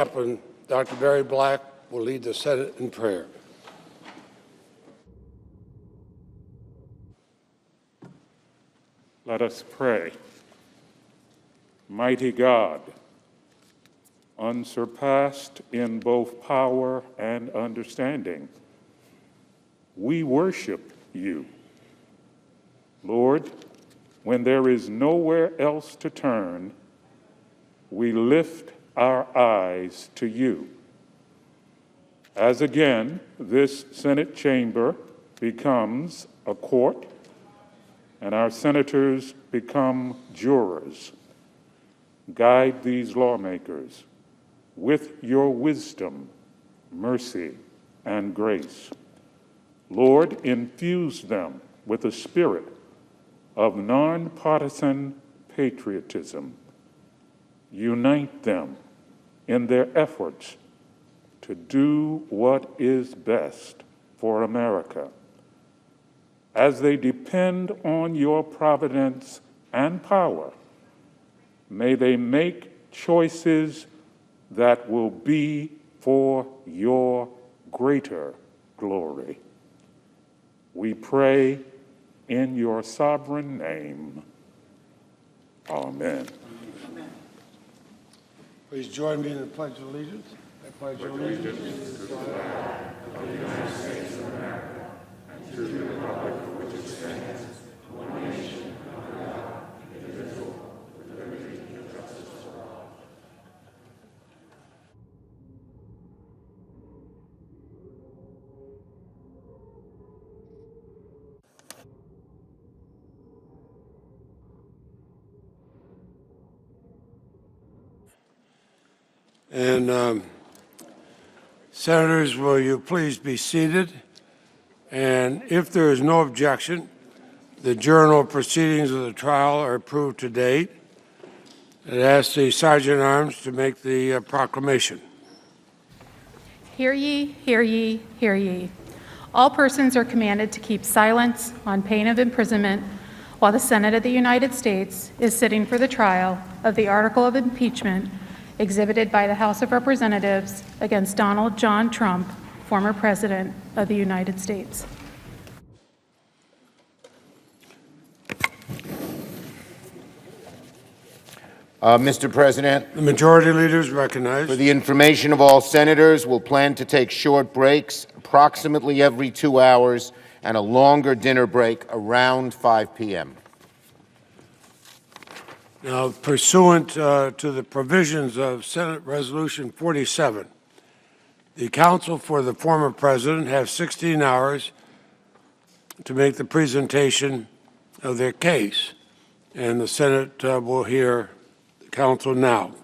Chaplain Dr. Barry Black will lead the Senate in prayer. Let us pray. Mighty God, unsurpassed in both power and understanding, we worship you. Lord, when there is nowhere else to turn, we lift our eyes to you. As again, this Senate chamber becomes a court and our senators become jurors, guide these lawmakers with your wisdom, mercy, and grace. Lord, infuse them with a spirit of nonpartisan patriotism. Unite them in their efforts to do what is best for America. As they depend on your providence and power, may they make choices that will be for your greater glory. We pray in your sovereign name. Amen. Please join me in the Pledge of Allegiance. I pledge allegiance to the flag of the United States of America and to the republic for which it stands, one nation, under God, indivisible, with liberty and justice for all. And Senators, will you please be seated? And if there is no objection, the journal proceedings of the trial are approved to date. I'd ask the Sergeant at Arms to make the proclamation. Hear ye, hear ye, hear ye. All persons are commanded to keep silence on pain of imprisonment while the Senate of the United States is sitting for the trial of the article of impeachment exhibited by the House of Representatives against Donald John Trump, former President of the United States. Mr. President, The majority leader is recognized. for the information of all senators, we'll plan to take short breaks approximately every 2 hours and a longer dinner break around 5 p.m. Now, pursuant to the provisions of Senate Resolution 47, the counsel for the former president have 16 hours to make the presentation of their case, and the Senate will hear the counsel now.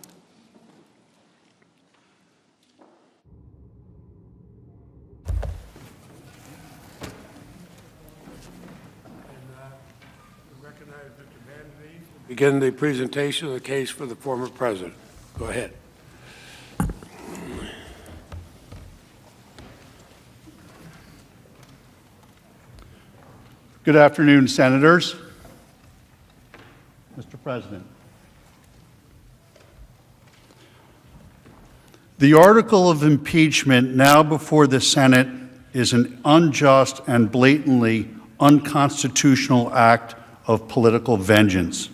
Begin the presentation of the case for the former president. Go ahead. Good afternoon, Senators. Mr. President. The article of impeachment now before the Senate is an unjust and blatantly unconstitutional act of political vengeance.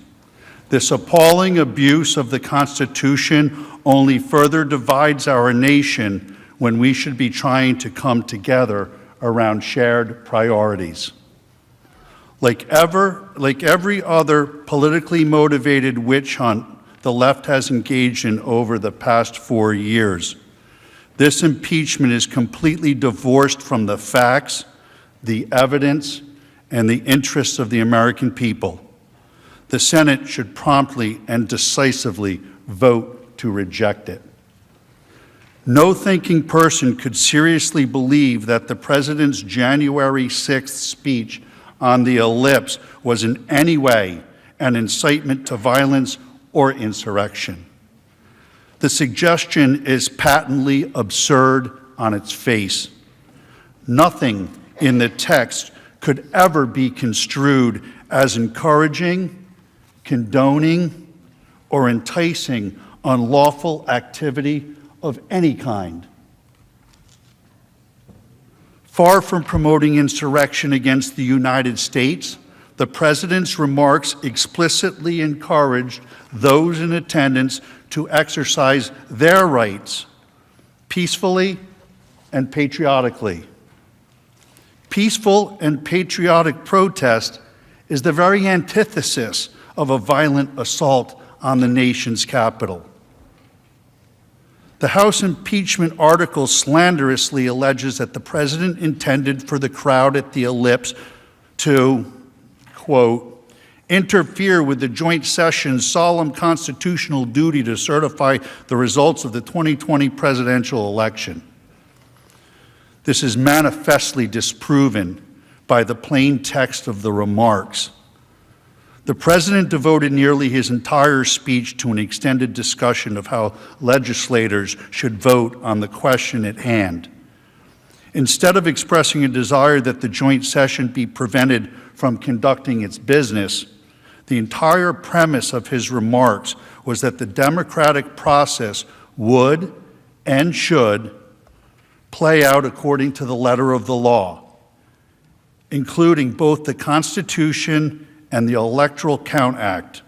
This appalling abuse of the Constitution only further divides our nation when we should be trying to come together around shared priorities. Like every other politically motivated witch hunt the left has engaged in over the past 4 years, this impeachment is completely divorced from the facts, the evidence, and the interests of the American people. The Senate should promptly and decisively vote to reject it. No thinking person could seriously believe that the President's January 6th speech on the ellipse was in any way an incitement to violence or insurrection. The suggestion is patently absurd on its face. Nothing in the text could ever be construed as encouraging, condoning, or enticing unlawful activity of any kind. Far from promoting insurrection against the United States, the President's remarks explicitly encouraged those in attendance to exercise their rights peacefully and patriotically. Peaceful and patriotic protest is the very antithesis of a violent assault on the nation's capital. The House impeachment article slanderously alleges that the President intended for the crowd at the ellipse to, quote, interfere with the joint session's solemn constitutional duty to certify the results of the 2020 presidential election. This is manifestly disproven by the plain text of the remarks. The President devoted nearly his entire speech to an extended discussion of how legislators should vote on the question at hand. Instead of expressing a desire that the joint session be prevented from conducting its business, the entire premise of his remarks was that the democratic process would and should play out according to the letter of the law, including both the Constitution and the Electoral Count Act.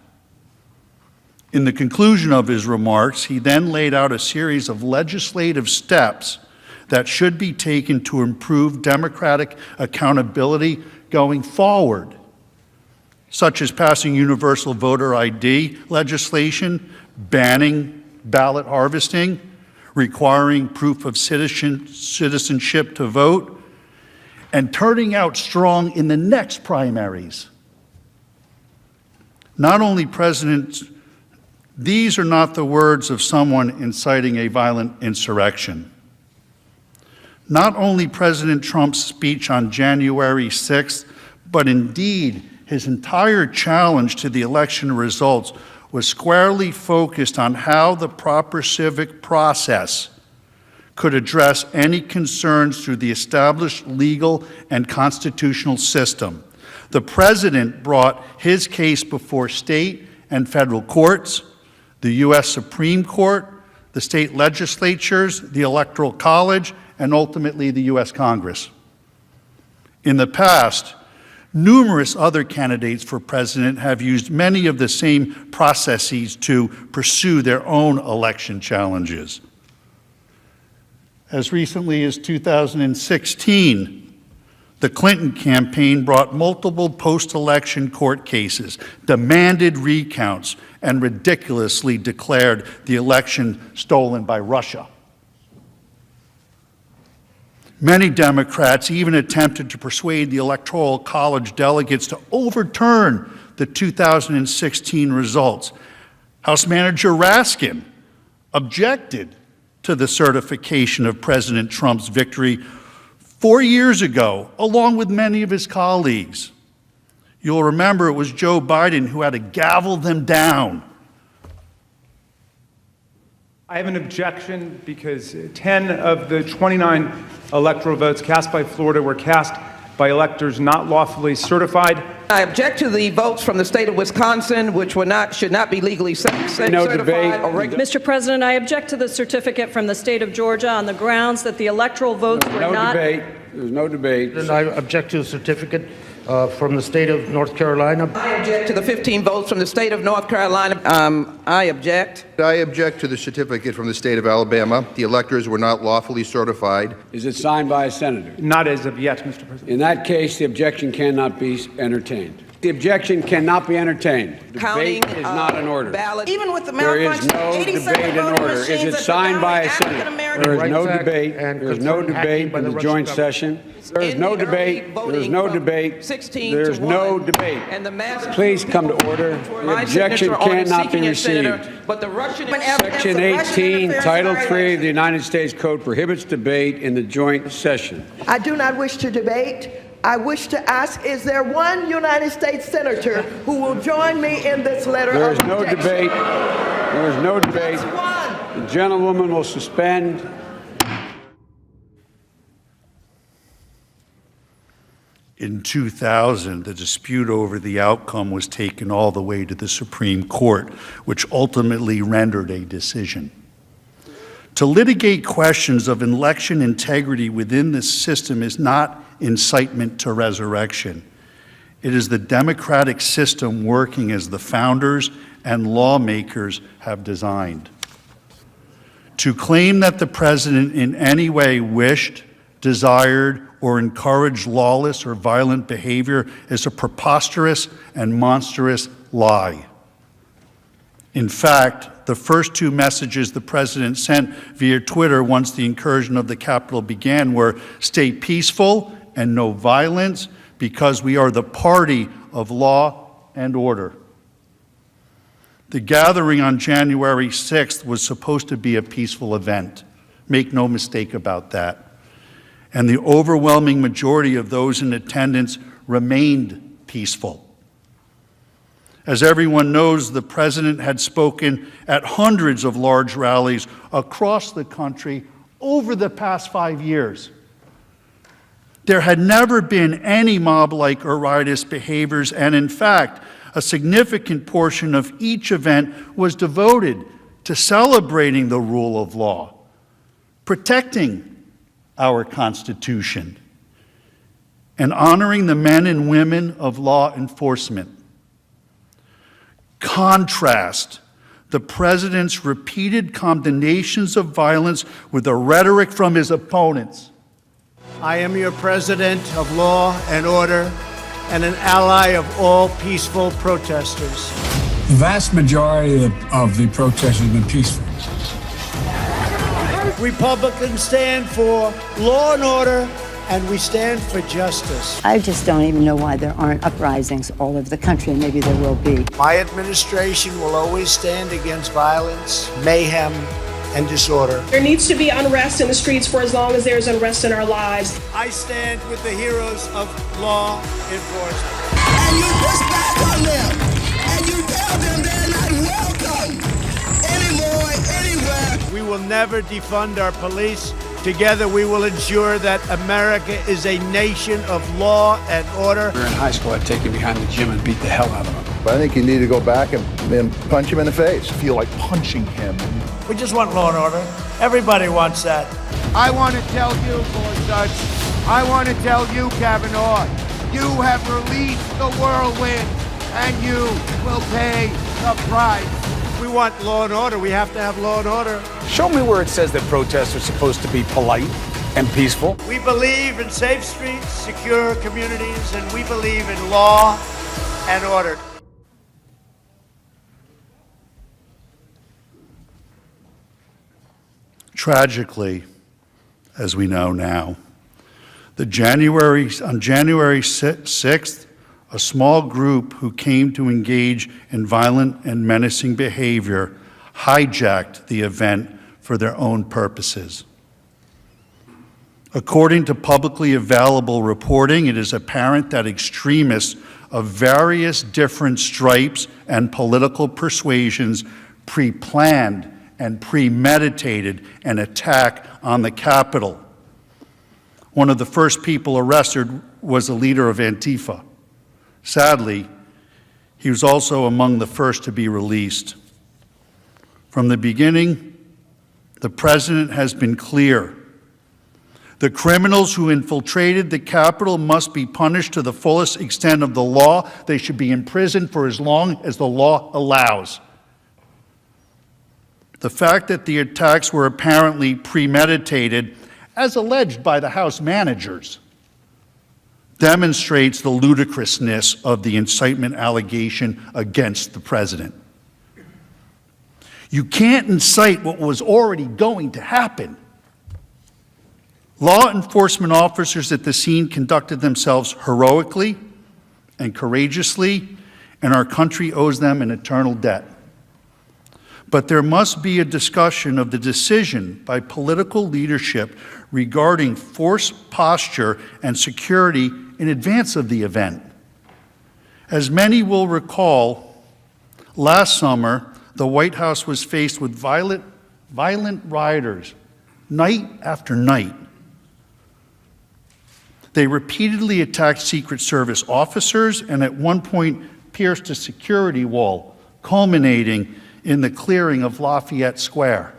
In the conclusion of his remarks, he then laid out a series of legislative steps that should be taken to improve democratic accountability going forward, such as passing universal voter ID legislation, banning ballot harvesting, requiring proof of citizenship to vote, and turning out strong in the next primaries. Not only these are not the words of someone inciting a violent insurrection. Not only President Trump's speech on January 6th, but indeed his entire challenge to the election results was squarely focused on how the proper civic process could address any concerns through the established legal and constitutional system. The President brought his case before state and federal courts, the U.S. Supreme Court, the state legislatures, the Electoral College, and ultimately the U.S. Congress. In the past, numerous other candidates for president have used many of the same processes to pursue their own election challenges. As recently as 2016, the Clinton campaign brought multiple post-election court cases, demanded recounts, and ridiculously declared the election stolen by Russia. Many Democrats even attempted to persuade the Electoral College delegates to overturn the 2016 results. House Manager Raskin objected to the certification of President Trump's victory 4 years ago, along with many of his colleagues. You'll remember it was Joe Biden who had to gavel them down. I have an objection because 10 of the 29 electoral votes cast by Florida were cast by electors not lawfully certified. I object to the votes from the state of Wisconsin, which should not be legally certified. Mr. President, I object to the certificate from the state of Georgia on the grounds that the electoral votes were not. There's no debate. And I object to the certificate from the state of North Carolina. I object to the 15 votes from the state of North Carolina. I object. I object to the certificate from the state of Alabama. The electors were not lawfully certified. Is it signed by a senator? Not as of yet, Mr. President. In that case, the objection cannot be entertained. The objection cannot be entertained. Debate is not in order. Even with the There is malfunction, no 87 debate in voting order. machines Is it at the signed by a African senator? American There is no Rights Act debate. and There is no hacking debate by in the the Russian joint government. session. There is In no the early debate. There is voting no from debate. 16 There to is no 1, debate. and the mass Please come to order. The objection cannot be received. But the Russian Section 18, Title 3 of the United States Code prohibits debate in the joint session. I do not wish to debate. I wish to ask, is there one United States senator who will join me in this letter There of is no objection? debate. There is no debate. That's one. The gentlewoman will suspend. In 2000, the dispute over the outcome was taken all the way to the Supreme Court, which ultimately rendered a decision. To litigate questions of election integrity within this system is not incitement to resurrection. It is the democratic system working as the founders and lawmakers have designed. To claim that the president in any way wished, desired, or encouraged lawless or violent behavior is a preposterous and monstrous lie. In fact, the first two messages the president sent via Twitter once the incursion of the Capitol began were, "Stay peaceful and no violence, because we are the party of law and order." The gathering on January 6th was supposed to be a peaceful event. Make no mistake about that. And the overwhelming majority of those in attendance remained peaceful. As everyone knows, the president had spoken at hundreds of large rallies across the country over the past 5 years. There had never been any mob-like or riotous behaviors, and in fact, a significant portion of each event was devoted to celebrating the rule of law, protecting our Constitution, and honoring the men and women of law enforcement. Contrast the president's repeated condemnations of violence with the rhetoric from his opponents. I am your president of law and order and an ally of all peaceful protesters. The vast majority of the protests have been peaceful. Republicans stand for law and order, and we stand for justice. I just don't even know why there aren't uprisings all over the country, and maybe there will be. My administration will always stand against violence, mayhem, and disorder. There needs to be unrest in the streets for as long as there's unrest in our lives. I stand with the heroes of law enforcement. And you push back on them, and you tell them they're not welcome anymore, anywhere. We will never defund our police. Together we will ensure that America is a nation of law and order. We were in high school, I'd take him behind the gym and beat the hell out of him. I think you need to go back and punch him in the face. Feel like punching him. We just want law and order. Everybody wants that. I want to tell you, Gorsuch, I want to tell you, Kavanaugh, you have released the whirlwind, and you will pay the price. We want law and order. We have to have law and order. Show me where it says that protests are supposed to be polite and peaceful. We believe in safe streets, secure communities, and we believe in law and order. Tragically, as we know now, on January 6th, a small group who came to engage in violent and menacing behavior hijacked the event for their own purposes. According to publicly available reporting, it is apparent that extremists of various different stripes and political persuasions pre-planned and premeditated an attack on the Capitol. One of the first people arrested was a leader of Antifa. Sadly, he was also among the first to be released. From the beginning, the president has been clear. The criminals who infiltrated the Capitol must be punished to the fullest extent of the law. They should be imprisoned for as long as the law allows. The fact that the attacks were apparently premeditated, as alleged by the House managers, demonstrates the ludicrousness of the incitement allegation against the president. You can't incite what was already going to happen. Law enforcement officers at the scene conducted themselves heroically and courageously, and our country owes them an eternal debt. But there must be a discussion of the decision by political leadership regarding force posture and security in advance of the event. As many will recall, last summer, the White House was faced with violent rioters, night after night. They repeatedly attacked Secret Service officers and at one point pierced a security wall, culminating in the clearing of Lafayette Square.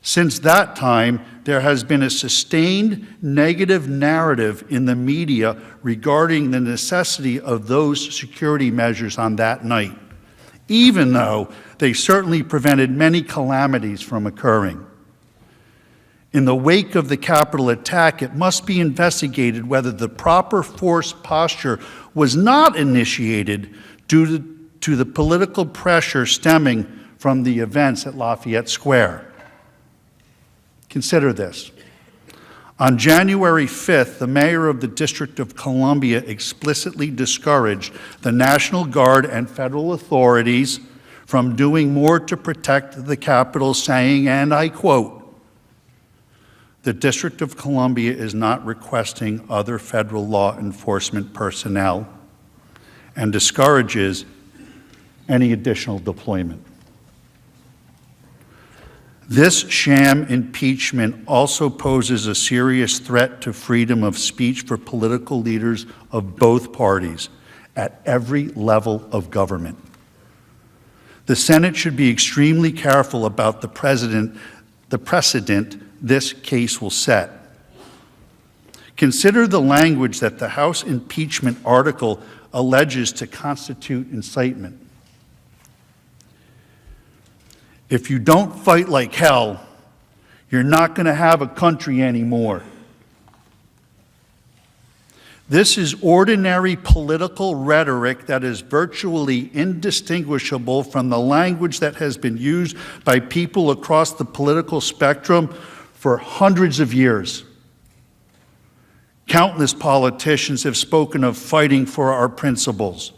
Since that time, there has been a sustained negative narrative in the media regarding the necessity of those security measures on that night, even though they certainly prevented many calamities from occurring. In the wake of the Capitol attack, it must be investigated whether the proper force posture was not initiated due to the political pressure stemming from the events at Lafayette Square. Consider this. On January 5th, the mayor of the District of Columbia explicitly discouraged the National Guard and federal authorities from doing more to protect the Capitol, saying, and I quote, "The District of Columbia is not requesting other federal law enforcement personnel," and discourages any additional deployment. This sham impeachment also poses a serious threat to freedom of speech for political leaders of both parties at every level of government. The Senate should be extremely careful about the precedent this case will set. Consider the language that the House impeachment article alleges to constitute incitement. If you don't fight like hell, you're not going to have a country anymore. This is ordinary political rhetoric that is virtually indistinguishable from the language that has been used by people across the political spectrum for hundreds of years. Countless politicians have spoken of fighting for our principles.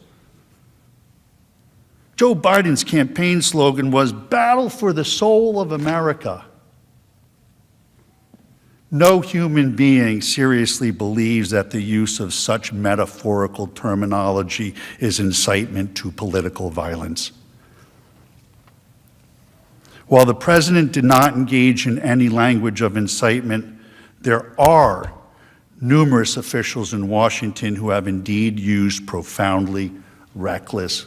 Joe Biden's campaign slogan was "Battle for the Soul of America." No human being seriously believes that the use of such metaphorical terminology is incitement to political violence. While the president did not engage in any language of incitement, there are numerous officials in Washington who have indeed used profoundly reckless,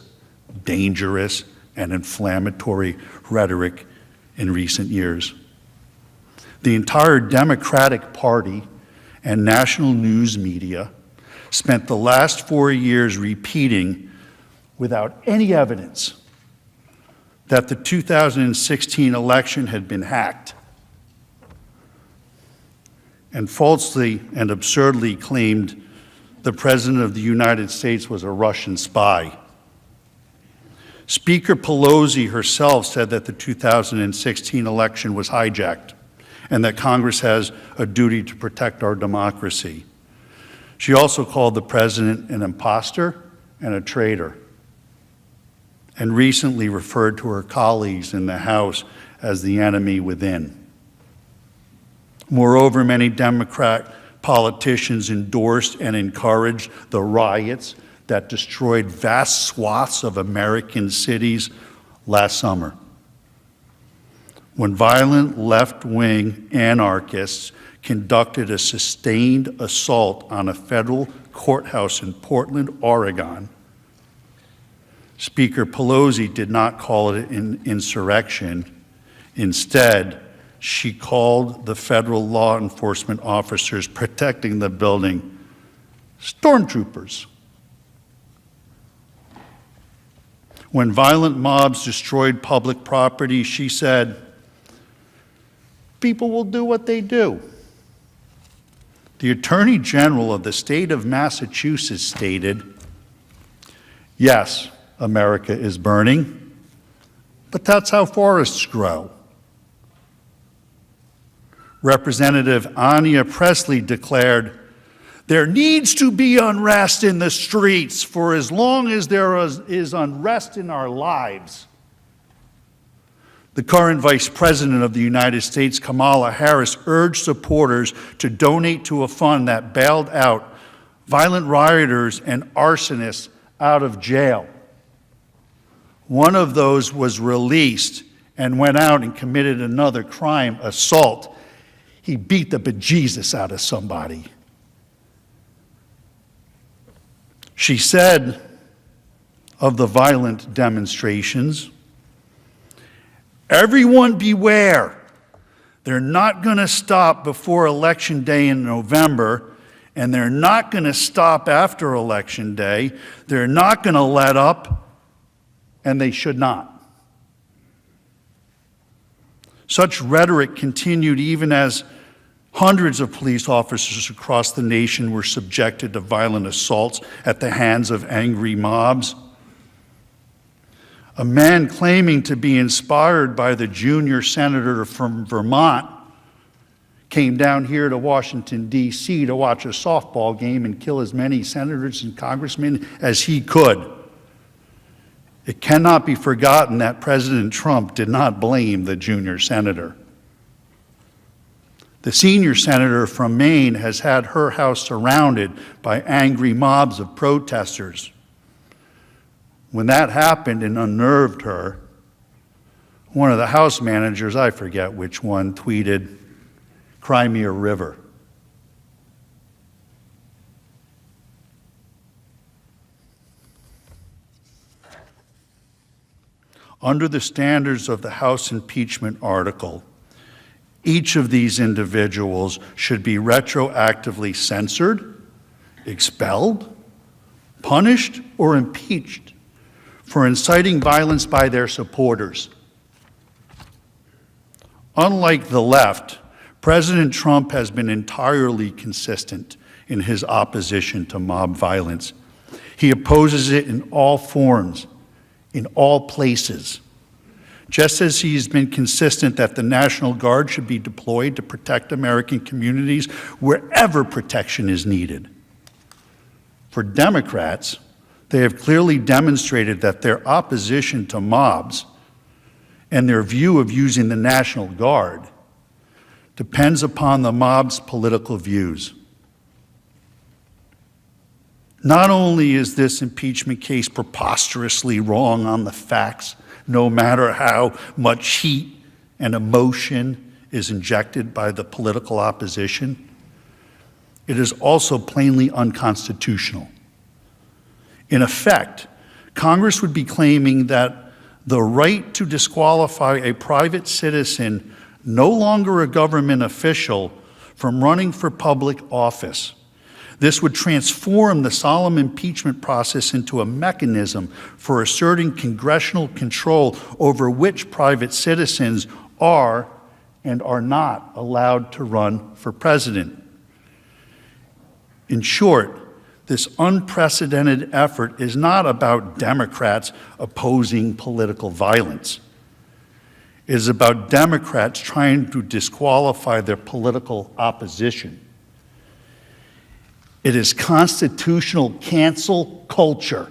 dangerous, and inflammatory rhetoric in recent years. The entire Democratic Party and national news media spent the last 4 years repeating, without any evidence, that the 2016 election had been hacked, and falsely and absurdly claimed the President of the United States was a Russian spy. Speaker Pelosi herself said that the 2016 election was hijacked and that Congress has a duty to protect our democracy. She also called the president an imposter and a traitor, and recently referred to her colleagues in the House as the enemy within. Moreover, many Democrat politicians endorsed and encouraged the riots that destroyed vast swaths of American cities last summer, when violent left-wing anarchists conducted a sustained assault on a federal courthouse in Portland, Oregon. Speaker Pelosi did not call it an insurrection. Instead, she called the federal law enforcement officers protecting the building stormtroopers. When violent mobs destroyed public property, she said, "People will do what they do." The Attorney General of the state of Massachusetts stated, "Yes, America is burning, but that's how forests grow." Representative Anya Presley declared, "There needs to be unrest in the streets for as long as there is unrest in our lives." The current Vice President of the United States, Kamala Harris, urged supporters to donate to a fund that bailed out violent rioters and arsonists out of jail. One of those was released and went out and committed another crime, assault. He beat the bejesus out of somebody. She said of the violent demonstrations, "Everyone beware. They're not going to stop before Election Day in November, and they're not going to stop after Election Day. They're not going to let up, and they should not. Such rhetoric continued even as hundreds of police officers across the nation were subjected to violent assaults at the hands of angry mobs. A man claiming to be inspired by the junior senator from Vermont came down here to Washington, D.C. to watch a softball game and kill as many senators and congressmen as he could. It cannot be forgotten that President Trump did not blame the junior senator. The senior senator from Maine has had her house surrounded by angry mobs of protesters. When that happened and unnerved her, one of the House managers, I forget which one, tweeted, "Cry me a river." Under the standards of the House impeachment article, each of these individuals should be retroactively censored, expelled, punished, or impeached for inciting violence by their supporters. Unlike the left, President Trump has been entirely consistent in his opposition to mob violence. He opposes it in all forms, in all places. Just as he's been consistent that the National Guard should be deployed to protect American communities wherever protection is needed. For Democrats, they have clearly demonstrated that their opposition to mobs and their view of using the National Guard depends upon the mob's political views. Not only is this impeachment case preposterously wrong on the facts, no matter how much heat and emotion is injected by the political opposition, it is also plainly unconstitutional. In effect, Congress would be claiming that the right to disqualify a private citizen, no longer a government official, from running for public office. This would transform the solemn impeachment process into a mechanism for asserting congressional control over which private citizens are and are not allowed to run for president. In short, this unprecedented effort is not about Democrats opposing political violence. It is about Democrats trying to disqualify their political opposition. It is constitutional cancel culture.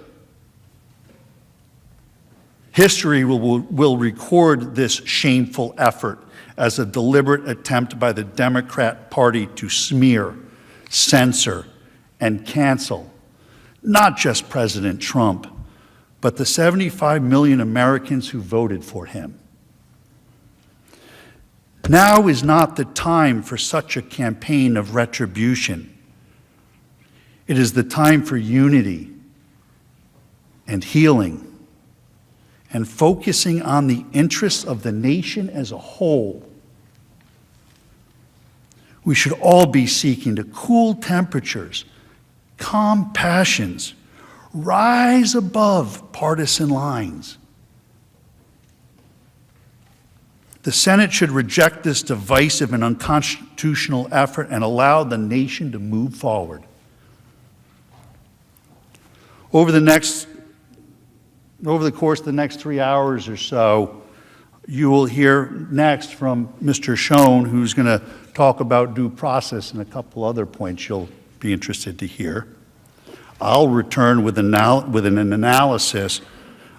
History will record this shameful effort as a deliberate attempt by the Democrat Party to smear, censor, and cancel not just President Trump, but the 75 million Americans who voted for him. Now is not the time for such a campaign of retribution. It is the time for unity and healing and focusing on the interests of the nation as a whole. We should all be seeking to cool temperatures, calm passions, rise above partisan lines. The Senate should reject this divisive and unconstitutional effort and allow the nation to move forward. Over the course of the next 3 hours or so, you will hear next from Mr. Schoen, who's going to talk about due process and a couple other points you'll be interested to hear. I'll return with an analysis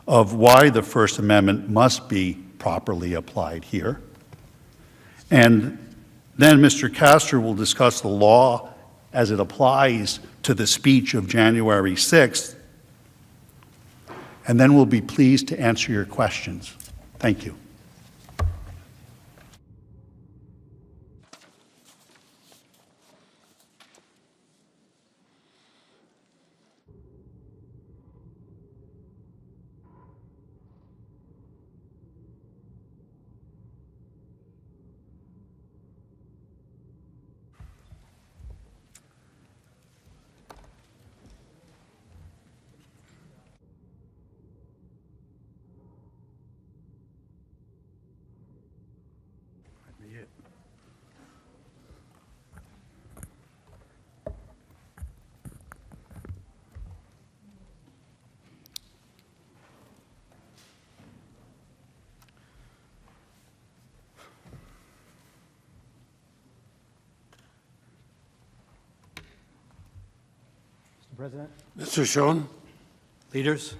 of why the First Amendment must be properly applied here. And then Mr. Castor will discuss the law as it applies to the speech of January 6th. And then we'll be pleased to answer your questions. Thank you. Mr. President, Mr. Schoen. leaders,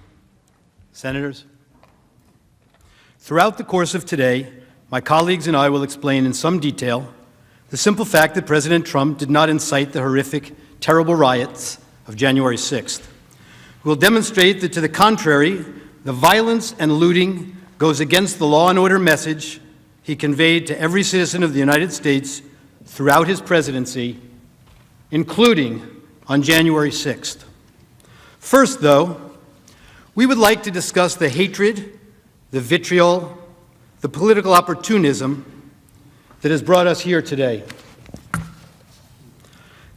senators, throughout the course of today, my colleagues and I will explain in some detail the simple fact that President Trump did not incite the horrific, terrible riots of January 6th. We will demonstrate that, to the contrary, the violence and looting goes against the law and order message he conveyed to every citizen of the United States throughout his presidency, including on January 6th. First, though, we would like to discuss the hatred, the vitriol, the political opportunism that has brought us here today.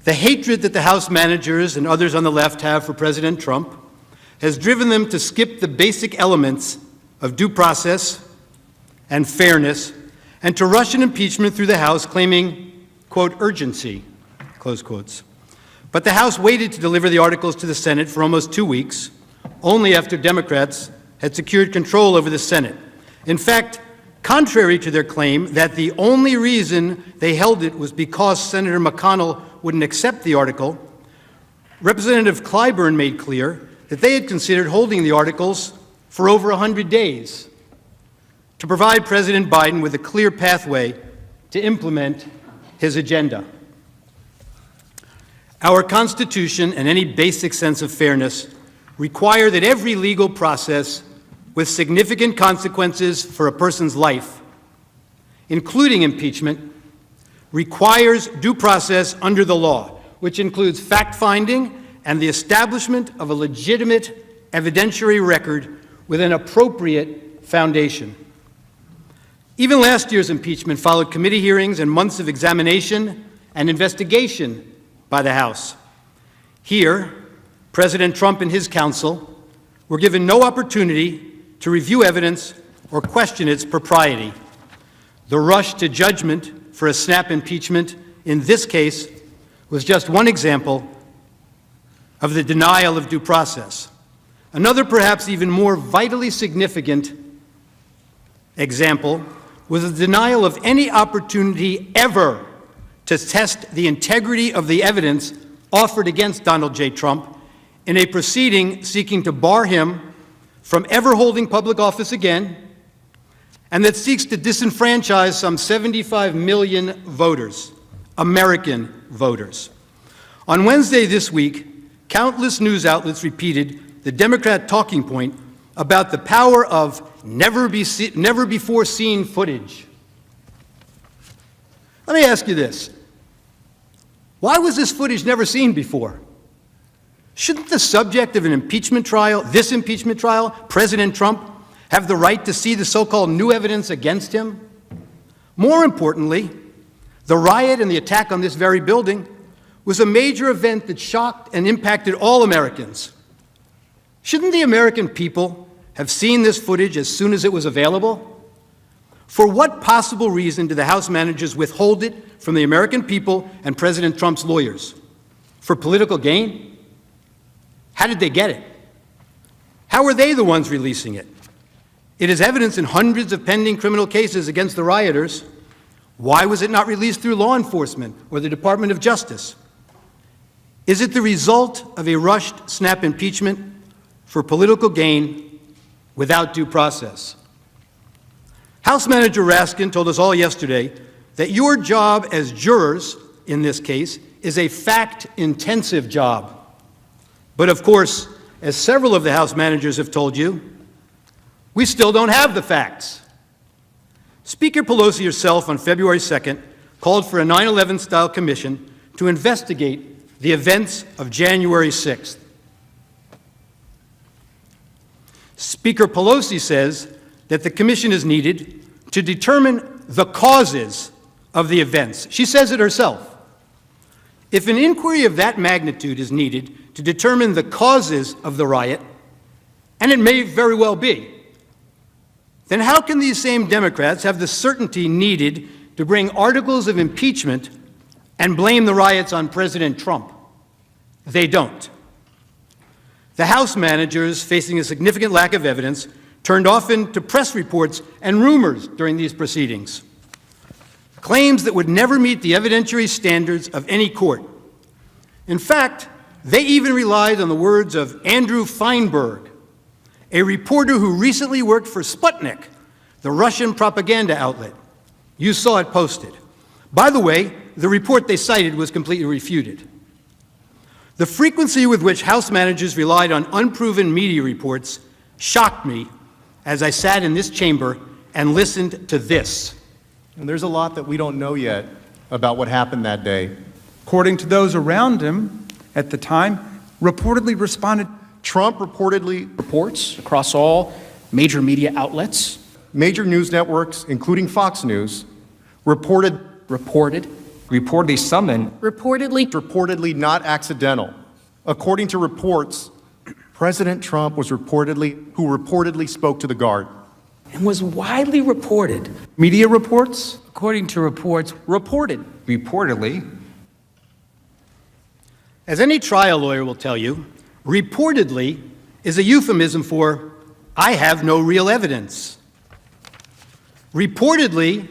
The hatred that the House managers and others on the left have for President Trump has driven them to skip the basic elements of due process and fairness and to rush an impeachment through the House claiming, quote, urgency, close quotes. But the House waited to deliver the articles to the Senate for almost 2 weeks, only after Democrats had secured control over the Senate. In fact, contrary to their claim that the only reason they held it was because Senator McConnell wouldn't accept the article, Representative Clyburn made clear that they had considered holding the articles for over 100 days to provide President Biden with a clear pathway to implement his agenda. Our Constitution and any basic sense of fairness require that every legal process with significant consequences for a person's life, including impeachment, requires due process under the law, which includes fact-finding and the establishment of a legitimate evidentiary record with an appropriate foundation. Even last year's impeachment followed committee hearings and months of examination and investigation by the House. Here, President Trump and his counsel were given no opportunity to review evidence or question its propriety. The rush to judgment for a snap impeachment in this case was just one example of the denial of due process. Another, perhaps even more vitally significant example was the denial of any opportunity ever to test the integrity of the evidence offered against Donald J. Trump in a proceeding seeking to bar him from ever holding public office again, and that seeks to disenfranchise some 75 million voters, American voters. On Wednesday this week, countless news outlets repeated the Democrat talking point about the power of never before seen footage. Let me ask you this. Why was this footage never seen before? Shouldn't the subject of an impeachment trial, this impeachment trial, President Trump, have the right to see the so-called new evidence against him? More importantly, the riot and the attack on this very building was a major event that shocked and impacted all Americans. Shouldn't the American people have seen this footage as soon as it was available? For what possible reason do the House managers withhold it from the American people and President Trump's lawyers? For political gain? How did they get it? How were they the ones releasing it? It is evidence in hundreds of pending criminal cases against the rioters. Why was it not released through law enforcement or the Department of Justice? Is it the result of a rushed snap impeachment for political gain without due process? House Manager Raskin told us all yesterday that your job as jurors in this case is a fact-intensive job. But of course, as several of the House managers have told you, we still don't have the facts. Speaker Pelosi herself on February 2nd called for a 9/11-style commission to investigate the events of January 6th. Speaker Pelosi says that the commission is needed to determine the causes of the events. She says it herself. If an inquiry of that magnitude is needed to determine the causes of the riot, and it may very well be, then how can these same Democrats have the certainty needed to bring articles of impeachment and blame the riots on President Trump. They don't. The House managers, facing a significant lack of evidence, turned often to press reports and rumors during these proceedings, claims that would never meet the evidentiary standards of any court. In fact, they even relied on the words of Andrew Feinberg, a reporter who recently worked for Sputnik, the Russian propaganda outlet. You saw it posted. By the way, the report they cited was completely refuted. The frequency with which House managers relied on unproven media reports shocked me as I sat in this chamber and listened to this. And there's a lot that we don't know yet about what happened that day. According to those around him at the time, reportedly responded. Trump reportedly reports across all major media outlets. Major news networks, including Fox News, reportedly summoned. Reportedly not accidental. According to reports, President Trump who reportedly spoke to the guard. And was widely reported. Media reports? According to reports, reportedly. As any trial lawyer will tell you, reportedly is a euphemism for, I have no real evidence. Reportedly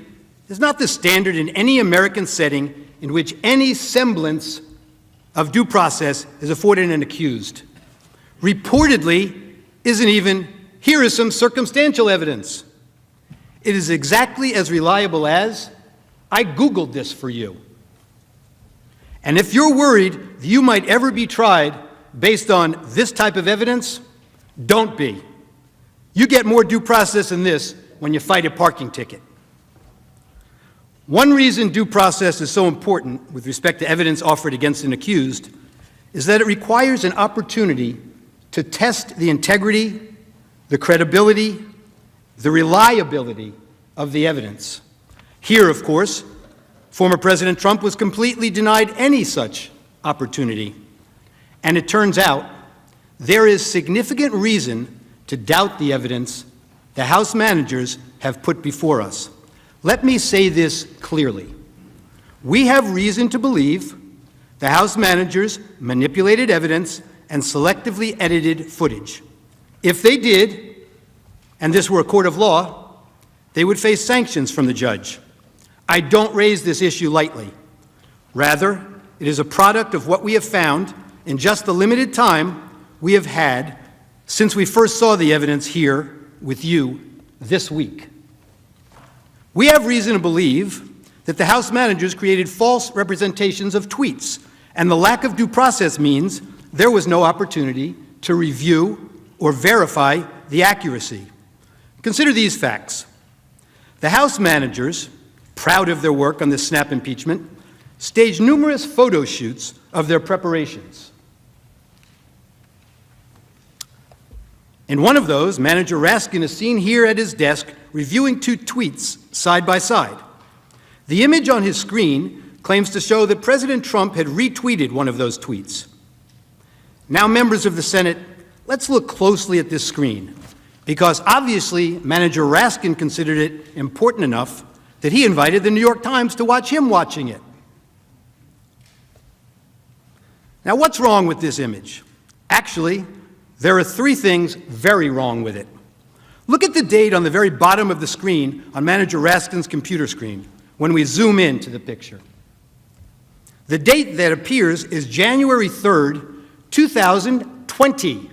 is not the standard in any American setting in which any semblance of due process is afforded an accused. Reportedly isn't even, here is some circumstantial evidence. It is exactly as reliable as, I Googled this for you. And if you're worried that you might ever be tried based on this type of evidence, don't be. You get more due process than this when you fight a parking ticket. One reason due process is so important with respect to evidence offered against an accused is that it requires an opportunity to test the integrity, the credibility, the reliability of the evidence. Here, of course, former President Trump was completely denied any such opportunity. And it turns out there is significant reason to doubt the evidence the House managers have put before us. Let me say this clearly. We have reason to believe the House managers manipulated evidence and selectively edited footage. If they did, and this were a court of law, they would face sanctions from the judge. I don't raise this issue lightly. Rather, it is a product of what we have found in just the limited time we have had since we first saw the evidence here with you this week. We have reason to believe that the House managers created false representations of tweets, and the lack of due process means there was no opportunity to review or verify the accuracy. Consider these facts. The House managers, proud of their work on this snap impeachment, staged numerous photo shoots of their preparations. In one of those, Manager Raskin is seen here at his desk reviewing two tweets side by side. The image on his screen claims to show that President Trump had retweeted one of those tweets. Now, members of the Senate, let's look closely at this screen, because obviously Manager Raskin considered it important enough that he invited the New York Times to watch him watching it. Now, what's wrong with this image? Actually, there are three things very wrong with it. Look at the date on the very bottom of the screen on Manager Raskin's computer screen when we zoom into the picture. The date that appears is January 3rd, 2020,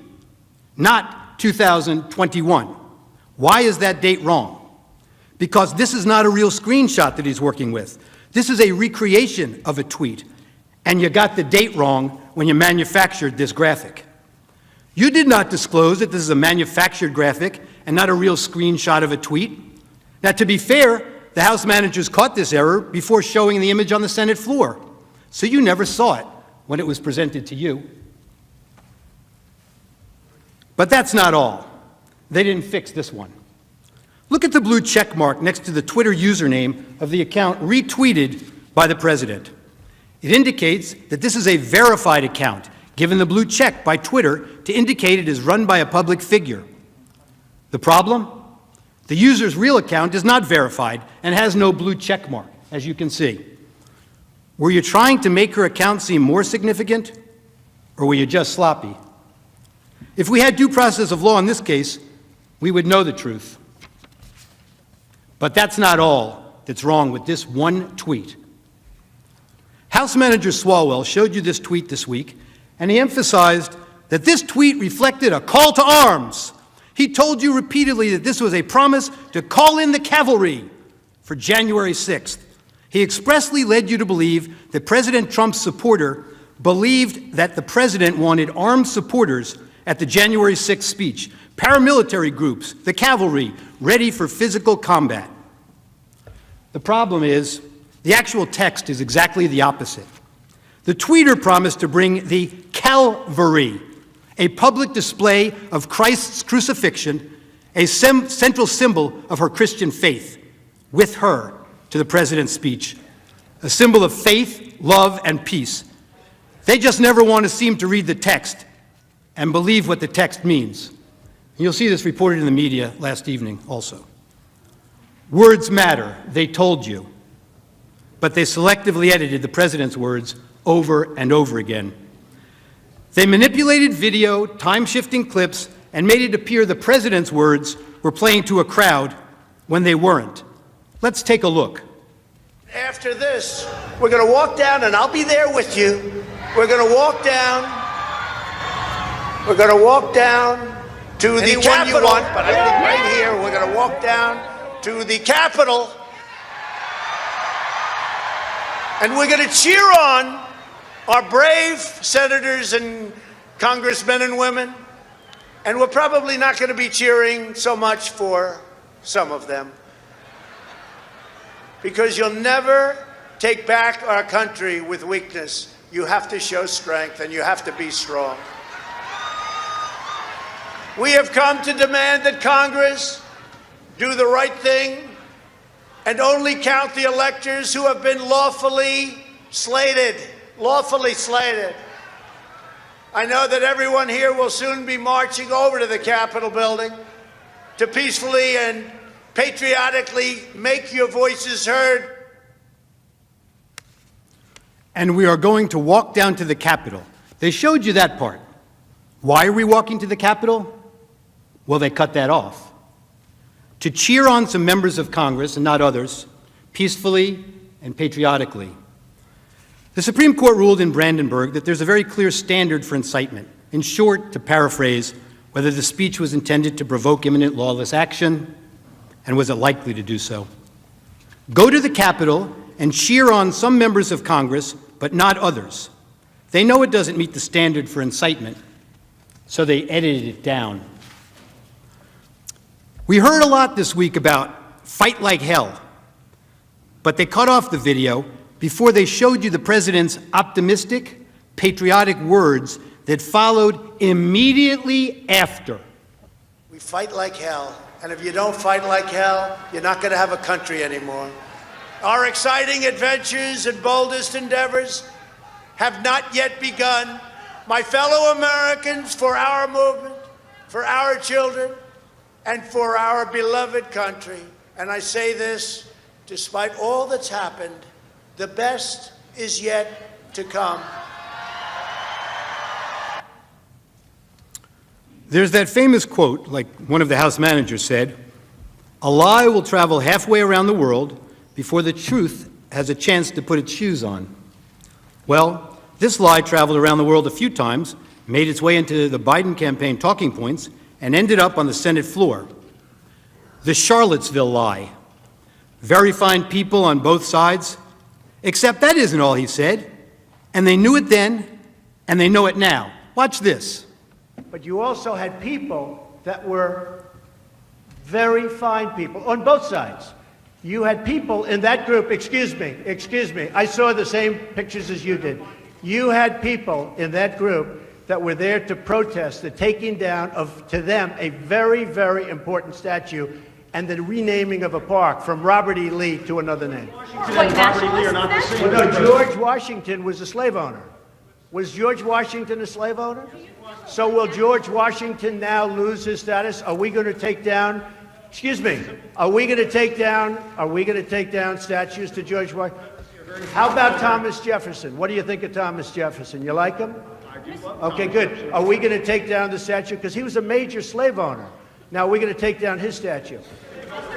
not 2021. Why is that date wrong? Because this is not a real screenshot that he's working with. This is a recreation of a tweet, and you got the date wrong when you manufactured this graphic. You did not disclose that this is a manufactured graphic and not a real screenshot of a tweet. Now, to be fair, the House managers caught this error before showing the image on the Senate floor, so you never saw it when it was presented to you. But that's not all. They didn't fix this one. Look at the blue check mark next to the Twitter username of the account retweeted by the president. It indicates that this is a verified account, given the blue check by Twitter to indicate it is run by a public figure. The problem? The user's real account is not verified and has no blue check mark. as you can see. Were you trying to make her account seem more significant, or were you just sloppy? If we had due process of law in this case, we would know the truth. But that's not all that's wrong with this one tweet. House Manager Swalwell showed you this tweet this week, and he emphasized that this tweet reflected a call to arms. He told you repeatedly that this was a promise to call in the cavalry for January 6th. He expressly led you to believe that President Trump's supporter believed that the president wanted armed supporters at the January 6th speech, paramilitary groups, the cavalry, ready for physical combat. The problem is, the actual text is exactly the opposite. The tweeter promised to bring the Calvary, a public display of Christ's crucifixion, a central symbol of her Christian faith, with her to the president's speech, a symbol of faith, love, and peace. They just never want to seem to read the text and believe what the text means. You'll see this reported in the media last evening also. Words matter, they told you, but they selectively edited the president's words over and over again. They manipulated video, time-shifting clips, and made it appear the president's words were playing to a crowd when they weren't. Let's take a look. After this, we're going to walk down, and I'll be there with you. We're going to walk down. We're going to walk down to the Capitol. You want, but I think right here, we're going to walk down to the Capitol, and we're going to cheer on our brave senators and congressmen and women, and we're probably not going to be cheering so much for some of them, because you'll never take back our country with weakness. You have to show strength, and you have to be strong. We have come to demand that Congress do the right thing and only count the electors who have been lawfully slated. Lawfully slated. I know that everyone here will soon be marching over to the Capitol building to peacefully and patriotically make your voices heard. And we are going to walk down to the Capitol. They showed you that part. Why are we walking to the Capitol? Well, they cut that off. To cheer on some members of Congress, and not others, peacefully and patriotically. The Supreme Court ruled in Brandenburg that there's a very clear standard for incitement. In short, to paraphrase, whether the speech was intended to provoke imminent lawless action, and was it likely to do so. Go to the Capitol and cheer on some members of Congress, but not others. They know it doesn't meet the standard for incitement, so they edited it down. We heard a lot this week about fight like hell, but they cut off the video before they showed you the president's optimistic, patriotic words that followed immediately after. We fight like hell, and if you don't fight like hell, you're not going to have a country anymore. Our exciting adventures and boldest endeavors have not yet begun. My fellow Americans, for our movement, for our children, and for our beloved country, and I say this despite all that's happened, the best is yet to come. There's that famous quote, like one of the House managers said, "A lie will travel halfway around the world before the truth has a chance to put its shoes on." Well, this lie traveled around the world a few times, made its way into the Biden campaign talking points, and ended up on the Senate floor. The Charlottesville lie. Very fine people on both sides, except that isn't all he said. And they knew it then, and they know it now. Watch this. But you also had people that were very fine people on both sides. You had people in that group, excuse me, I saw the same pictures as you did. You had people in that group that were there to protest the taking down of, to them, a very, very important statue and the renaming of a park from Robert E. Lee to another name. No, George Washington was a slave owner. Was George Washington a slave owner? So will George Washington now lose his status? Are we going to take down Excuse me. Are we going to take down statues to George Washington? How about Thomas Jefferson? What do you think of Thomas Jefferson? You like him? Okay, good. Are we going to take down the statue? Because he was a major slave owner. Now, we're going to take down his statue.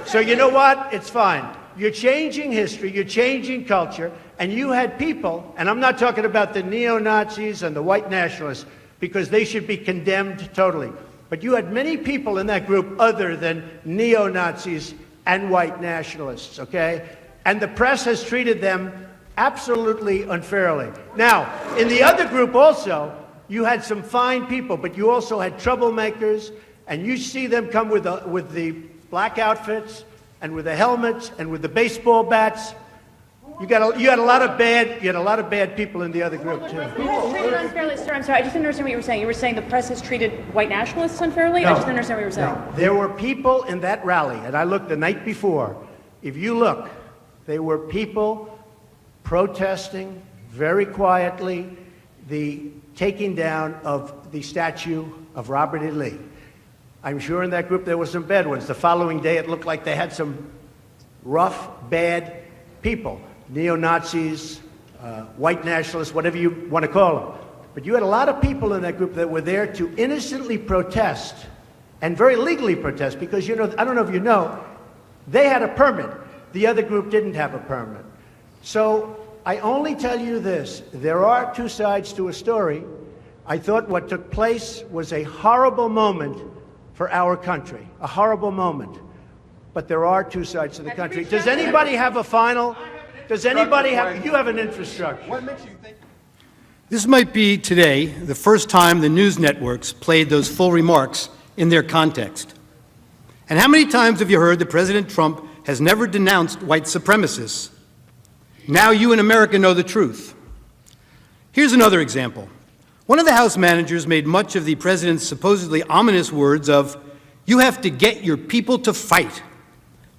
So you know what? It's fine. You're changing history, you're changing culture, and you had people, and I'm not talking about the neo-Nazis and the white nationalists, because they should be condemned totally. But you had many people in that group other than neo-Nazis and white nationalists, okay? And the press has treated them absolutely unfairly. Now, in the other group also, you had some fine people, but you also had troublemakers, and you see them come with the black outfits and with the helmets and with the baseball bats. You had a lot of bad people in the other group too. Treated unfairly, sir. I'm sorry. I just didn't understand what you were saying. You were saying the press has treated white nationalists unfairly? No, I just didn't understand what you were saying. No. There were people in that rally, and I looked the night before. If you look, there were people protesting very quietly the taking down of the statue of Robert E. Lee. I'm sure in that group there were some bad ones. The following day it looked like they had some rough, bad people, neo-Nazis, white nationalists, whatever you want to call them. But you had a lot of people in that group that were there to innocently protest and very legally protest because, you know, I don't know if you know, they had a permit. The other group didn't have a permit. So I only tell you this, there are two sides to a story. I thought what took place was a horrible moment for our country, a horrible moment. But there are two sides to the country. Does anybody have a final? Does anybody have, you have an infrastructure. What makes you think? This might be today the first time the news networks played those full remarks in their context. And how many times have you heard that President Trump has never denounced white supremacists? Now you in America know the truth. Here's another example. One of the House managers made much of the president's supposedly ominous words of, "You have to get your people to fight."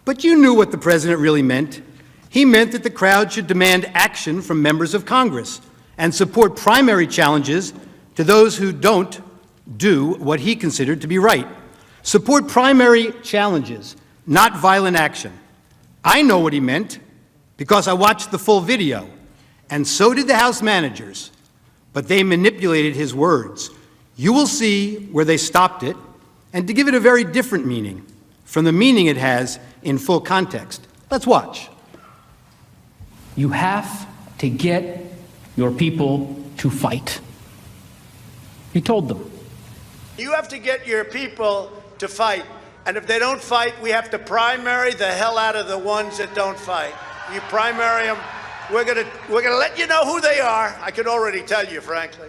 But you knew what the president really meant. He meant that the crowd should demand action from members of Congress and support primary challenges to those who don't do what he considered to be right. Support primary challenges, not violent action. I know what he meant because I watched the full video, and so did the House managers. But they manipulated his words. You will see where they stopped it, and to give it a very different meaning from the meaning it has in full context. Let's watch. You have to get your people to fight. He told them. You have to get your people to fight. And if they don't fight, we have to primary the hell out of the ones that don't fight. You primary them. We're gonna let you know who they are. I could already tell you, frankly.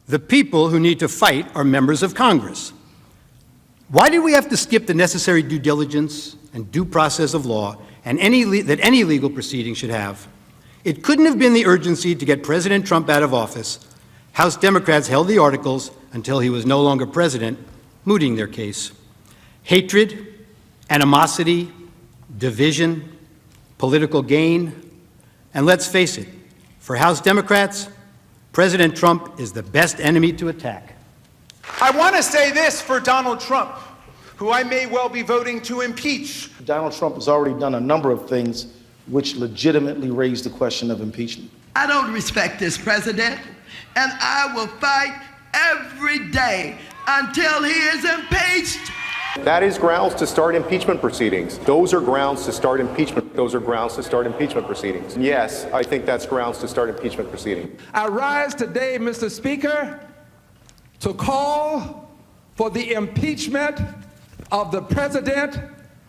The people who need to fight are members of Congress. Why did we have to skip the necessary due diligence and due process of law and that any legal proceeding should have? It couldn't have been the urgency to get President Trump out of office. House Democrats held the articles until he was no longer president, mooting their case. Hatred, animosity, division, political gain, and let's face it, for House Democrats, President Trump is the best enemy to attack. I want to say this for Donald Trump, who I may well be voting to impeach. Donald Trump has already done a number of things which legitimately raise the question of impeachment. I don't respect this president, and I will fight every day until he is impeached. That is grounds to start impeachment proceedings. Those are grounds to start impeachment. Those are grounds to start impeachment proceedings. And yes, I think that's grounds to start impeachment proceedings. I rise today, Mr. Speaker, to call for the impeachment of the President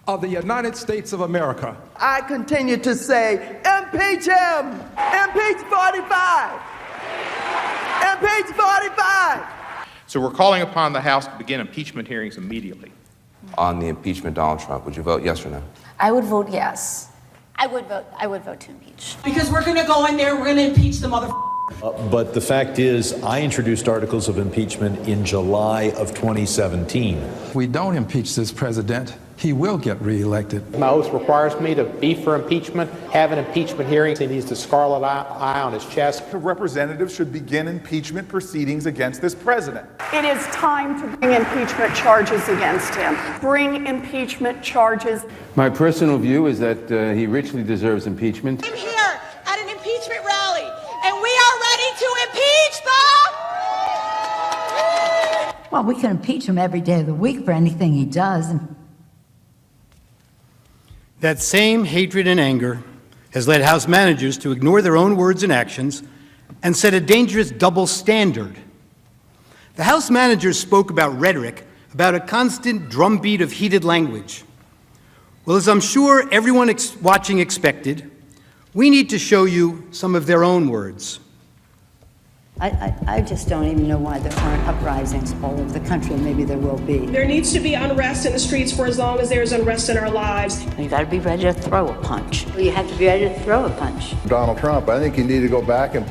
of the United States of America. I continue to say, impeach him! Impeach 45! Impeach 45! So we're calling upon the House to begin impeachment hearings immediately. On the impeachment of Donald Trump, would you vote yes or no? I would vote yes. I would vote to impeach. Because we're gonna go in there, we're gonna impeach the But the fact is, I introduced articles of impeachment in July of 2017. If we don't impeach this president, he will get reelected. My oath requires me to be for impeachment, have an impeachment hearing. He needs the scarlet eye on his chest. The representatives should begin impeachment proceedings against this president. It is time to bring impeachment charges against him. Bring impeachment charges. My personal view is that he richly deserves impeachment. I'm here at an impeachment rally, and we are ready to impeach the... Well, we can impeach him every day of the week for anything he does. That same hatred and anger has led House managers to ignore their own words and actions and set a dangerous double standard. The House managers spoke about rhetoric, about a constant drumbeat of heated language. Well, as I'm sure everyone watching expected, we need to show you some of their own words. I just don't even know why there aren't uprisings all over the country, and maybe there will be. There needs to be unrest in the streets for as long as there's unrest in our lives. You got to be ready to throw a punch. You have to be ready to throw a punch. Donald Trump, I think you need to go back and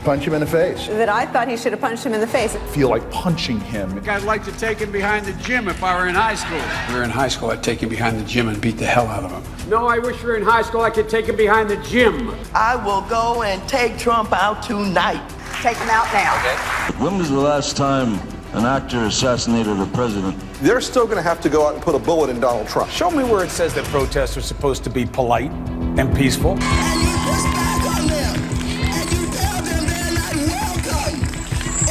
punch him in the face. That I thought he should have punched him in the face. Feel like punching him. I'd like to take him behind the gym if I were in high school. If we were in high school, I'd take him behind the gym and beat the hell out of him. No, I wish we were in high school. I could take him behind the gym. I will go and take Trump out tonight. Take him out now. Okay. When was the last time an actor assassinated a president? They're still going to have to go out and put a bullet in Donald Trump. Show me where it says that protests are supposed to be polite and peaceful. And you push back on them, and you tell them they're not welcome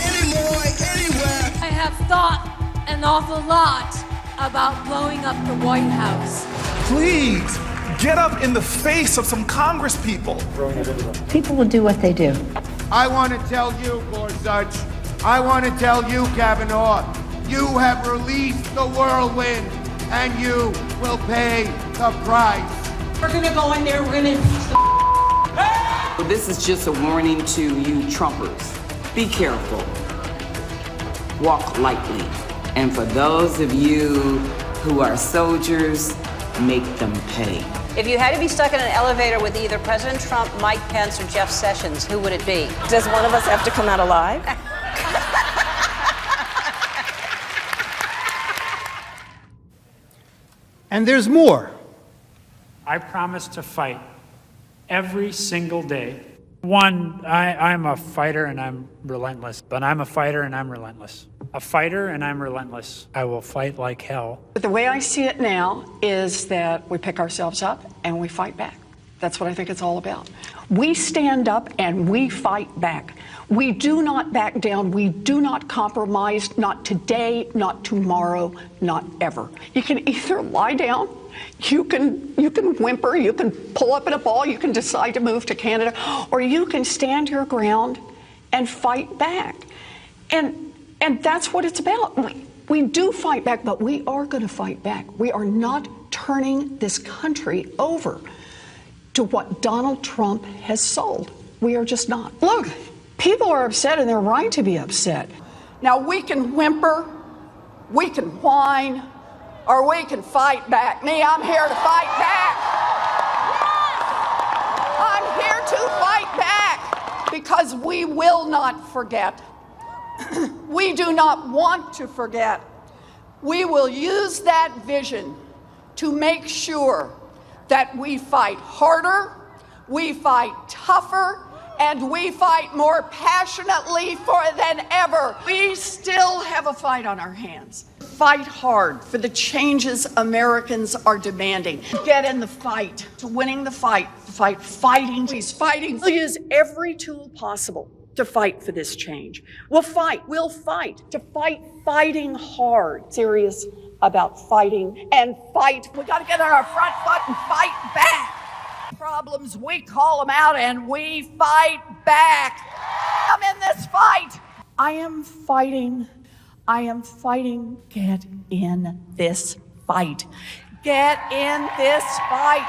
anymore, anywhere. I have thought an awful lot about blowing up the White House. Please, get up in the face of some Congress people. People will do what they do. I want to tell you, Gorsuch, I want to tell you, Kavanaugh, you have released the whirlwind, and you will pay the price. We're going to go in there, we're going to impeach the... This is just a warning to you Trumpers. Be careful. Walk lightly. And for those of you who are soldiers, make them pay. If you had to be stuck in an elevator with either President Trump, Mike Pence, or Jeff Sessions, who would it be? Does one of us have to come out alive? And there's more. I promise to fight every single day. One, I'm a fighter and I'm relentless, but I'm a fighter and I'm relentless. A fighter and I'm relentless. I will fight like hell. But the way I see it now is that we pick ourselves up and we fight back. That's what I think it's all about. We stand up and we fight back. We do not back down. We do not compromise, not today, not tomorrow, not ever. You can either lie down, you can whimper, you can pull up in a ball, you can decide to move to Canada, or you can stand your ground and fight back. And that's what it's about. We do fight back, but we are going to fight back. We are not turning this country over to what Donald Trump has sold. We are just not. Look, people are upset and they're right to be upset. Now we can whimper, we can whine, or we can fight back. Me, I'm here to fight back. I'm here to fight back because we will not forget. We do not want to forget. We will use that vision to make sure that we fight harder, we fight tougher, and we fight more passionately than ever. We still have a fight on our hands. Fight hard for the changes Americans are demanding. Get in the fight, to winning the fight, fighting. He's fighting. We'll use every tool possible to fight for this change. We'll fight to fighting hard. Serious about fighting and fight. We got to get on our front foot and fight back. Problems, we call them out and we fight back. I'm in this fight. I am fighting. Get in this fight. Get in this fight.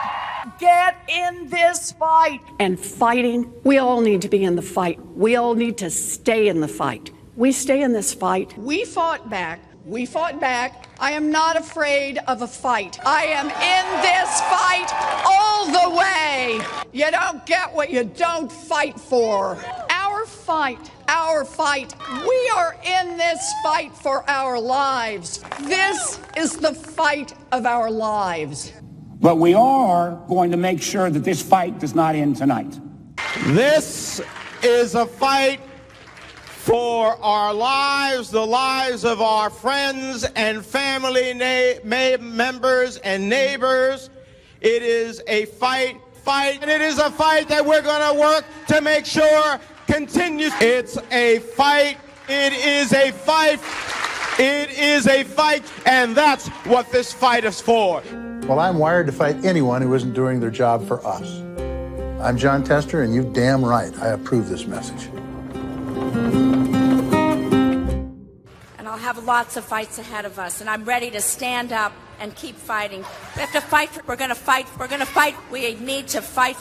Get in this fight. And fighting, we all need to be in the fight. We all need to stay in the fight. We stay in this fight. We fought back. We fought back. I am not afraid of a fight. I am in this fight all the way. You don't get what you don't fight for. Our fight, our fight. We are in this fight for our lives. This is the fight of our lives. But we are going to make sure that this fight does not end tonight. This is a fight for our lives, the lives of our friends and family members and neighbors. It is a fight, and it is a fight that we're going to work to make sure continues. It's a fight. It is a fight. It is a fight, and that's what this fight is for. Well, I'm wired to fight anyone who isn't doing their job for us. I'm John Tester, and you're damn right. I approve this message. And I'll have lots of fights ahead of us, and I'm ready to stand up and keep fighting. We have to fight. We're going to fight. We're going to fight. We need to fight,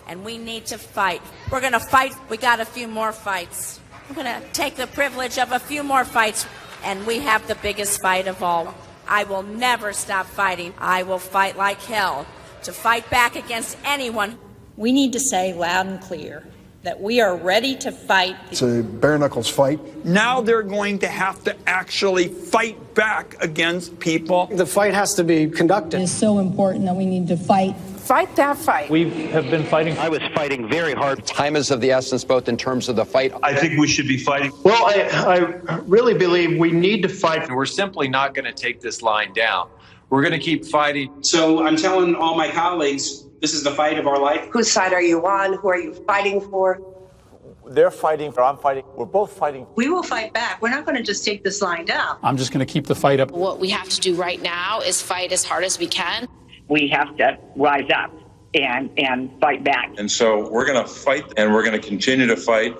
and we need to fight. We're going to fight. We got a few more fights. I'm going to take the privilege of a few more fights, and we have the biggest fight of all. I will never stop fighting. I will fight like hell to fight back against anyone. We need to say loud and clear that we are ready to fight. It's a bare-knuckles fight. Now they're going to have to actually fight back against people. The fight has to be conducted. It's so important that we need to fight. Fight that fight. We have been fighting. I was fighting very hard. Time is of the essence, both in terms of the fight. I think we should be fighting. Well, I really believe we need to fight. We're simply not going to take this line down. We're going to keep fighting. So I'm telling all my colleagues, this is the fight of our life. Whose side are you on? Who are you fighting for? They're fighting, I'm fighting. We're both fighting. We will fight back. We're not going to just take this line down. I'm just going to keep the fight up. What we have to do right now is fight as hard as we can. We have to rise up and fight back. And so we're going to fight, and we're going to continue to fight.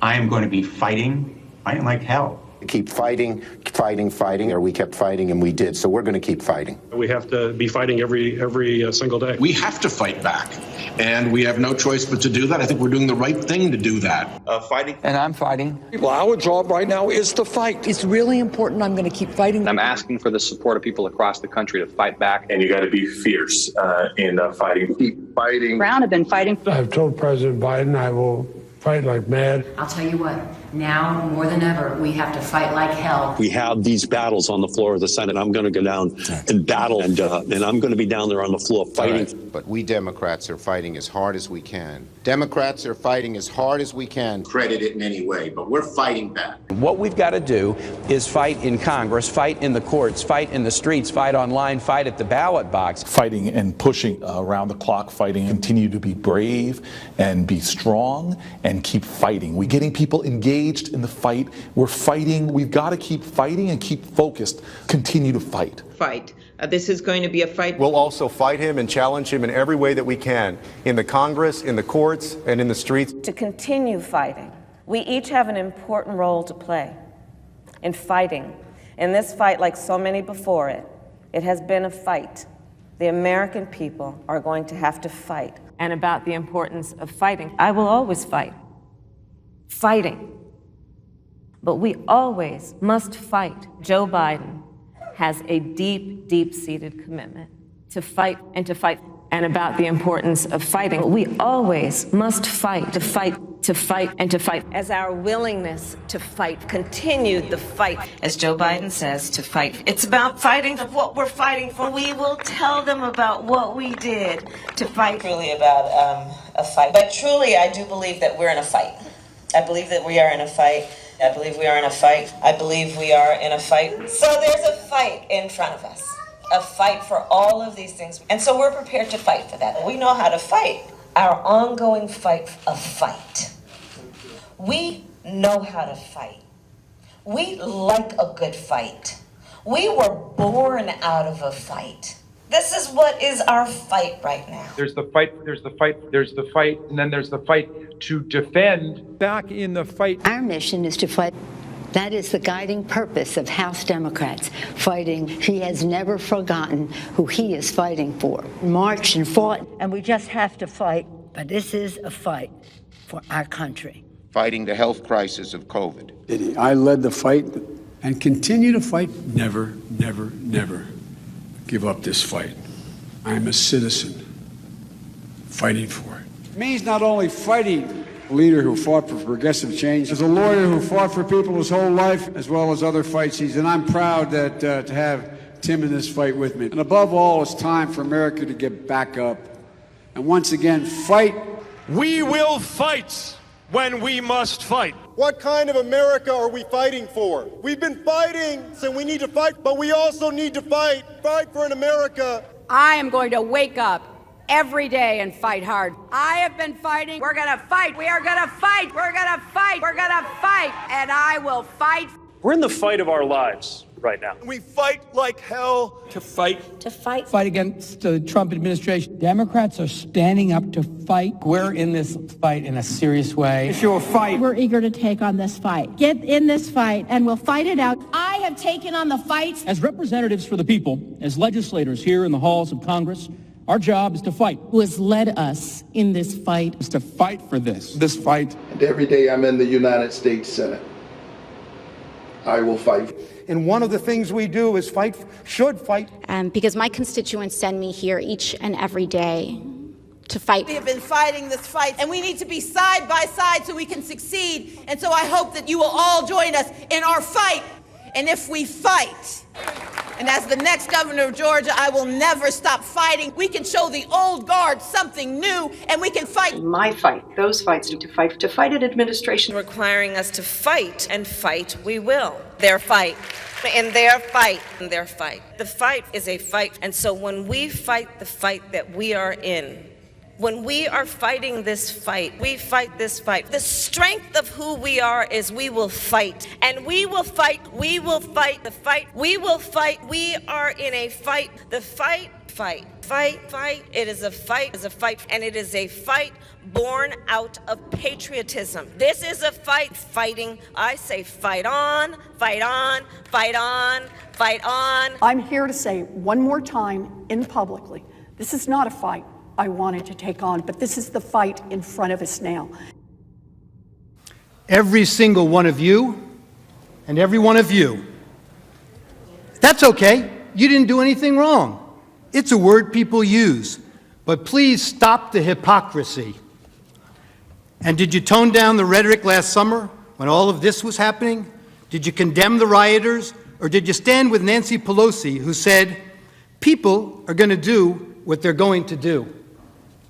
I am going to be fighting like hell. Keep fighting, or we kept fighting and we did. So we're going to keep fighting. We have to be fighting every single day. We have to fight back, and we have no choice but to do that. I think we're doing the right thing to do that. Fighting. And I'm fighting. Well, our job right now is to fight. It's really important. I'm going to keep fighting. I'm asking for the support of people across the country to fight back. And you got to be fierce in fighting. Keep fighting. Brown have been fighting. I've told President Biden I will fight like mad. I'll tell you what, now more than ever, we have to fight like hell. We have these battles on the floor of the Senate. I'm going to go down and battle, and I'm going to be down there on the floor fighting. Right. But we Democrats are fighting as hard as we can. Democrats are fighting as hard as we can. Credit it in any way, but we're fighting back. What we've got to do is fight in Congress, fight in the courts, fight in the streets, fight online, fight at the ballot box. Fighting and pushing around the clock, fighting, continue to be brave and be strong and keep fighting. We're getting people engaged in the fight. We're fighting. We've got to keep fighting and keep focused. Continue to fight. Fight. This is going to be a fight. We'll also fight him and challenge him in every way that we can, in the Congress, in the courts, and in the streets. To continue fighting, we each have an important role to play in fighting. In this fight, like so many before it, it has been a fight. The American people are going to have to fight. And about the importance of fighting, I will always fight. Fighting. But we always must fight. Joe Biden has a deep, deep-seated commitment to fight and to fight. And about the importance of fighting, we always must fight, to fight, to fight, and to fight. As our willingness to fight continued the fight, as Joe Biden says, to fight. It's about fighting for what we're fighting for. We will tell them about what we did to fight. Really about a fight. But truly, I do believe that we're in a fight. I believe that we are in a fight. I believe we are in a fight. I believe we are in a fight. So there's a fight in front of us. A fight for all of these things. And so we're prepared to fight for that. We know how to fight. Our ongoing fight of fight. We know how to fight. We like a good fight. We were born out of a fight. This is what is our fight right now. There's the fight, there's the fight, there's the fight, and then there's the fight to defend. Back in the fight. Our mission is to fight. That is the guiding purpose of House Democrats, fighting. He has never forgotten who he is fighting for. Marched and fought, and we just have to fight. But this is a fight for our country. Fighting the health crisis of COVID. I led the fight and continue to fight. Never, never, never give up this fight. I'm a citizen fighting for it. It means not only fighting a leader who fought for progressive change, as a lawyer who fought for people his whole life, as well as other fights and I'm proud that to have Tim in this fight with me. And above all, it's time for America to get back up and once again fight. We will fight when we must fight. What kind of America are we fighting for? We've been fighting, so we need to fight, but we also need to fight for an America. I am going to wake up every day and fight hard. I have been fighting. We're going to fight. We are going to fight. We're going to fight. We're going to fight. And I will fight. We're in the fight of our lives right now. We fight like hell. To fight. To fight. Fight against the Trump administration. Democrats are standing up to fight. We're in this fight in a serious way. It's your fight. We're eager to take on this fight. Get in this fight and we'll fight it out. I have taken on the fights. As representatives for the people, as legislators here in the halls of Congress, our job is to fight. Who has led us in this fight. Is to fight for this fight. And every day I'm in the United States Senate, I will fight. And one of the things we do is fight, should fight. Because my constituents send me here each and every day to fight. We have been fighting this fight, and we need to be side by side so we can succeed. And so I hope that you will all join us in our fight. And if we fight, and as the next governor of Georgia, I will never stop fighting. We can show the old guard something new, and we can fight. My fight, those fights, to fight an administration requiring us to fight, and fight we will. Their fight, and their fight, and their fight. The fight is a fight, and so when we fight the fight that we are in, when we are fighting this fight, we fight this fight. The strength of who we are is we will fight. And we will fight, we will fight the fight, we will fight. We are in a fight. The fight. It is a fight, and it is a fight born out of patriotism. This is a fight, fighting. I say fight on, fight on, fight on, fight on. I'm here to say one more time in publicly, this is not a fight I wanted to take on, but this is the fight in front of us now. Every single one of you and every one of you. That's okay. You didn't do anything wrong. It's a word people use. But please stop the hypocrisy. And did you tone down the rhetoric last summer when all of this was happening? Did you condemn the rioters? Or did you stand with Nancy Pelosi, who said, people are going to do what they're going to do?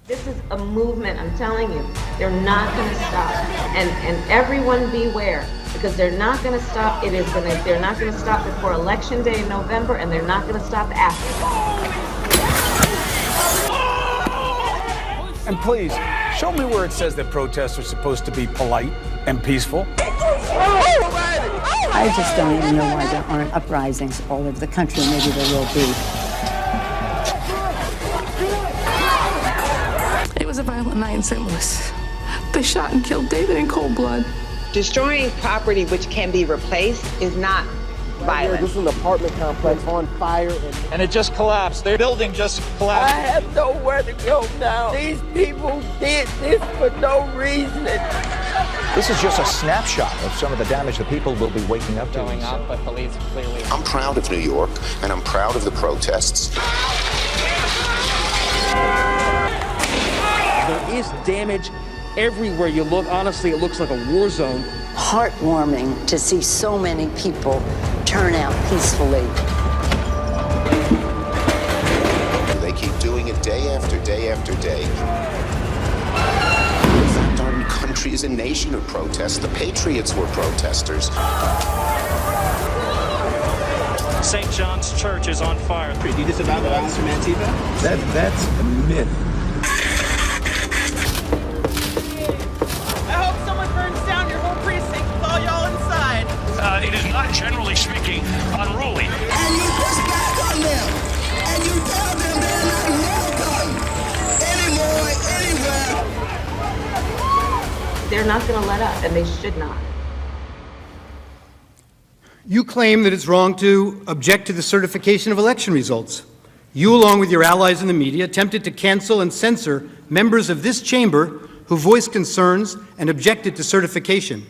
This is a movement, I'm telling you. They're not going to stop. And everyone beware, because they're not going to stop. They're not going to stop before Election Day in November, and they're not going to stop after. And please, show me where it says that protests are supposed to be polite and peaceful. I just don't even know why there aren't uprisings all over the country. Maybe there will be. It was a violent night in St. Louis. They shot and killed David in cold blood. Destroying property which can be replaced is not violent. This is an apartment complex on fire. And it just collapsed. Their building just collapsed. I have nowhere to go now. These people did this for no reason. This is just a snapshot of some of the damage that people will be waking up to. Going up, but police clearly. I'm proud of New York, and I'm proud of the protests. There is damage everywhere you look. Honestly, it looks like a war zone. Heartwarming to see so many people turn out peacefully. They keep doing it day after day after day. In fact, our country is a nation of protests. The Patriots were protesters. St. John's Church is on fire. Do you disavow the violence from Antifa? That's a myth. It is not, generally speaking, unruly. And you push back on them, and you tell them they're not welcome anymore, anywhere. They're not going to let up, and they should not. You claim that it's wrong to object to the certification of election results. You, along with your allies in the media, attempted to cancel and censor members of this chamber who voiced concerns and objected to certification.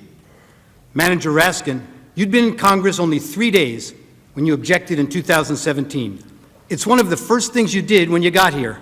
Manager Raskin, you'd been in Congress only 3 days when you objected in 2017. It's one of the first things you did when you got here.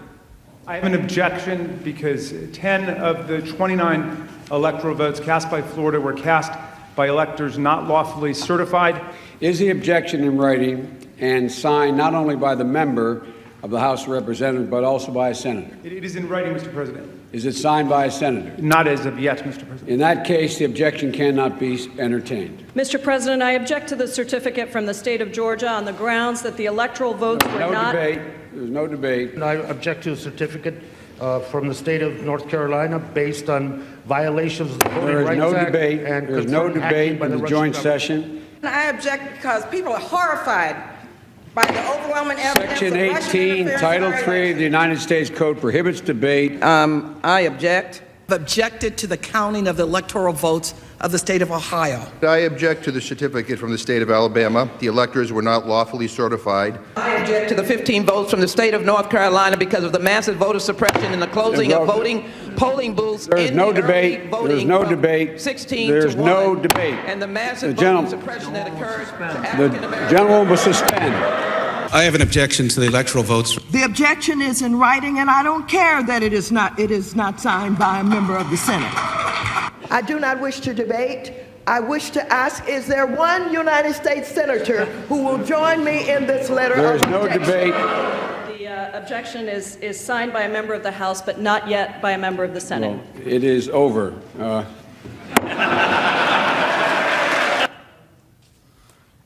I have an objection because 10 of the 29 electoral votes cast by Florida were cast by electors not lawfully certified. Is the objection in writing and signed not only by the member of the House of Representatives, but also by a senator? It is in writing, Mr. President. Is it signed by a senator? Not as of yet, Mr. President. In that case, the objection cannot be entertained. Mr. President, I object to the certificate from the state of Georgia on the grounds that the electoral votes were not... There's no debate. I object to a certificate from the state of North Carolina based on violations of the Voting Rights Act. There's no debate in the joint session. I object because people are horrified by the overwhelming evidence. Section 18, Title 3 of the United States Code prohibits debate. I object. Objected to the counting of the electoral votes of the state of Ohio. I object to the certificate from the state of Alabama. The electors were not lawfully certified. I object to the 15 votes from the state of North Carolina because of the massive voter suppression and the closing of polling booths. There's no debate. There's no debate. 16 There's to no 1, debate. And the massive voter suppression that occurred. The gentleman will suspend. I have an objection to the electoral votes. The objection is in writing, and I don't care that it is not signed by a member of the Senate. I do not wish to debate. I wish to ask, is there one United States senator who will join me in this letter of objection? There is no debate. The objection is signed by a member of the House, but not yet by a member of the Senate. Well, it is over.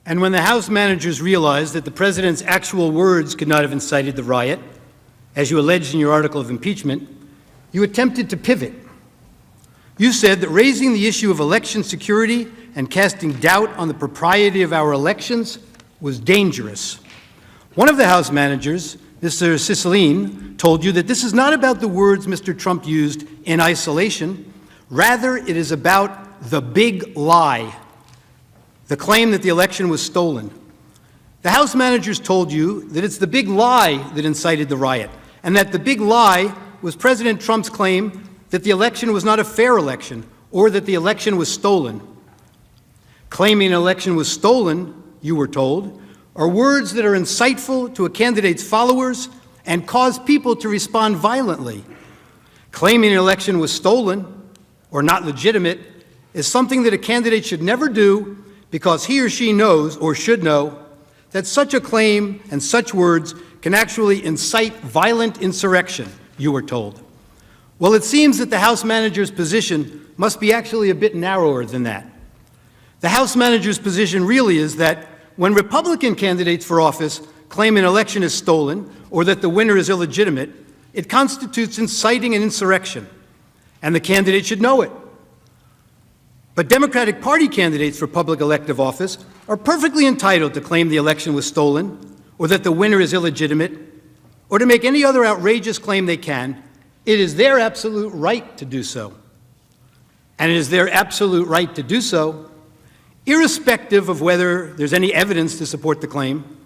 And when the House managers realized that the president's actual words could not have incited the riot, as you alleged in your article of impeachment, you attempted to pivot. You said that raising the issue of election security and casting doubt on the propriety of our elections was dangerous. One of the House managers, Mr. Cicilline, told you that this is not about the words Mr. Trump used in isolation. Rather, it is about the big lie, the claim that the election was stolen. The House managers told you that it's the big lie that incited the riot, and that the big lie was President Trump's claim that the election was not a fair election, or that the election was stolen. Claiming an election was stolen, you were told, are words that are insightful to a candidate's followers and cause people to respond violently. Claiming an election was stolen, or not legitimate, is something that a candidate should never do because he or she knows, or should know, that such a claim and such words can actually incite violent insurrection, you were told. Well, it seems that the House manager's position must be actually a bit narrower than that. The House manager's position really is that when Republican candidates for office claim an election is stolen or that the winner is illegitimate, it constitutes inciting an insurrection, and the candidate should know it. But Democratic Party candidates for public elective office are perfectly entitled to claim the election was stolen or that the winner is illegitimate or to make any other outrageous claim they can. It is their absolute right to do so. And it is their absolute right to do so, irrespective of whether there's any evidence to support the claim.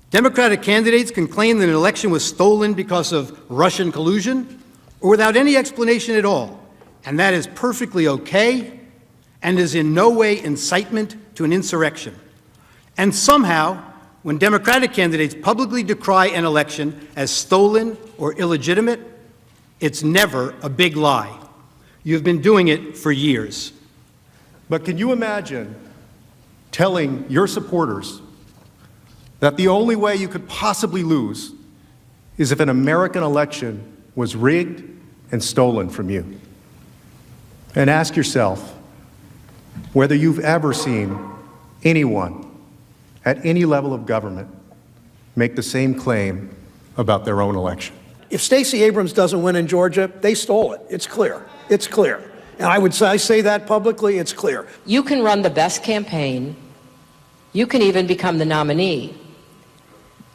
Democratic candidates can claim that an election was stolen because of Russian collusion or without any explanation at all. And that is perfectly okay and is in no way incitement to an insurrection. And somehow, when Democratic candidates publicly decry an election as stolen or illegitimate, it's never a big lie. You've been doing it for years. But can you imagine telling your supporters that the only way you could possibly lose is if an American election was rigged and stolen from you? And ask yourself whether you've ever seen anyone at any level of government make the same claim about their own election. If Stacey Abrams doesn't win in Georgia, they stole it. It's clear. It's clear. And I say that publicly, it's clear. You can run the best campaign. You can even become the nominee.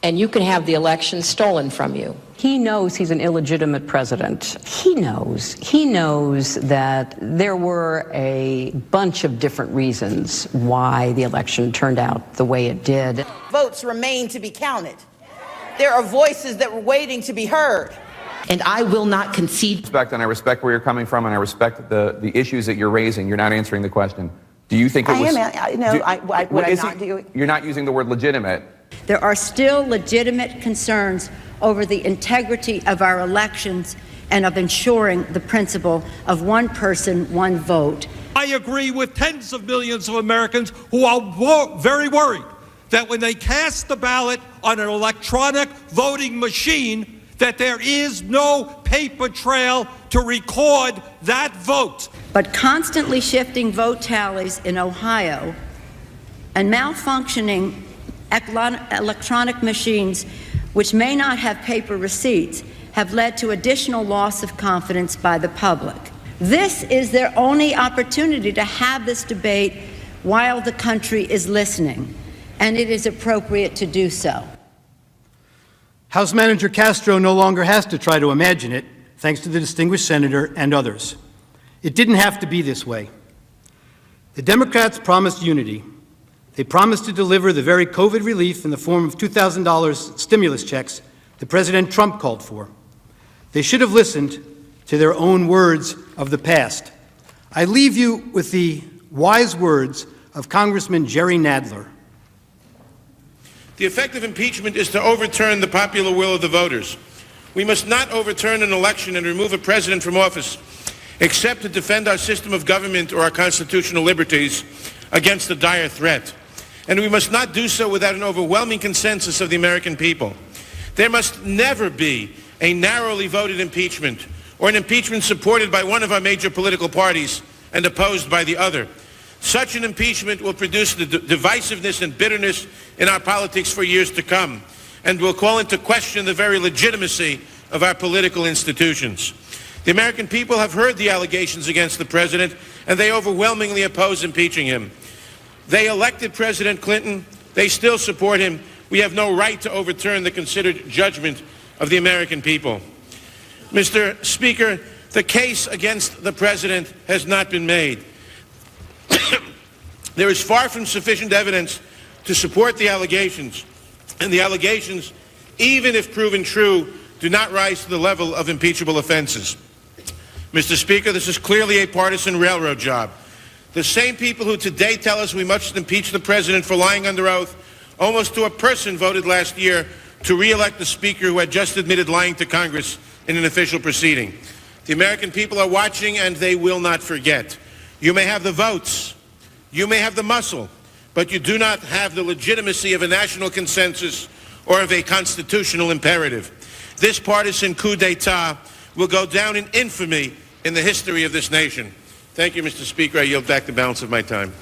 And you can have the election stolen from you. He knows he's an illegitimate president. He knows that there were a bunch of different reasons why the election turned out the way it did. Votes remain to be counted. There are voices that were waiting to be heard. And I will not concede. And I respect where you're coming from, and I respect the issues that you're raising. You're not answering the question. Do you think it was... You're not using the word legitimate. There are still legitimate concerns over the integrity of our elections and of ensuring the principle of one person, one vote. I agree with tens of millions of Americans who are very worried that when they cast the ballot on an electronic voting machine, that there is no paper trail to record that vote. But constantly shifting vote tallies in Ohio and malfunctioning electronic machines, which may not have paper receipts, have led to additional loss of confidence by the public. This is their only opportunity to have this debate while the country is listening, and it is appropriate to do so. House Manager Castro no longer has to try to imagine it, thanks to the distinguished senator and others. It didn't have to be this way. The Democrats promised unity. They promised to deliver the very COVID relief in the form of $2,000 stimulus checks that President Trump called for. They should have listened to their own words of the past. I leave you with the wise words of Congressman Jerry Nadler. The effect of impeachment is to overturn the popular will of the voters. We must not overturn an election and remove a president from office, except to defend our system of government or our constitutional liberties against a dire threat. And we must not do so without an overwhelming consensus of the American people. There must never be a narrowly voted impeachment or an impeachment supported by one of our major political parties and opposed by the other. Such an impeachment will produce the divisiveness and bitterness in our politics for years to come and will call into question the very legitimacy of our political institutions. The American people have heard the allegations against the president, and they overwhelmingly oppose impeaching him. They elected President Clinton. They still support him. We have no right to overturn the considered judgment of the American people. Mr. Speaker, the case against the president has not been made. There is far from sufficient evidence to support the allegations, and the allegations, even if proven true, do not rise to the level of impeachable offenses. Mr. Speaker, this is clearly a partisan railroad job. The same people who today tell us we must impeach the president for lying under oath, almost to a person voted last year to re-elect the speaker who had just admitted lying to Congress in an official proceeding. The American people are watching, and they will not forget. You may have the votes, you may have the muscle, but you do not have the legitimacy of a national consensus or of a constitutional imperative. This partisan coup d'etat will go down in infamy in the history of this nation. Thank you, Mr. Speaker. I yield back the balance of my time.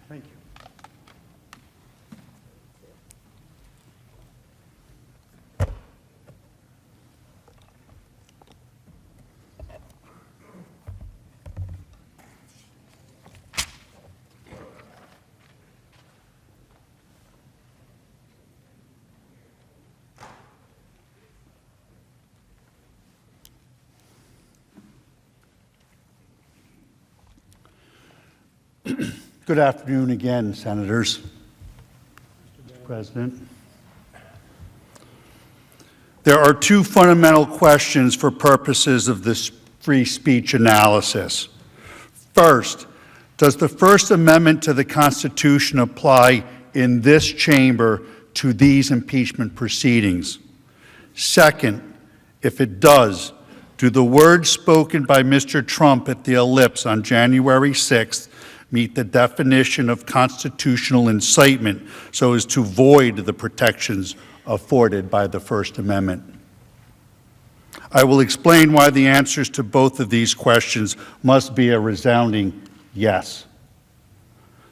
Thank you. Good afternoon again, Senators. Mr. President. There are two fundamental questions for purposes of this free speech analysis. First, does the First Amendment to the Constitution apply in this chamber to these impeachment proceedings? Second, if it does, do the words spoken by Mr. Trump at the Ellipse on January 6th meet the definition of constitutional incitement so as to void the protections afforded by the First Amendment? I will explain why the answers to both of these questions must be a resounding yes.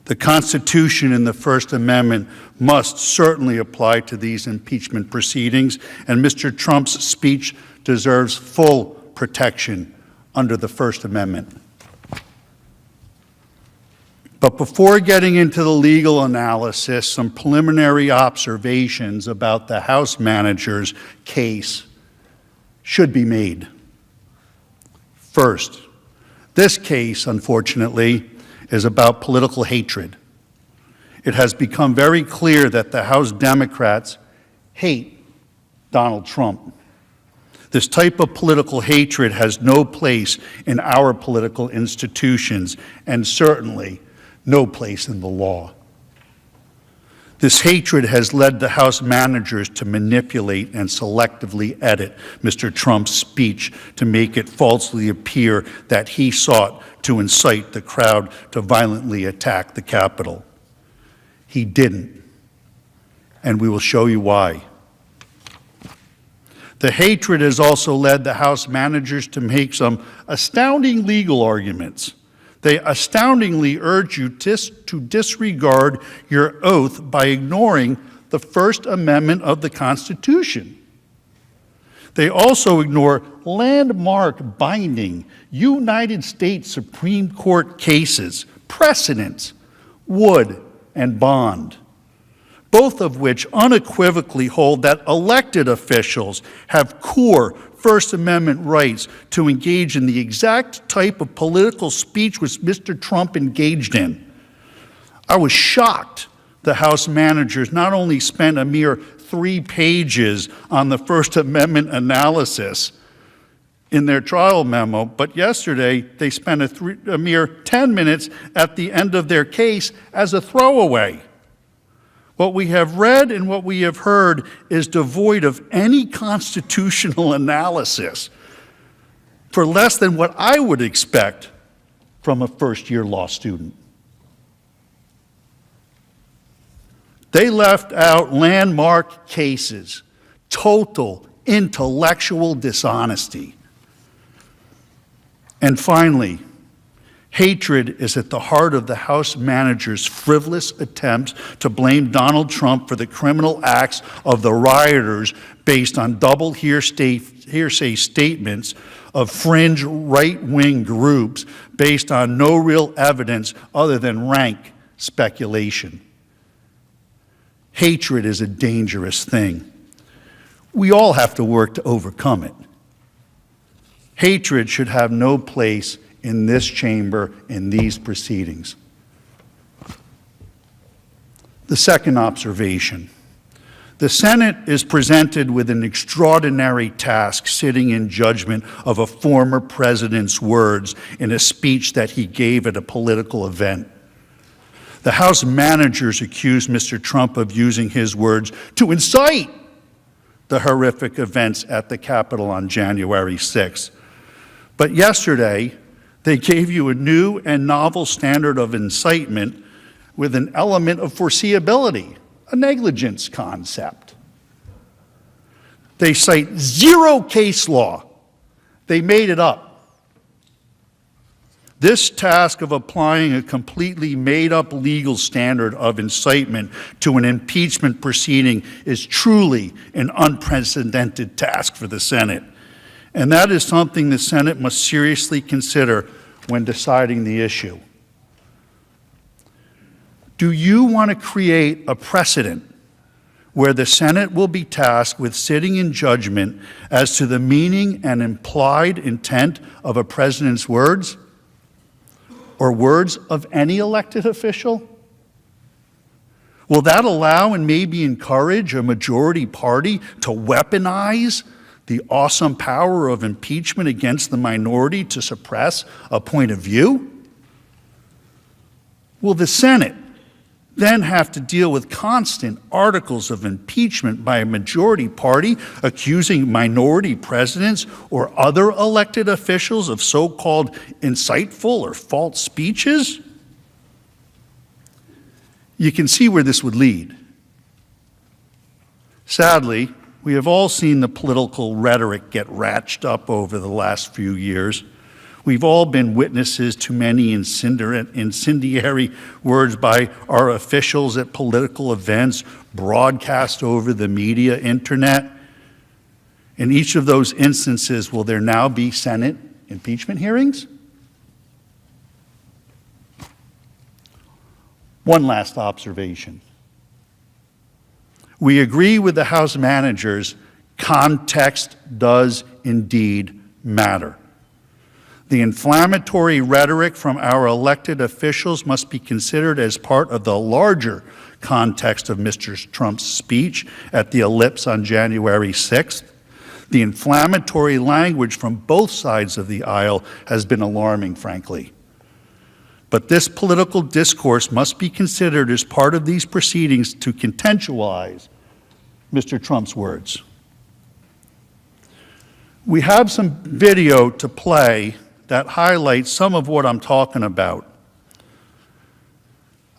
The Constitution and the First Amendment must certainly apply to these impeachment proceedings, and Mr. Trump's speech deserves full protection under the First Amendment. But before getting into the legal analysis, some preliminary observations about the House manager's case should be made. First, this case, unfortunately, is about political hatred. It has become very clear that the House Democrats hate Donald Trump. This type of political hatred has no place in our political institutions, and certainly no place in the law. This hatred has led the House managers to manipulate and selectively edit Mr. Trump's speech to make it falsely appear that he sought to incite the crowd to violently attack the Capitol. He didn't, and we will show you why. The hatred has also led the House managers to make some astounding legal arguments. They astoundingly urge you to disregard your oath by ignoring the First Amendment of the Constitution. They also ignore landmark binding United States Supreme Court cases, precedents, Wood and Bond, both of which unequivocally hold that elected officials have core First Amendment rights to engage in the exact type of political speech which Mr. Trump engaged in. I was shocked the House managers not only spent a mere 3 pages on the First Amendment analysis in their trial memo, but yesterday they spent a mere 10 minutes at the end of their case as a throwaway. What we have read and what we have heard is devoid of any constitutional analysis for less than what I would expect from a first-year law student. They left out landmark cases, total intellectual dishonesty. And finally, hatred is at the heart of the House managers' frivolous attempts to blame Donald Trump for the criminal acts of the rioters based on double hearsay statements of fringe right-wing groups based on no real evidence other than rank speculation. Hatred is a dangerous thing. We all have to work to overcome it. Hatred should have no place in this chamber, in these proceedings. The second observation. The Senate is presented with an extraordinary task sitting in judgment of a former president's words in a speech that he gave at a political event. The House managers accused Mr. Trump of using his words to incite the horrific events at the Capitol on January 6th. But yesterday, they gave you a new and novel standard of incitement with an element of foreseeability, a negligence concept. They cite zero case law. They made it up. This task of applying a completely made-up legal standard of incitement to an impeachment proceeding is truly an unprecedented task for the Senate. And that is something the Senate must seriously consider when deciding the issue. Do you want to create a precedent where the Senate will be tasked with sitting in judgment as to the meaning and implied intent of a president's words or words of any elected official? Will that allow and maybe encourage a majority party to weaponize the awesome power of impeachment against the minority to suppress a point of view? Will the Senate then have to deal with constant articles of impeachment by a majority party accusing minority presidents or other elected officials of so-called insightful or false speeches? You can see where this would lead. Sadly, we have all seen the political rhetoric get ratcheted up over the last few years. We've all been witnesses to many incendiary words by our officials at political events, broadcast over the media, internet. In each of those instances, will there now be Senate impeachment hearings? One last observation. We agree with the House managers, context does indeed matter. The inflammatory rhetoric from our elected officials must be considered as part of the larger context of Mr. Trump's speech at the ellipse on January 6th. The inflammatory language from both sides of the aisle has been alarming, frankly. But this political discourse must be considered as part of these proceedings to contextualize Mr. Trump's words. We have some video to play that highlights some of what I'm talking about.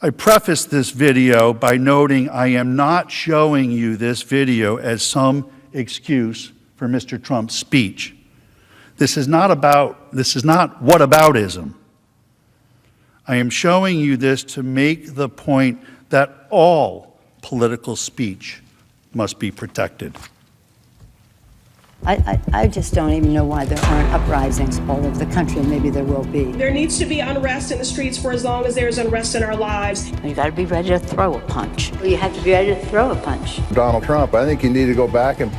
I preface this video by noting I am not showing you this video as some excuse for Mr. Trump's speech. This is not whataboutism. I am showing you this to make the point that all political speech must be protected. I just don't even know why there aren't uprisings all over the country, and maybe there will be. There needs to be unrest in the streets for as long as there's unrest in our lives. You got to be ready to throw a punch. You have to be ready to throw a punch. Donald Trump, I think you need to go back and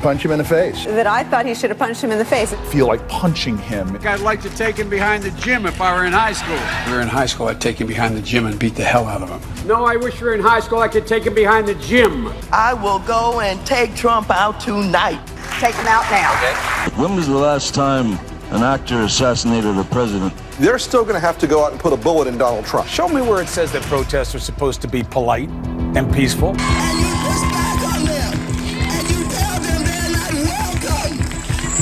punch him in the face. That I thought he should have punched him in the face. Feel like punching him. I'd like to take him behind the gym if I were in high school. If we were in high school, I'd take him behind the gym and beat the hell out of him. No, I wish we were in high school, I could take him behind the gym. I will go and take Trump out tonight. Take him out now. When was the last time an actor assassinated a president? They're still going to have to go out and put a bullet in Donald Trump. Show me where it says that protests are supposed to be polite and peaceful. And you push back on them, and you tell them they're not welcome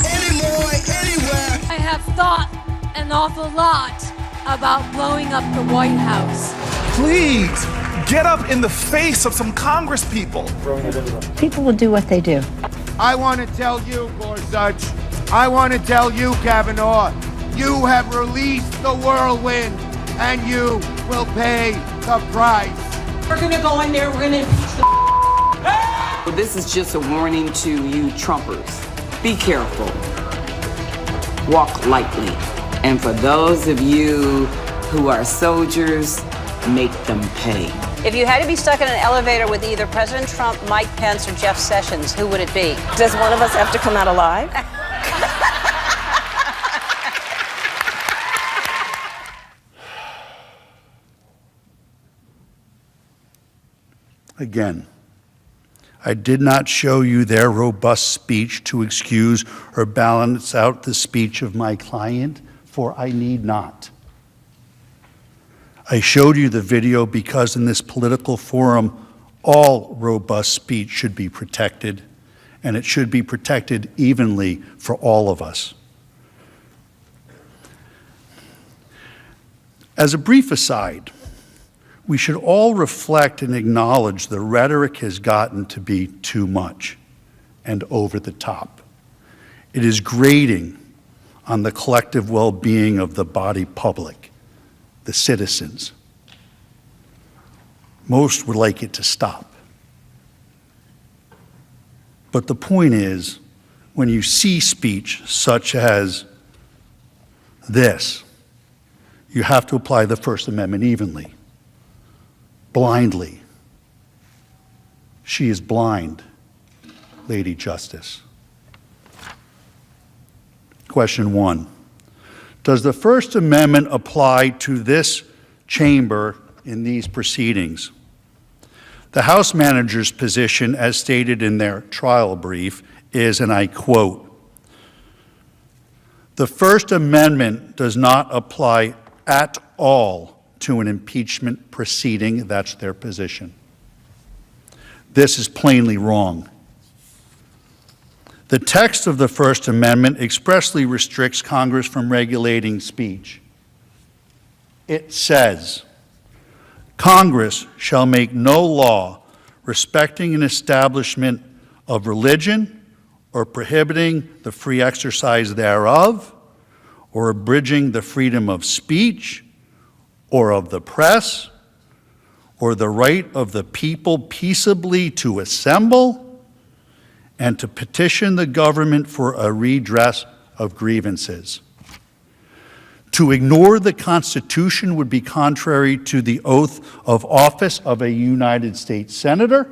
anymore, anywhere. I have thought an awful lot about blowing up the White House. Please, get up in the face of some Congress people. People will do what they do. I want to tell you, Gorsuch, I want to tell you, Kavanaugh, you have released the whirlwind, and you will pay the price. We're going to go in there, we're going to impeach the Well, this is just a warning to you Trumpers. Be careful. Walk lightly. And for those of you who are soldiers, make them pay. If you had to be stuck in an elevator with either President Trump, Mike Pence, or Jeff Sessions, who would it be? Does one of us have to come out alive? Again, I did not show you their robust speech to excuse or balance out the speech of my client, for I need not. I showed you the video because in this political forum, all robust speech should be protected, and it should be protected evenly for all of us. As a brief aside, we should all reflect and acknowledge the rhetoric has gotten to be too much and over the top. It is grating on the collective well-being of the body politic, the citizens. Most would like it to stop. But the point is, when you see speech such as this, you have to apply the First Amendment evenly, blindly. She is blind, Lady Justice. Question 1. Does the First Amendment apply to this chamber in these proceedings? The House manager's position, as stated in their trial brief, is, and I quote, "The First Amendment does not apply at all to an impeachment proceeding." That's their position. This is plainly wrong. The text of the First Amendment expressly restricts Congress from regulating speech. It says, "Congress shall make no law respecting an establishment of religion or prohibiting the free exercise thereof or abridging the freedom of speech or of the press or the right of the people peaceably to assemble and to petition the government for a redress of grievances." To ignore the Constitution would be contrary to the oath of office of a United States Senator.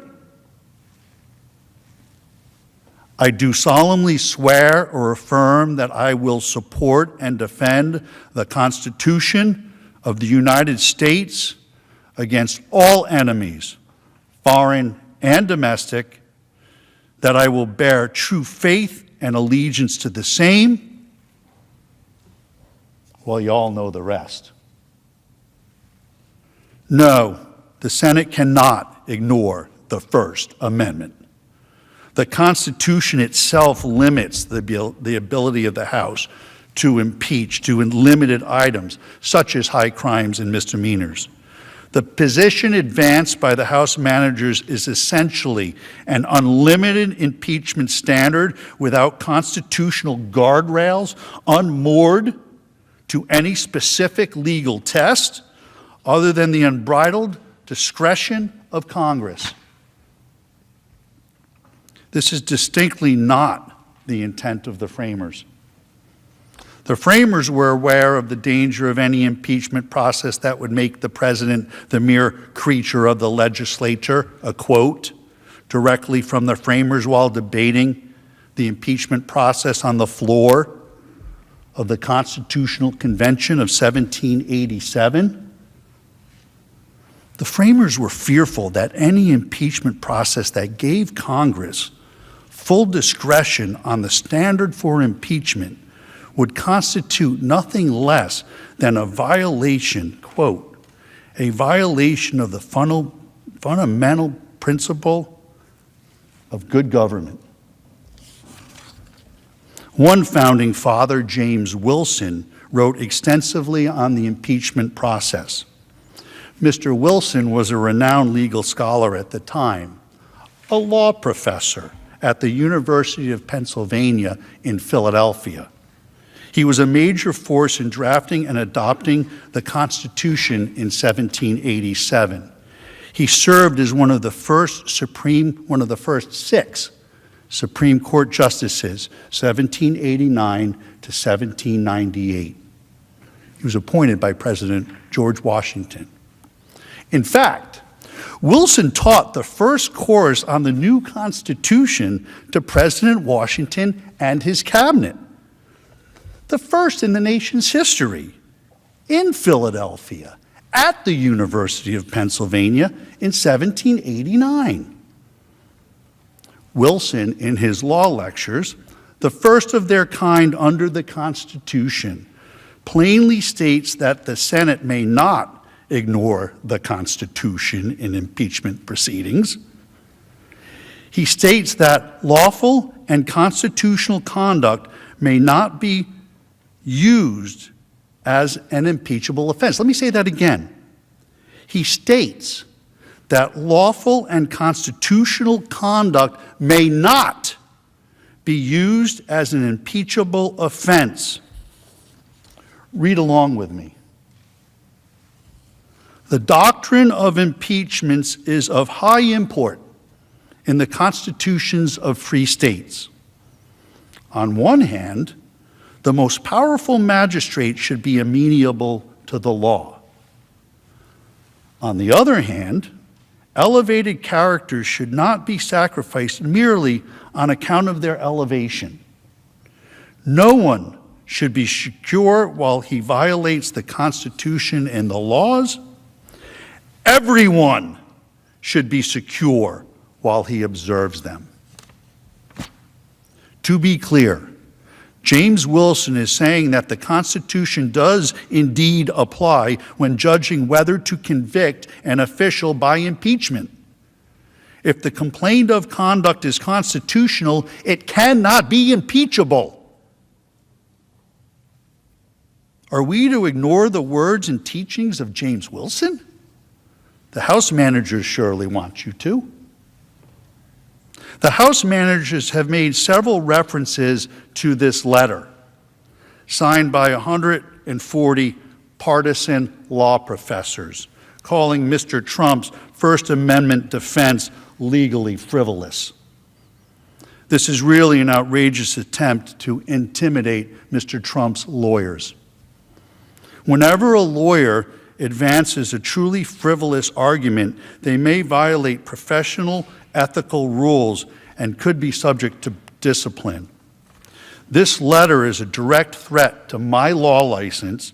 I do solemnly swear or affirm that I will support and defend the Constitution of the United States against all enemies, foreign and domestic, that I will bear true faith and allegiance to the same. Well, you all know the rest. No, the Senate cannot ignore the First Amendment. The Constitution itself limits the ability of the House to impeach to limited items, such as high crimes and misdemeanors. The position advanced by the House managers is essentially an unlimited impeachment standard without constitutional guardrails, unmoored to any specific legal test other than the unbridled discretion of Congress. This is distinctly not the intent of the framers. The framers were aware of the danger of any impeachment process that would make the president the mere creature of the legislature, a quote directly from the framers while debating the impeachment process on the floor of the Constitutional Convention of 1787. The framers were fearful that any impeachment process that gave Congress full discretion on the standard for impeachment would constitute nothing less than a violation, quote, a violation of the fundamental principle of good government. One founding father, James Wilson, wrote extensively on the impeachment process. Mr. Wilson was a renowned legal scholar at the time, a law professor at the University of Pennsylvania in Philadelphia. He was a major force in drafting and adopting the Constitution in 1787. He served as one of the first six Supreme Court justices, 1789 to 1798. He was appointed by President George Washington. In fact, Wilson taught the first course on the new Constitution to President Washington and his cabinet, the first in the nation's history, in Philadelphia, at the University of Pennsylvania in 1789. Wilson, in his law lectures, the first of their kind under the Constitution, plainly states that the Senate may not ignore the Constitution in impeachment proceedings. He states that lawful and constitutional conduct may not be used as an impeachable offense. Let me say that again. He states that lawful and constitutional conduct may not be used as an impeachable offense. Read along with me. The doctrine of impeachments is of high import in the constitutions of free states. On one hand, the most powerful magistrate should be amenable to the law. On the other hand, elevated characters should not be sacrificed merely on account of their elevation. No one should be secure while he violates the Constitution and the laws. Everyone should be secure while he observes them. To be clear, James Wilson is saying that the Constitution does indeed apply when judging whether to convict an official by impeachment. If the complaint of conduct is constitutional, it cannot be impeachable. Are we to ignore the words and teachings of James Wilson? The House managers surely want you to. The House managers have made several references to this letter, signed by 140 partisan law professors, calling Mr. Trump's First Amendment defense legally frivolous. This is really an outrageous attempt to intimidate Mr. Trump's lawyers. Whenever a lawyer advances a truly frivolous argument, they may violate professional ethical rules and could be subject to discipline. This letter is a direct threat to my law license,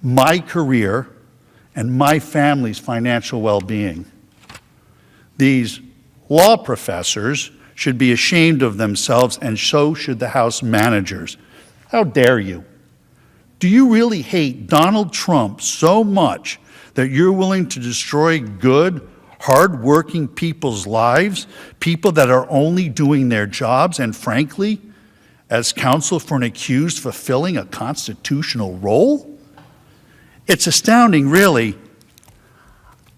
my career, and my family's financial well-being. These law professors should be ashamed of themselves, and so should the House managers. How dare you? Do you really hate Donald Trump so much that you're willing to destroy good, hard-working people's lives, people that are only doing their jobs, and frankly, as counsel for an accused fulfilling a constitutional role? It's astounding, really.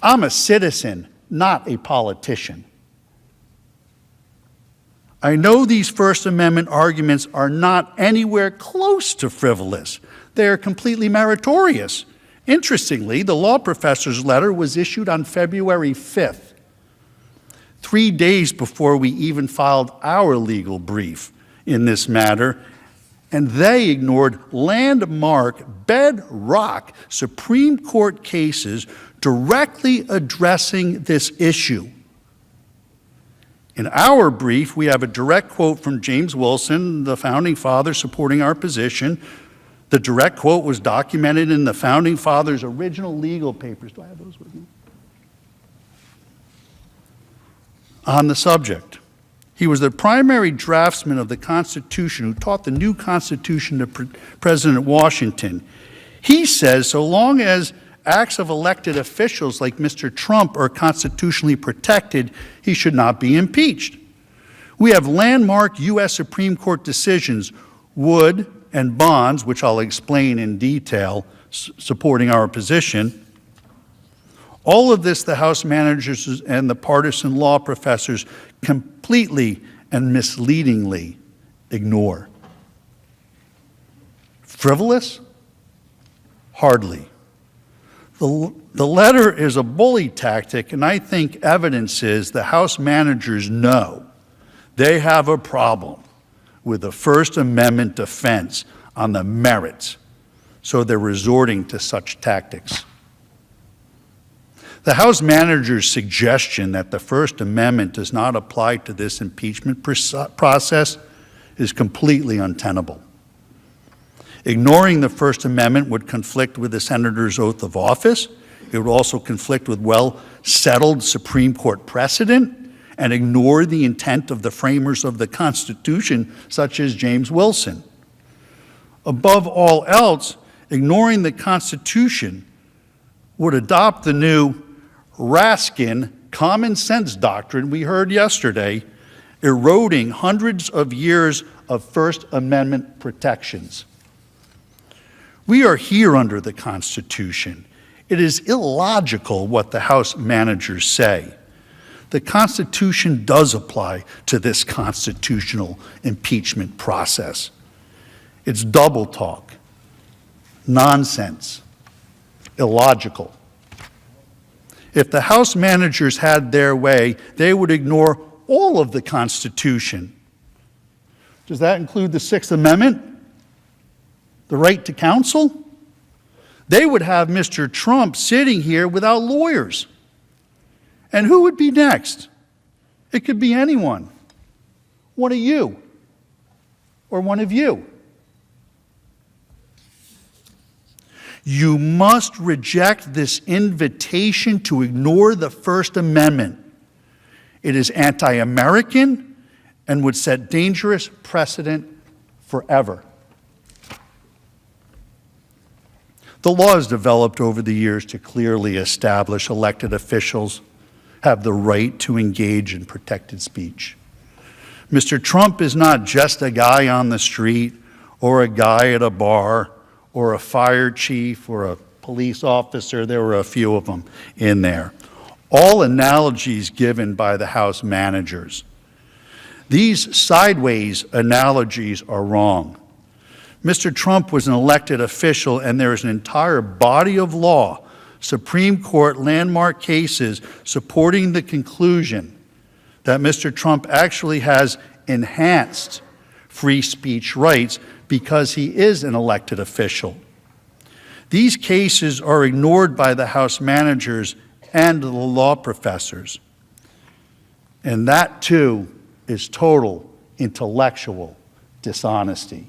I'm a citizen, not a politician. I know these First Amendment arguments are not anywhere close to frivolous. They are completely meritorious. Interestingly, the law professor's letter was issued on February 5th, 3 days before we even filed our legal brief in this matter, and they ignored landmark, bedrock Supreme Court cases directly addressing this issue. In our brief, we have a direct quote from James Wilson, the founding father, supporting our position. The direct quote was documented in the founding fathers' original legal papers. Do I have those with me? On the subject. He was the primary draftsman of the Constitution who taught the new Constitution to President Washington. He says so long as acts of elected officials like Mr. Trump are constitutionally protected, he should not be impeached. We have landmark U.S. Supreme Court decisions, Wood and Bonds, which I'll explain in detail, supporting our position. All of this the House managers and the partisan law professors completely and misleadingly ignore. Frivolous? Hardly. The letter is a bully tactic, and I think evidence is the House managers know they have a problem with the First Amendment defense on the merits, so they're resorting to such tactics. The House manager's suggestion that the First Amendment does not apply to this impeachment process is completely untenable. Ignoring the First Amendment would conflict with the senator's oath of office. It would also conflict with well-settled Supreme Court precedent and ignore the intent of the framers of the Constitution, such as James Wilson. Above all else, ignoring the Constitution would adopt the new Raskin common sense doctrine we heard yesterday, eroding hundreds of years of First Amendment protections. We are here under the Constitution. It is illogical what the House managers say. The Constitution does apply to this constitutional impeachment process. It's double talk, nonsense, illogical. If the House managers had their way, they would ignore all of the Constitution. Does that include the Sixth Amendment? The right to counsel? They would have Mr. Trump sitting here without lawyers. And who would be next? It could be anyone. One of you. Or one of you. You must reject this invitation to ignore the First Amendment. It is anti-American and would set dangerous precedent forever. The law has developed over the years to clearly establish elected officials have the right to engage in protected speech. Mr. Trump is not just a guy on the street or a guy at a bar or a fire chief or a police officer. There were a few of them in there. All analogies given by the House managers. These sideways analogies are wrong. Mr. Trump was an elected official, and there is an entire body of law, Supreme Court landmark cases supporting the conclusion that Mr. Trump actually has enhanced free speech rights because he is an elected official. These cases are ignored by the House managers and the law professors. And that, too, is total intellectual dishonesty.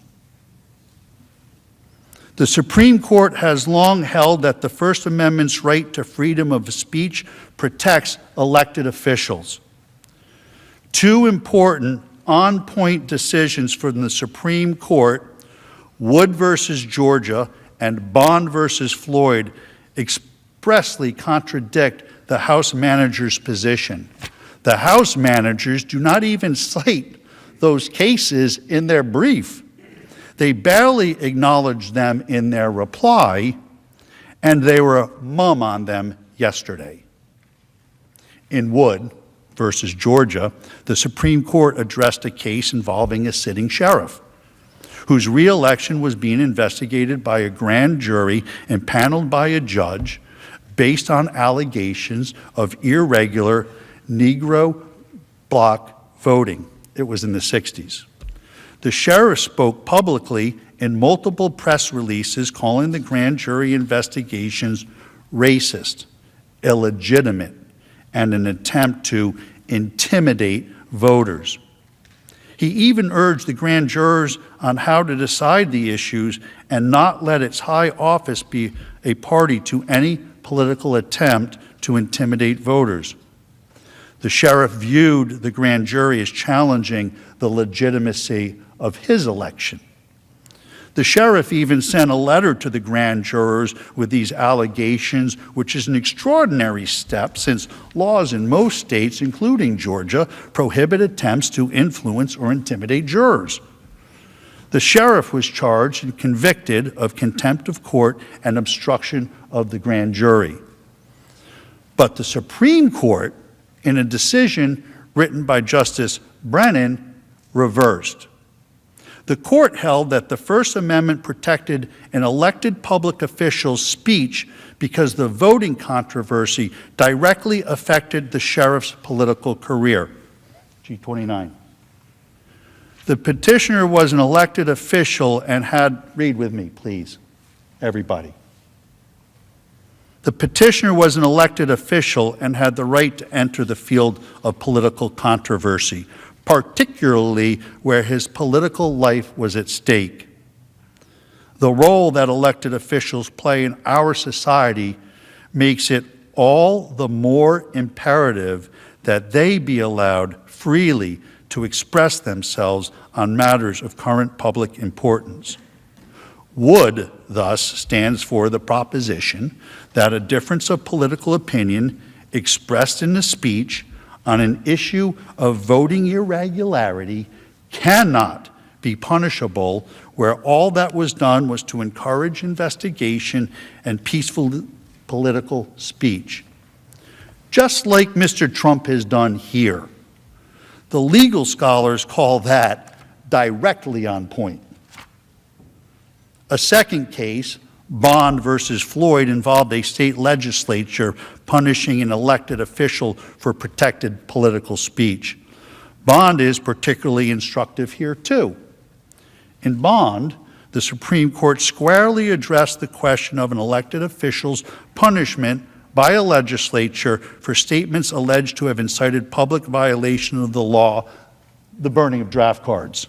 The Supreme Court has long held that the First Amendment's right to freedom of speech protects elected officials. Two important on-point decisions from the Supreme Court, Wood versus Georgia and Bond versus Floyd, expressly contradict the House manager's position. The House managers do not even cite those cases in their brief. They barely acknowledge them in their reply, and they were mum on them yesterday. In Wood versus Georgia, the Supreme Court addressed a case involving a sitting sheriff whose re-election was being investigated by a grand jury and paneled by a judge based on allegations of irregular Negro bloc voting. It was in the 60s. The sheriff spoke publicly in multiple press releases calling the grand jury investigations racist, illegitimate, and an attempt to intimidate voters. He even urged the grand jurors on how to decide the issues and not let its high office be a party to any political attempt to intimidate voters. The sheriff viewed the grand jury as challenging the legitimacy of his election. The sheriff even sent a letter to the grand jurors with these allegations, which is an extraordinary step since laws in most states, including Georgia, prohibit attempts to influence or intimidate jurors. The sheriff was charged and convicted of contempt of court and obstruction of the grand jury. But the Supreme Court, in a decision written by Justice Brennan, reversed. The court held that the First Amendment protected an elected public official's speech because the voting controversy directly affected the sheriff's political career. G29. The petitioner was an elected official and had, read with me, please, everybody. The petitioner was an elected official and had the right to enter the field of political controversy, particularly where his political life was at stake. The role that elected officials play in our society makes it all the more imperative that they be allowed freely to express themselves on matters of current public importance. Wood, thus, stands for the proposition that a difference of political opinion expressed in the speech on an issue of voting irregularity cannot be punishable where all that was done was to encourage investigation and peaceful political speech. Just like Mr. Trump has done here. The legal scholars call that directly on point. A second case, Bond versus Floyd, involved a state legislature punishing an elected official for protected political speech. Bond is particularly instructive here too. In Bond, the Supreme Court squarely addressed the question of an elected official's punishment by a legislature for statements alleged to have incited public violation of the law, the burning of draft cards.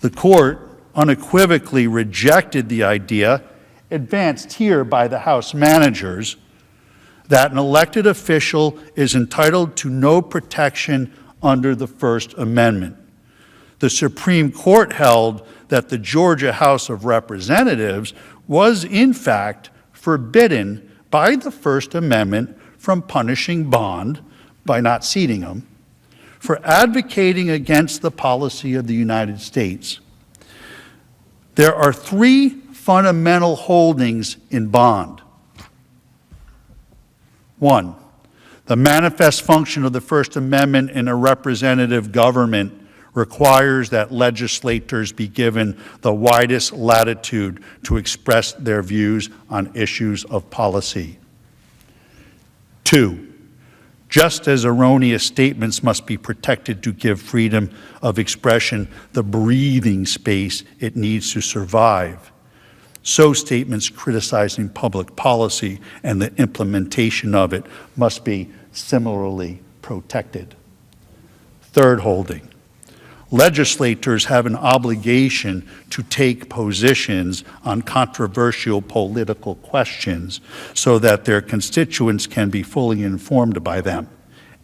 The court unequivocally rejected the idea, advanced here by the House managers, that an elected official is entitled to no protection under the First Amendment. The Supreme Court held that the Georgia House of Representatives was in fact forbidden by the First Amendment from punishing Bond, by not seating him, for advocating against the policy of the United States. There are three fundamental holdings in Bond. One, the manifest function of the First Amendment in a representative government requires that legislators be given the widest latitude to express their views on issues of policy. Two, just as erroneous statements must be protected to give freedom of expression the breathing space it needs to survive, so statements criticizing public policy and the implementation of it must be similarly protected. Third holding, legislators have an obligation to take positions on controversial political questions so that their constituents can be fully informed by them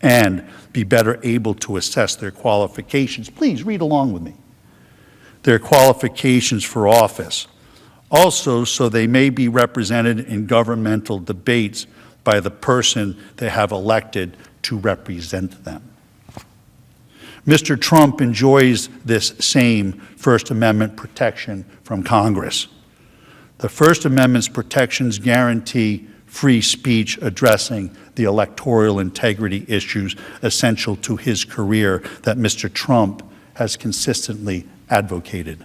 and be better able to assess their qualifications. Please read along with me. Their qualifications for office. Also, so they may be represented in governmental debates by the person they have elected to represent them. Mr. Trump enjoys this same First Amendment protection from Congress. The First Amendment's protections guarantee free speech addressing the electoral integrity issues essential to his career that Mr. Trump has consistently advocated.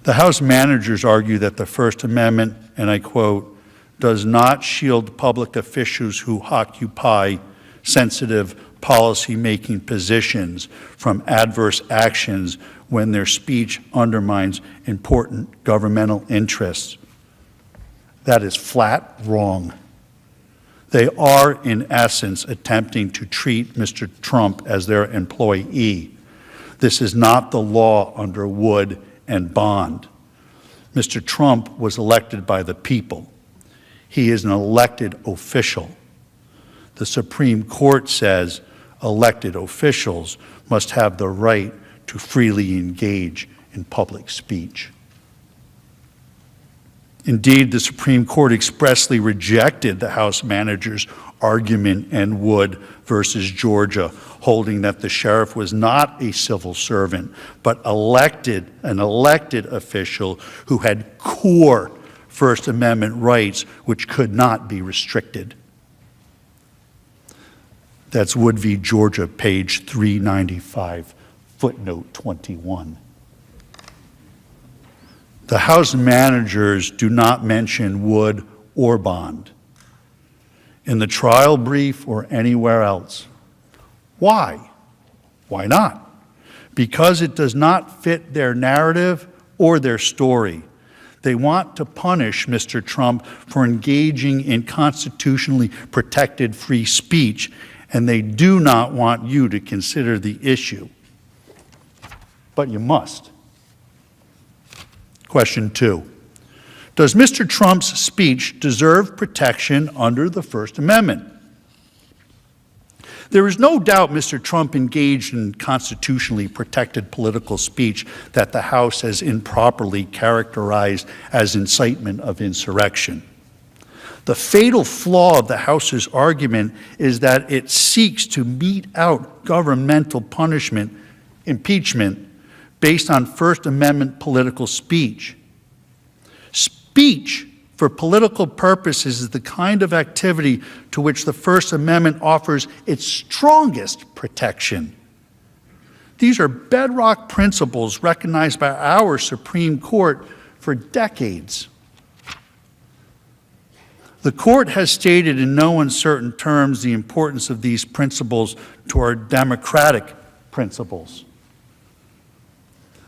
The House managers argue that the First Amendment, and I quote, does not shield public officials who occupy sensitive policy-making positions from adverse actions when their speech undermines important governmental interests. That is flat wrong. They are, in essence, attempting to treat Mr. Trump as their employee. This is not the law under Wood and Bond. Mr. Trump was elected by the people. He is an elected official. The Supreme Court says elected officials must have the right to freely engage in public speech. Indeed, the Supreme Court expressly rejected the House manager's argument in Wood versus Georgia, holding that the sheriff was not a civil servant, but an elected official who had core First Amendment rights which could not be restricted. That's Wood v. Georgia, page 395, footnote 21. The House managers do not mention Wood or Bond in the trial brief or anywhere else. Why? Why not? Because it does not fit their narrative or their story. They want to punish Mr. Trump for engaging in constitutionally protected free speech, and they do not want you to consider the issue. But you must. Question 2. Does Mr. Trump's speech deserve protection under the First Amendment? There is no doubt Mr. Trump engaged in constitutionally protected political speech that the House has improperly characterized as incitement of insurrection. The fatal flaw of the House's argument is that it seeks to mete out governmental punishment, impeachment, based on First Amendment political speech. Speech for political purposes is the kind of activity to which the First Amendment offers its strongest protection. These are bedrock principles recognized by our Supreme Court for decades. The court has stated in no uncertain terms the importance of these principles to our democratic principles.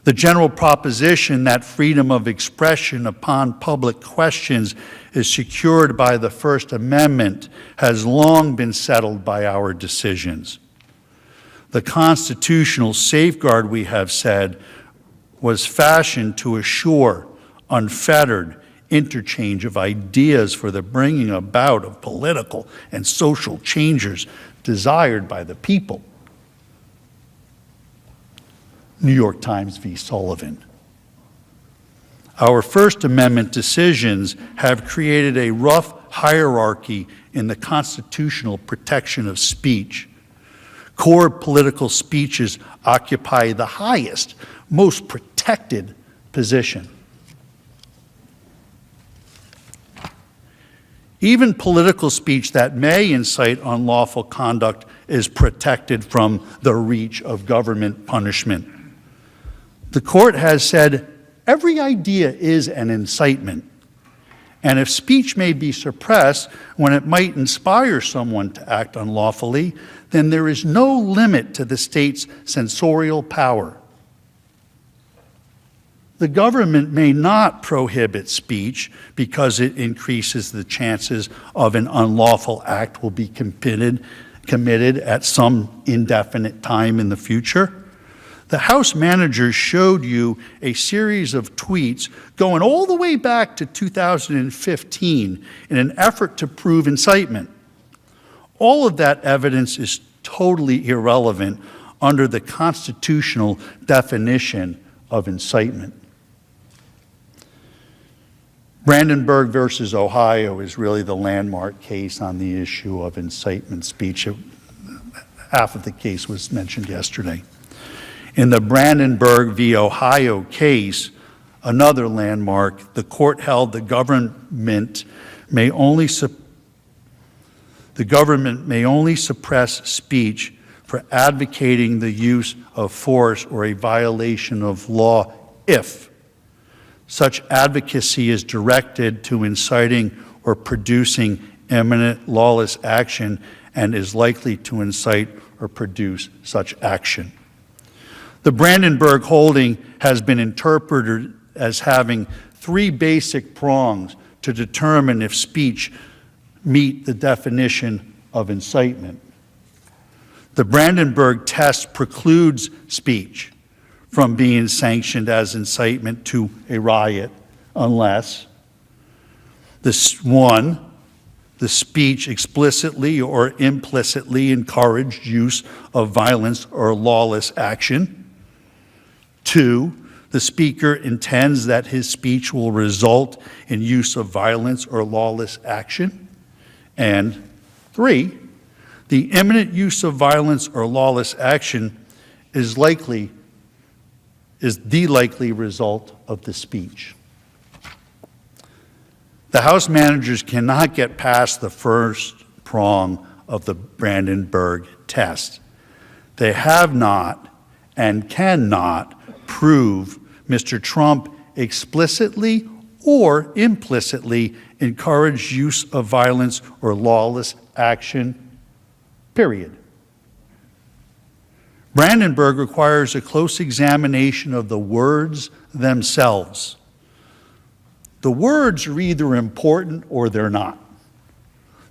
The general proposition that freedom of expression upon public questions is secured by the First Amendment has long been settled by our decisions. The constitutional safeguard, we have said, was fashioned to assure unfettered interchange of ideas for the bringing about of political and social changes desired by the people. New York Times v. Sullivan. Our First Amendment decisions have created a rough hierarchy in the constitutional protection of speech. Core political speeches occupy the highest, most protected position. Even political speech that may incite unlawful conduct is protected from the reach of government punishment. The court has said every idea is an incitement, and if speech may be suppressed when it might inspire someone to act unlawfully, then there is no limit to the state's censorial power. The government may not prohibit speech because it increases the chances of an unlawful act will be committed at some indefinite time in the future. The House managers showed you a series of tweets going all the way back to 2015 in an effort to prove incitement. All of that evidence is totally irrelevant under the constitutional definition of incitement. Brandenburg versus Ohio is really the landmark case on the issue of incitement speech. Half of the case was mentioned yesterday. In the Brandenburg v. Ohio case, another landmark, the court held the government may only suppress speech for advocating the use of force or a violation of law if such advocacy is directed to inciting or producing imminent lawless action and is likely to incite or produce such action. The Brandenburg holding has been interpreted as having three basic prongs to determine if speech meet the definition of incitement. The Brandenburg test precludes speech from being sanctioned as incitement to a riot unless the speech explicitly or implicitly encouraged use of violence or lawless action. 2, the speaker intends that his speech will result in use of violence or lawless action. And 3, the imminent use of violence or lawless action is the likely result of the speech. The House managers cannot get past the first prong of the Brandenburg test. They have not and cannot prove Mr. Trump explicitly or implicitly encouraged use of violence or lawless action, period. Brandenburg requires a close examination of the words themselves. The words are either important or they're not.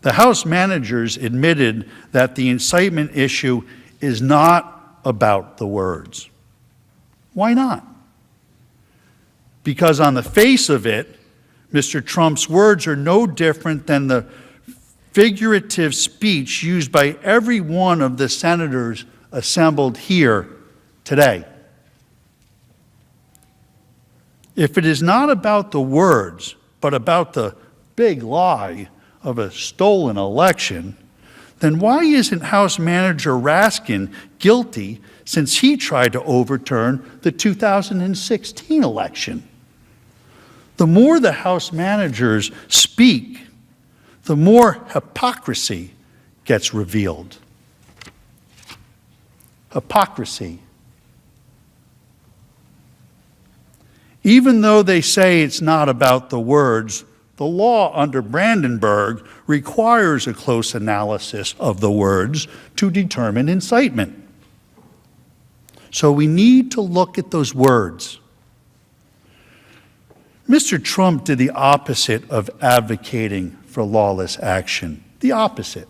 The House managers admitted that the incitement issue is not about the words. Why not? Because on the face of it, Mr. Trump's words are no different than the figurative speech used by every one of the senators assembled here today. If it is not about the words, but about the big lie of a stolen election, then why isn't House Manager Raskin guilty since he tried to overturn the 2016 election? The more the House managers speak, the more hypocrisy gets revealed. Hypocrisy. Even though they say it's not about the words, the law under Brandenburg requires a close analysis of the words to determine incitement. So we need to look at those words. Mr. Trump did the opposite of advocating for lawless action. The opposite.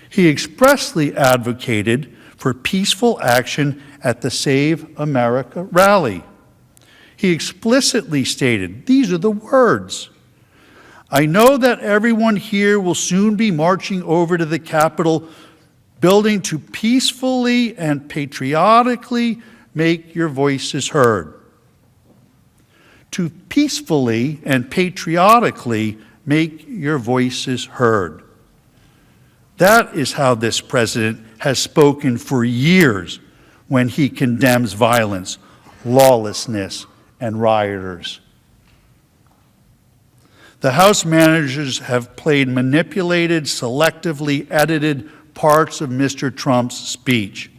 He expressly advocated for peaceful action at the Save America rally. He explicitly stated, these are the words, "I know that everyone here will soon be marching over to the Capitol building to peacefully and patriotically make your voices heard." To peacefully and patriotically make your voices heard. That is how this president has spoken for years when he condemns violence, lawlessness, and rioters. The House managers have played manipulated, selectively edited parts of Mr. Trump's speech.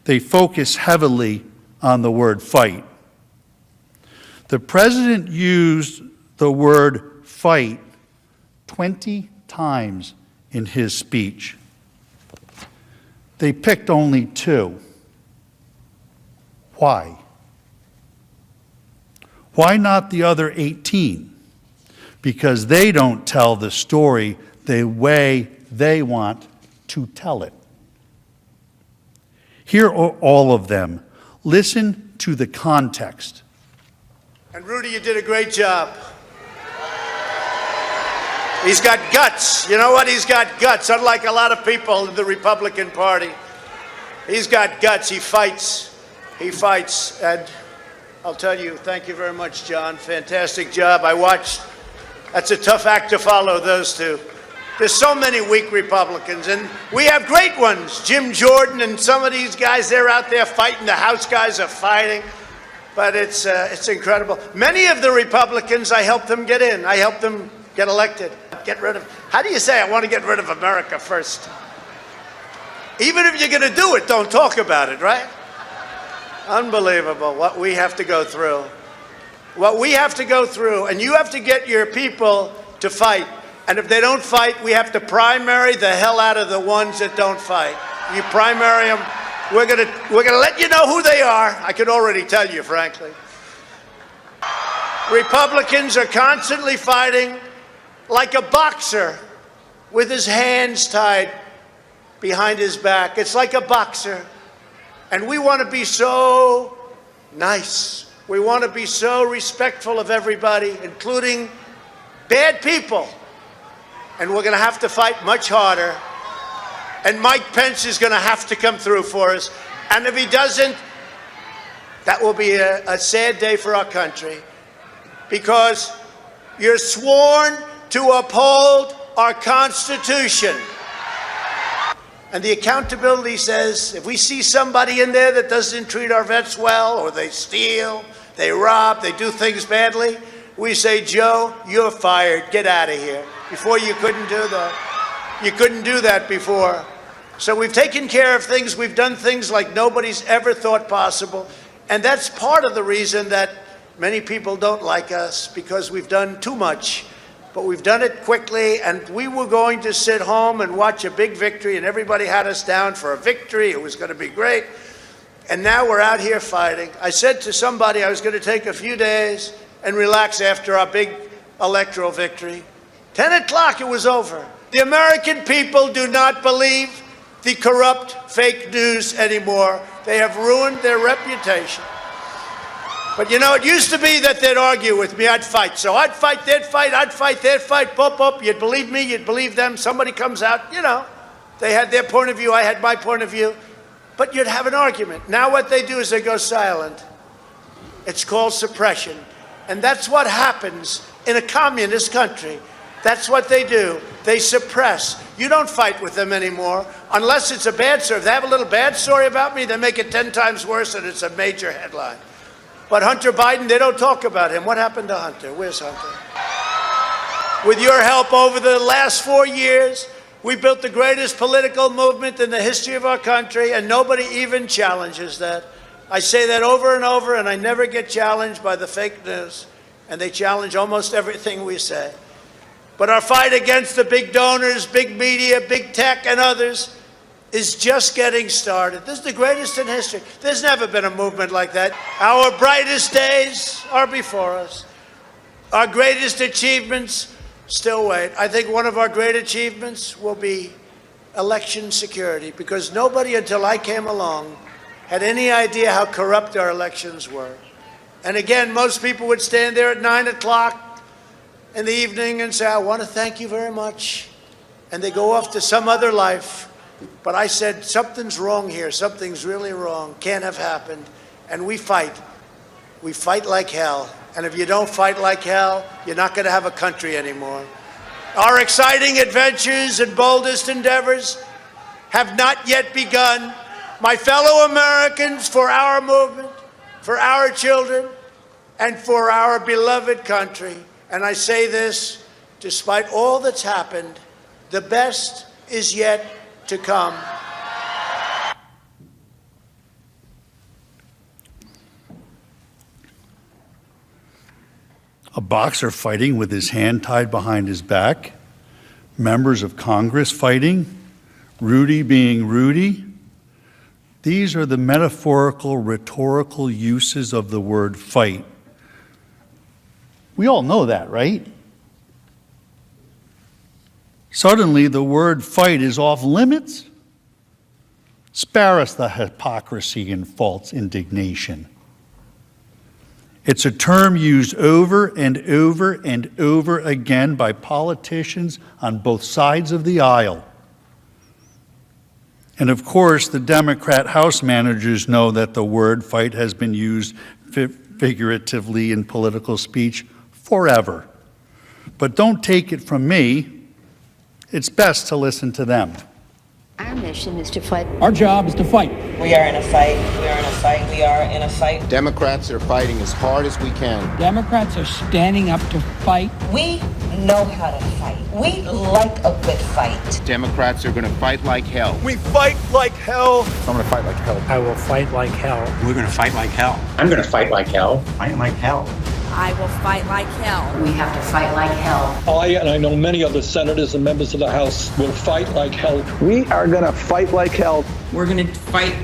They focus heavily on the word fight. The president used the word fight 20 times in his speech. They picked only 2. Why? Why not the other 18? Because they don't tell the story the way they want to tell it. Here are all of them. Listen to the context. And Rudy, you did a great job. He's got guts. You know what? He's got guts. Unlike a lot of people in the Republican Party, he's got guts. He fights. He fights, and I'll tell you, thank you very much, John. Fantastic job. I watched. That's a tough act to follow, those two. There's so many weak Republicans, and we have great ones. Jim Jordan and some of these guys, they're out there fighting. The House guys are fighting. But it's incredible. Many of the Republicans, I helped them get in. I helped them get elected. Get rid of, how do you say, I want to get rid of America first? Even if you're going to do it, don't talk about it, right? Unbelievable what we have to go through. What we have to go through, and you have to get your people to fight. And if they don't fight, we have to primary the hell out of the ones that don't fight. You primary them. We're gonna let you know who they are. I could already tell you, frankly. Republicans are constantly fighting like a boxer with his hands tied behind his back. It's like a boxer. And we want to be so nice. We want to be so respectful of everybody, including bad people. And we're going to have to fight much harder. And Mike Pence is going to have to come through for us. And if he doesn't, that will be a sad day for our country. Because you're sworn to uphold our Constitution. And the accountability says, if we see somebody in there that doesn't treat our vets well, or they steal, they rob, they do things badly, we say, Joe, you're fired. Get out of here. Before you couldn't do that. You couldn't do that before. So we've taken care of things. We've done things like nobody's ever thought possible. And that's part of the reason that many people don't like us, because we've done too much. But we've done it quickly, and we were going to sit home and watch a big victory, and everybody had us down for a victory. It was going to be great. And now we're out here fighting. I said to somebody I was going to take a few days and relax after our big electoral victory. 10 o'clock, it was over. The American people do not believe the corrupt fake news anymore. They have ruined their reputation. But you know, it used to be that they'd argue with me, I'd fight. So I'd fight, they'd fight, I'd fight, they'd fight, boop, boop. You'd believe me, you'd believe them. Somebody comes out, you know, they had their point of view, I had my point of view. But you'd have an argument. Now what they do is they go silent. It's called suppression. And that's what happens in a communist country. That's what they do. They suppress. You don't fight with them anymore, unless it's a bad story. If they have a little bad story about me, they make it 10 times worse, and it's a major headline. But Hunter Biden, they don't talk about him. What happened to Hunter? Where's Hunter? With your help over the last 4 years, we built the greatest political movement in the history of our country, and nobody even challenges that. I say that over and over, and I never get challenged by the fake news, and they challenge almost everything we say. But our fight against the big donors, big media, big tech, and others is just getting started. This is the greatest in history. There's never been a movement like that. Our brightest days are before us. Our greatest achievements still wait. I think one of our great achievements will be election security, because nobody until I came along had any idea how corrupt our elections were. And again, most people would stand there at 9 o'clock in the evening and say, I want to thank you very much. And they go off to some other life. But I said, something's wrong here. Something's really wrong. Can't have happened. And we fight. We fight like hell. And if you don't fight like hell, you're not going to have a country anymore. Our exciting adventures and boldest endeavors have not yet begun. My fellow Americans, for our movement, for our children, and for our beloved country. And I say this, despite all that's happened, the best is yet to come. A boxer fighting with his hand tied behind his back, members of Congress fighting, Rudy being Rudy. These are the metaphorical, rhetorical uses of the word fight. We all know that, right? Suddenly, the word fight is off limits. Spare us the hypocrisy and false indignation. It's a term used over and over and over again by politicians on both sides of the aisle. And of course, the Democrat House managers know that the word fight has been used figuratively in political speech forever. But don't take it from me. It's best to listen to them. Our mission is to fight. Our job is to fight. We are in a fight. We are in a fight. We are in a fight. Democrats are fighting as hard as we can. Democrats are standing up to fight. We know how to fight. We like a good fight. Democrats are going to fight like hell. We fight like hell. I'm going to fight like hell. I will fight like hell. We're going to fight like hell. I'm going to fight like hell. Fight like hell. I will fight like hell. We have to fight like hell. I, and I know many other senators and members of the House, will fight like hell. We are going to fight like hell. We're going to fight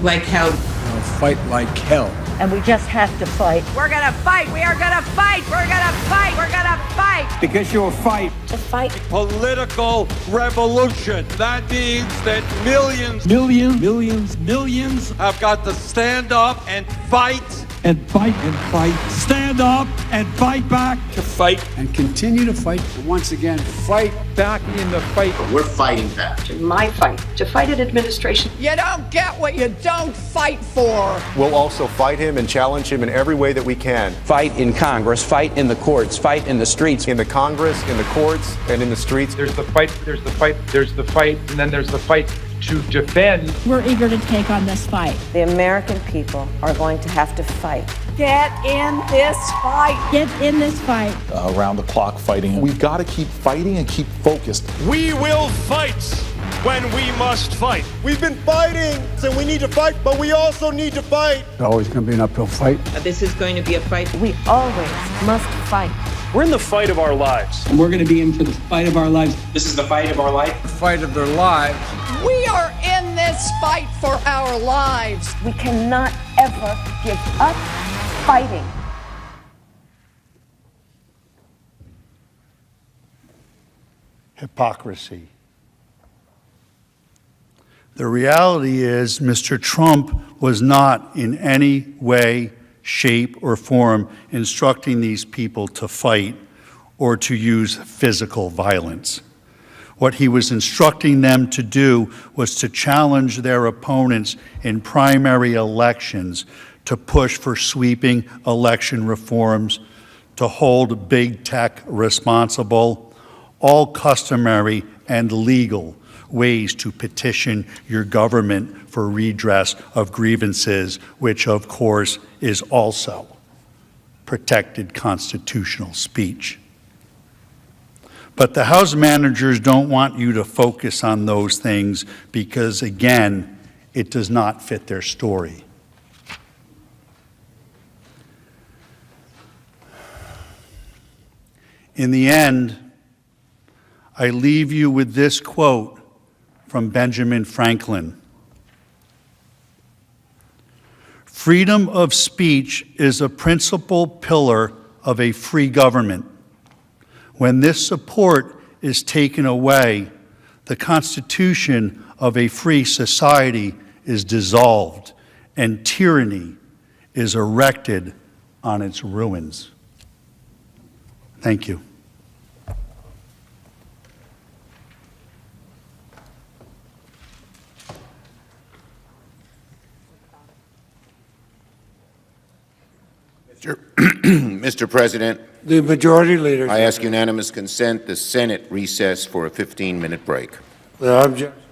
like hell. We'll fight like hell. And we just have to fight. We're gonna fight. We are gonna fight. We're gonna fight. We're gonna fight. Because you'll fight. To fight. Political revolution. That means that millions have got to stand up and fight. And fight and fight. Stand up and fight back. To fight. And continue to fight. And once again, fight back in the fight. We're fighting back. My fight. To fight an administration. You don't get what you don't fight for. We'll also fight him and challenge him in every way that we can. Fight in Congress, fight in the courts, fight in the streets. In the Congress, in the courts, and in the streets. There's the fight, there's the fight, there's the fight, and then there's the fight to defend. We're eager to take on this fight. The American people are going to have to fight. Get in this fight. Get in this fight. Around the clock fighting. We've got to keep fighting and keep focused. We will fight when we must fight. We've been fighting, so we need to fight, but we also need to fight. It's always going to be an uphill fight. This is going to be a fight. We always must fight. We're in the fight of our lives. And we're going to be in for the fight of our lives. This is the fight of our life. The fight of their lives. We are in this fight for our lives. We cannot ever give up fighting. Hypocrisy. The reality is Mr. Trump was not in any way, shape, or form instructing these people to fight or to use physical violence. What he was instructing them to do was to challenge their opponents in primary elections, to push for sweeping election reforms, to hold big tech responsible, all customary and legal ways to petition your government for redress of grievances, which of course is also protected constitutional speech. But the House managers don't want you to focus on those things because, again, it does not fit their story. In the end, I leave you with this quote from Benjamin Franklin. Freedom of speech is a principal pillar of a free government. When this support is taken away, the constitution of a free society is dissolved and tyranny is erected on its ruins. Thank you. Mr. President, The majority leader. I ask unanimous consent the Senate recess for a 15-minute break. The objection.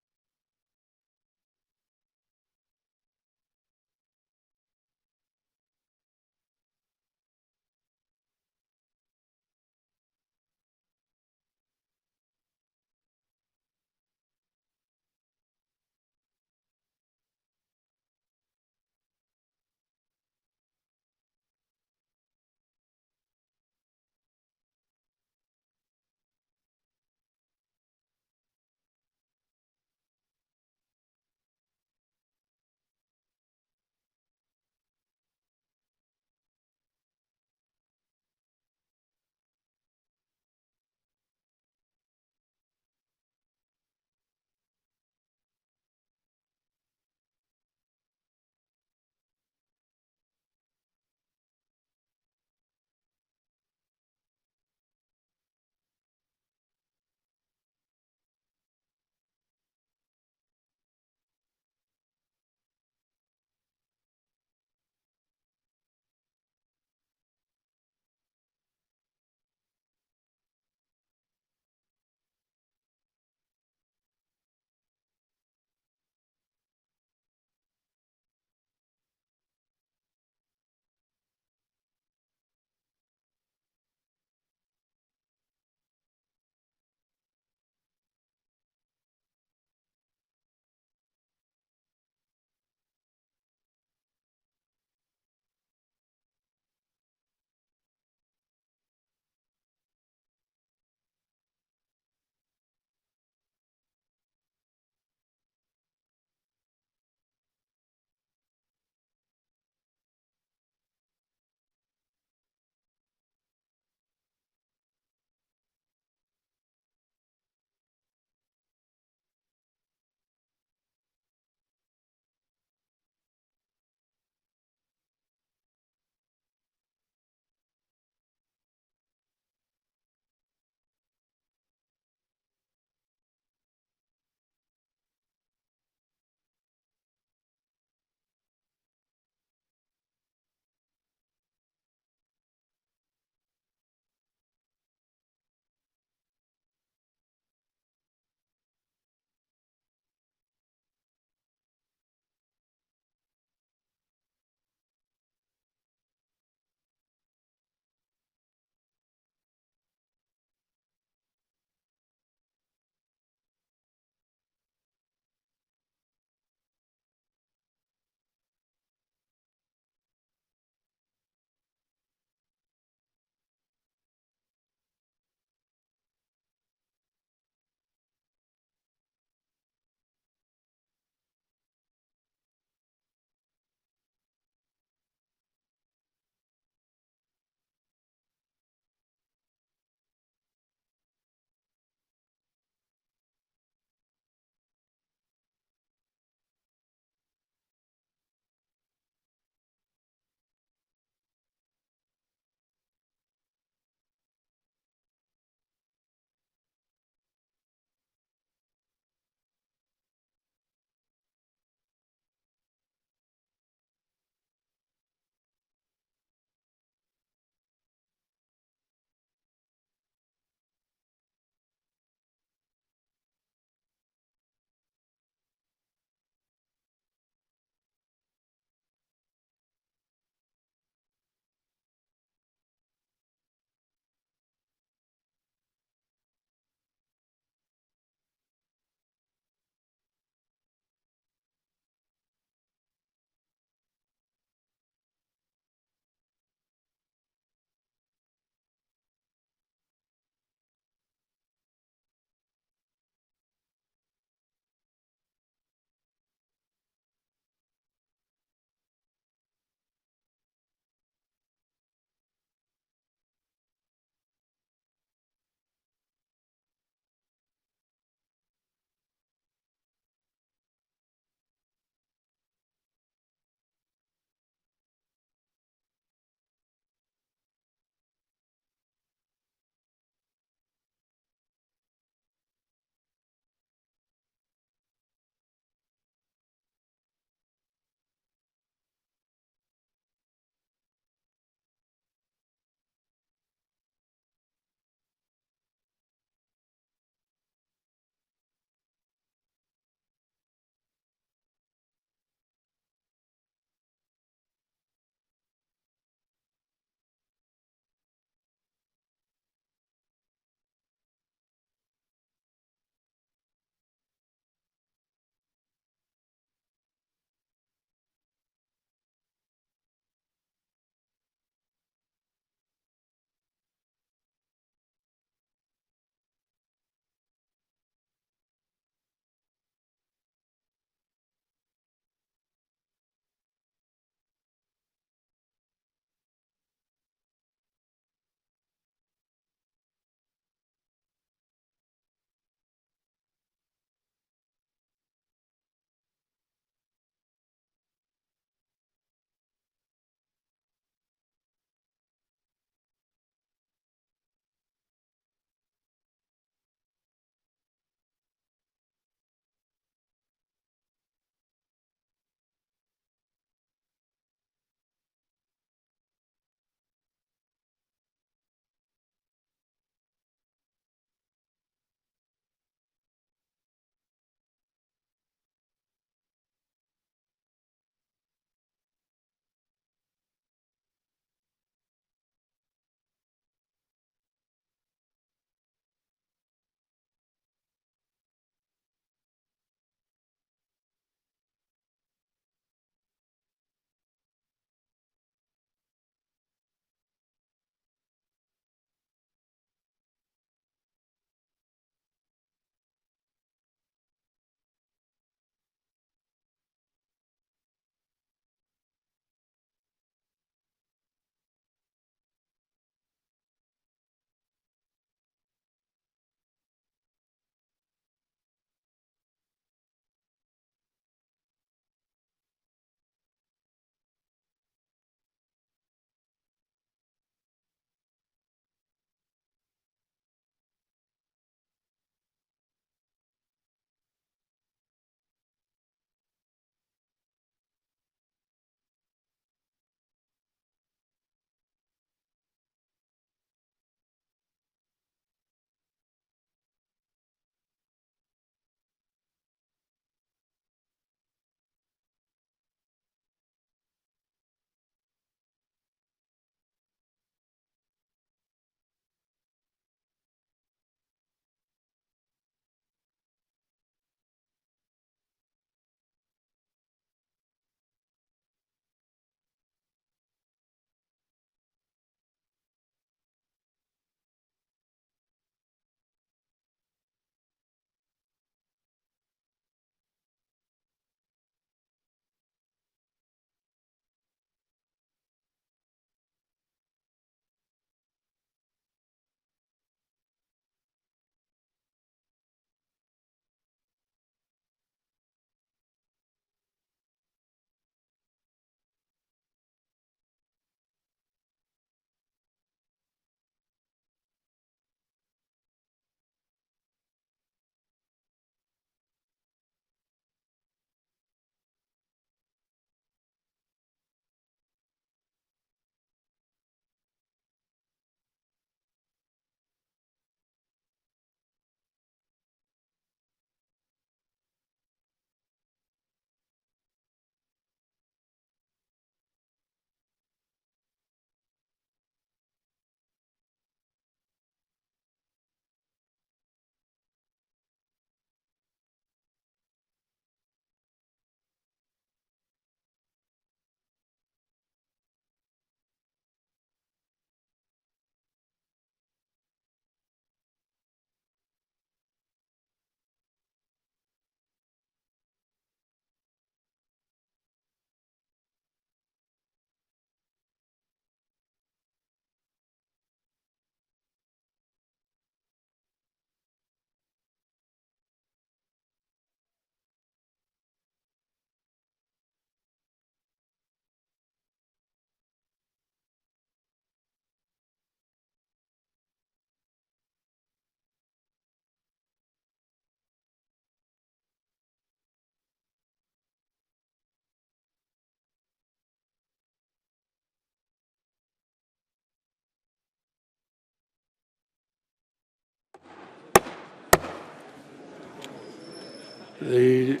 The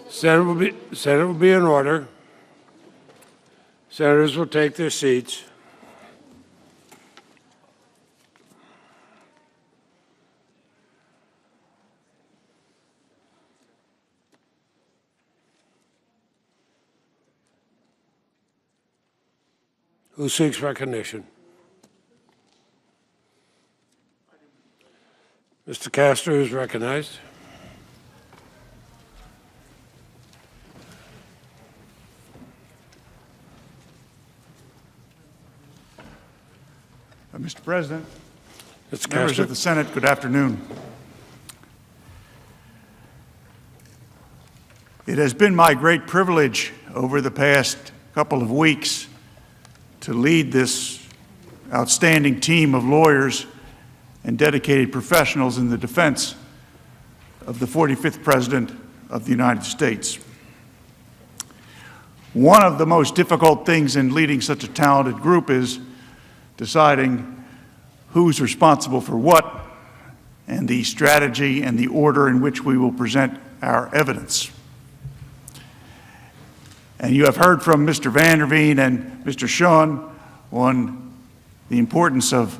Senate will be in order. Senators will take their seats. Who seeks recognition? Mr. Castor is recognized. Mr. President, Mr. members Castor. of the Senate, good afternoon. It has been my great privilege over the past couple of weeks to lead this outstanding team of lawyers and dedicated professionals in the defense of the 45th President of the United States. One of the most difficult things in leading such a talented group is deciding who's responsible for what and the strategy and the order in which we will present our evidence. And you have heard from Mr. Van der Veen and Mr. Sean on the importance of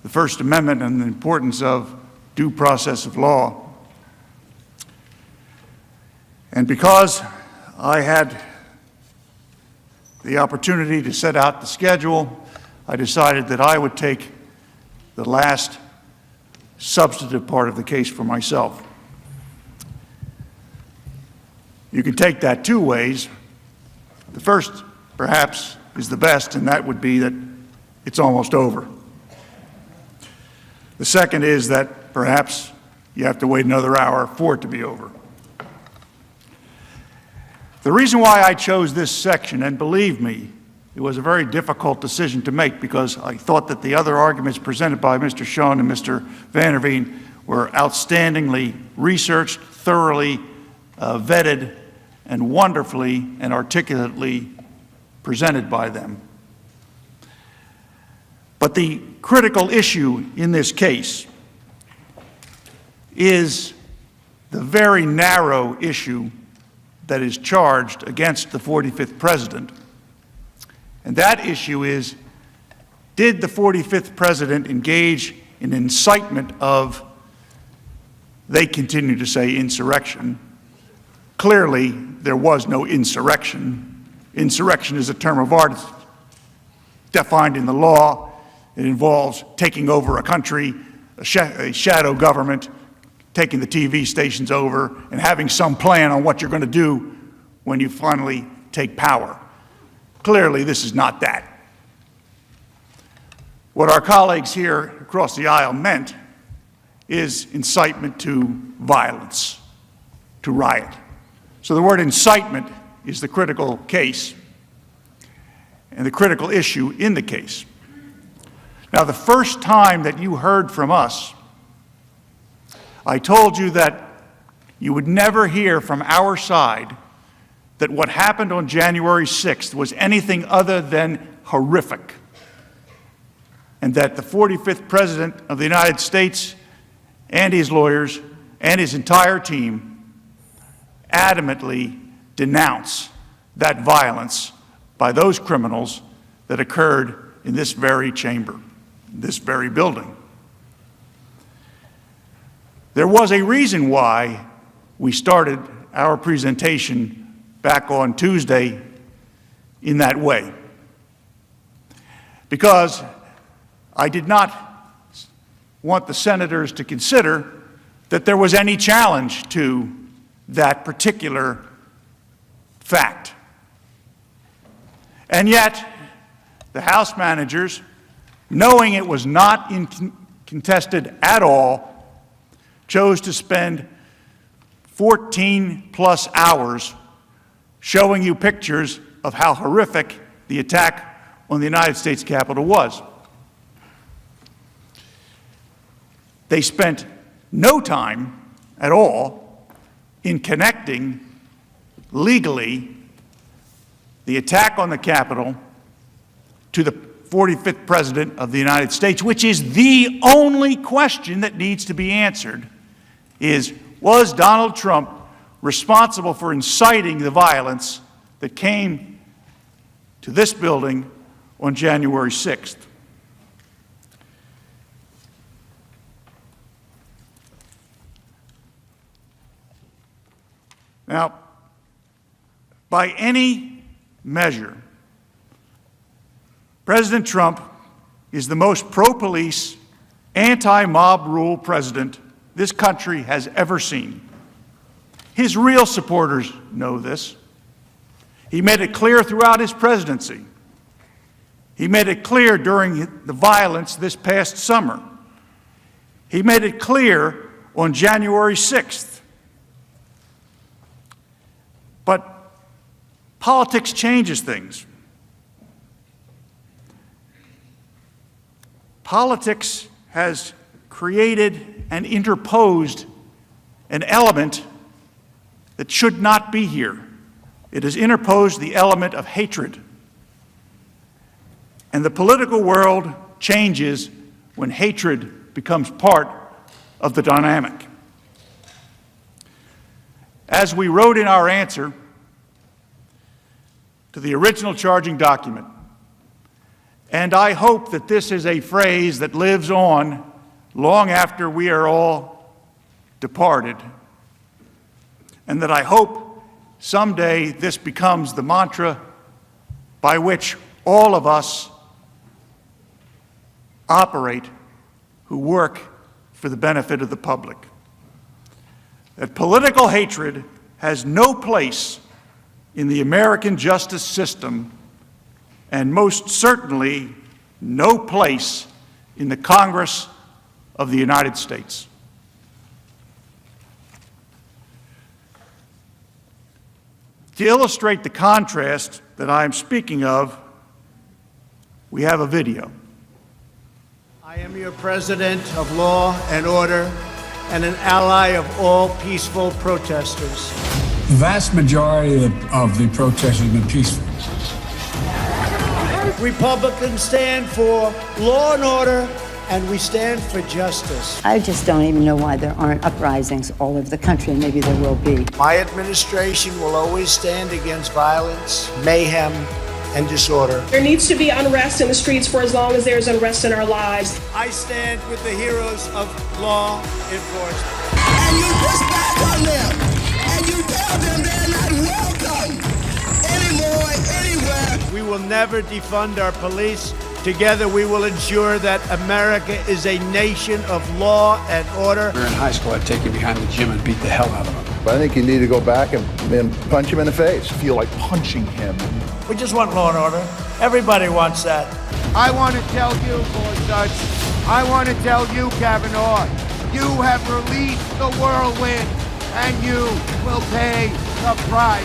the First Amendment and the importance of due process of law. And because I had the opportunity to set out the schedule, I decided that I would take the last substantive part of the case for myself. You can take that two ways. The first, perhaps, is the best, and that would be that it's almost over. The second is that perhaps you have to wait another hour for it to be over. The reason why I chose this section, and believe me, it was a very difficult decision to make because I thought that the other arguments presented by Mr. Sean and Mr. Van der Veen were outstandingly researched, thoroughly vetted, and wonderfully and articulately presented by them. But the critical issue in this case is the very narrow issue that is charged against the 45th President. And that issue is, did the 45th President engage in incitement of, they continue to say, insurrection? Clearly, there was no insurrection. Insurrection is a term of art. It's defined in the law. It involves taking over a country, a shadow government, taking the TV stations over, and having some plan on what you're going to do when you finally take power. Clearly, this is not that. What our colleagues here across the aisle meant is incitement to violence, to riot. So the word incitement is the critical case and the critical issue in the case. Now, the first time that you heard from us, I told you that you would never hear from our side that what happened on January 6th was anything other than horrific, and that the 45th President of the United States and his lawyers and his entire team adamantly denounce that violence by those criminals that occurred in this very chamber, this very building. There was a reason why we started our presentation back on Tuesday in that way. Because I did not want the senators to consider that there was any challenge to that particular fact. And yet, the House managers, knowing it was not contested at all, chose to spend 14 plus hours showing you pictures of how horrific the attack on the United States Capitol was. They spent no time at all in connecting legally the attack on the Capitol to the 45th President of the United States, which is the only question that needs to be answered, is Was Donald Trump responsible for inciting the violence that came to this building on January 6th? Now, by any measure, President Trump is the most pro-police, anti-mob rule president this country has ever seen. His real supporters know this. He made it clear throughout his presidency. He made it clear during the violence this past summer. He made it clear on January 6th. But politics changes things. Politics has created and interposed an element that should not be here. It has interposed the element of hatred. And the political world changes when hatred becomes part of the dynamic. As we wrote in our answer to the original charging document, and I hope that this is a phrase that lives on long after we are all departed, and that I hope someday this becomes the mantra by which all of us operate who work for the benefit of the public. That political hatred has no place in the American justice system, and most certainly no place in the Congress of the United States. To illustrate the contrast that I am speaking of, we have a video. I am your president of law and order and an ally of all peaceful protesters. The vast majority of the protests have been peaceful. Republicans stand for law and order, and we stand for justice. I just don't even know why there aren't uprisings all over the country, and maybe there will be. My administration will always stand against violence, mayhem, and disorder. There needs to be unrest in the streets for as long as there's unrest in our lives. I stand with the heroes of law enforcement. And you push back on them, and you tell them they're not welcome anymore, anywhere. We will never defund our police. Together we will ensure that America is a nation of law and order. We were in high school, I'd take him behind the gym and beat the hell out of him. I think you need to go back and punch him in the face. Feel like punching him. We just want law and order. Everybody wants that. I want to tell you, Gorsuch, I want to tell you, Kavanaugh, you have released the whirlwind, and you will pay the price.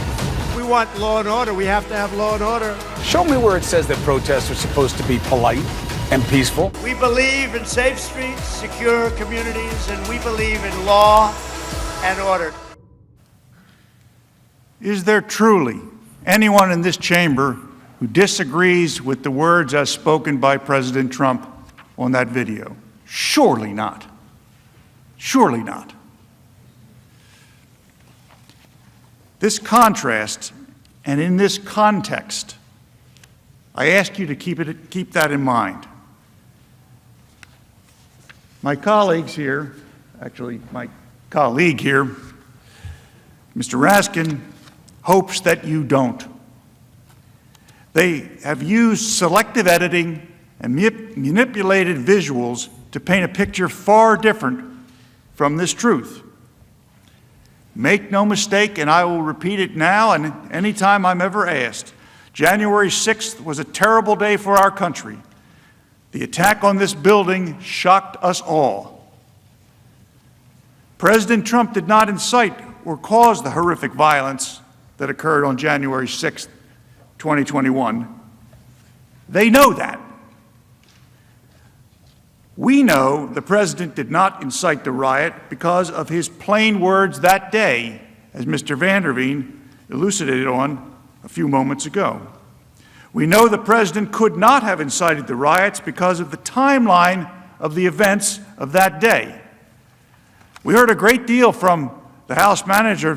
We want law and order. We have to have law and order. Show me where it says that protests are supposed to be polite and peaceful. We believe in safe streets, secure communities, and we believe in law and order. Is there truly anyone in this chamber who disagrees with the words as spoken by President Trump on that video? Surely not. Surely not. This contrast, and in this context, I ask you to keep that in mind. My colleagues here, actually my colleague here, Mr. Raskin, hopes that you don't. They have used selective editing and manipulated visuals to paint a picture far different from this truth. Make no mistake, and I will repeat it now and any time I'm ever asked, January 6th was a terrible day for our country. The attack on this building shocked us all. President Trump did not incite or cause the horrific violence that occurred on January 6th, 2021. They know that. We know the president did not incite the riot because of his plain words that day, as Mr. Vanderveen elucidated on a few moments ago. We know the president could not have incited the riots because of the timeline of the events of that day. We heard a great deal from the House manager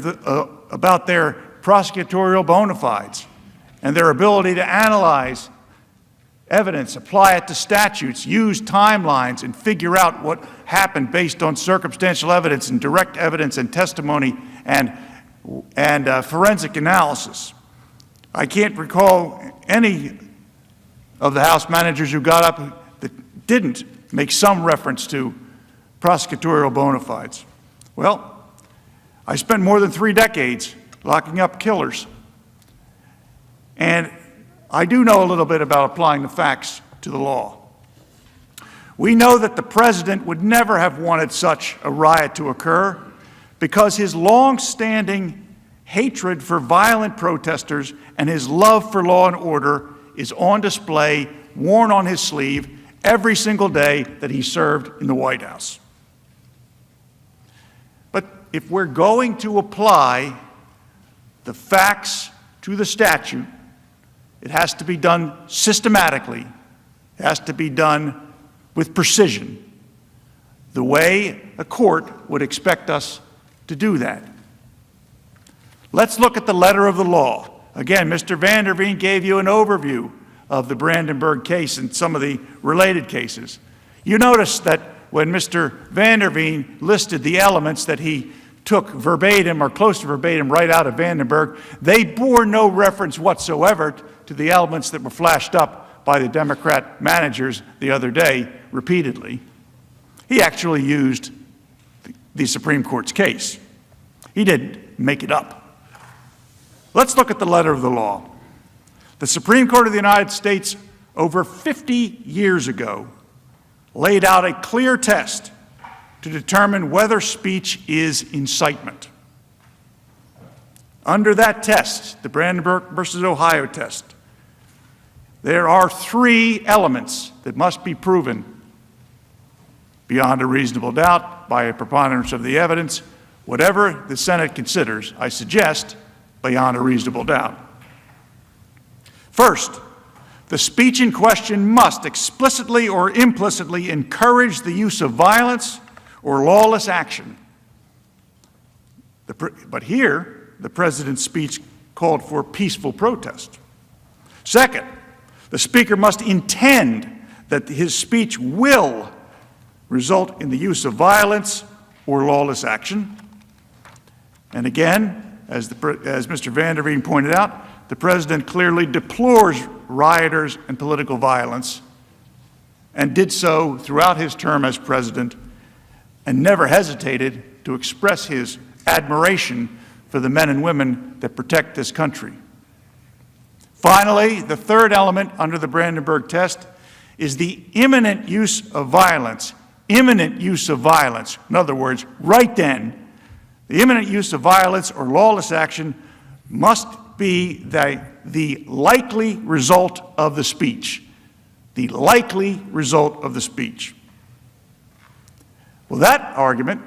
about their prosecutorial bona fides and their ability to analyze evidence, apply it to statutes, use timelines, and figure out what happened based on circumstantial evidence and direct evidence and testimony and forensic analysis. I can't recall any of the House managers who got up that didn't make some reference to prosecutorial bona fides. Well, I spent more than 3 decades locking up killers, and I do know a little bit about applying the facts to the law. We know that the president would never have wanted such a riot to occur because his long-standing hatred for violent protesters and his love for law and order is on display, worn on his sleeve, every single day that he served in the White House. But if we're going to apply the facts to the statute, it has to be done systematically. It has to be done with precision, the way a court would expect us to do that. Let's look at the letter of the law. Again, Mr. Van der Veen gave you an overview of the Brandenburg case and some of the related cases. You notice that when Mr. Van der Veen listed the elements that he took verbatim or close to verbatim right out of Brandenburg, they bore no reference whatsoever to the elements that were flashed up by the Democrat managers the other day repeatedly. He actually used the Supreme Court's case. He didn't make it up. Let's look at the letter of the law. The Supreme Court of the United States, over 50 years ago, laid out a clear test to determine whether speech is incitement. Under that test, the Brandenburg versus Ohio test, there are 3 elements that must be proven beyond a reasonable doubt by a preponderance of the evidence, whatever the Senate considers, I suggest, beyond a reasonable doubt. First, the speech in question must explicitly or implicitly encourage the use of violence or lawless action. But here, the president's speech called for peaceful protest. Second, the speaker must intend that his speech will result in the use of violence or lawless action. And again, as Mr. Van der Veen pointed out, the president clearly deplores rioters and political violence and did so throughout his term as president and never hesitated to express his admiration for the men and women that protect this country. Finally, the third element under the Brandenburg test is the imminent use of violence. Imminent use of violence. In other words, right then, the imminent use of violence or lawless action must be the likely result of the speech. The likely result of the speech. Well, that argument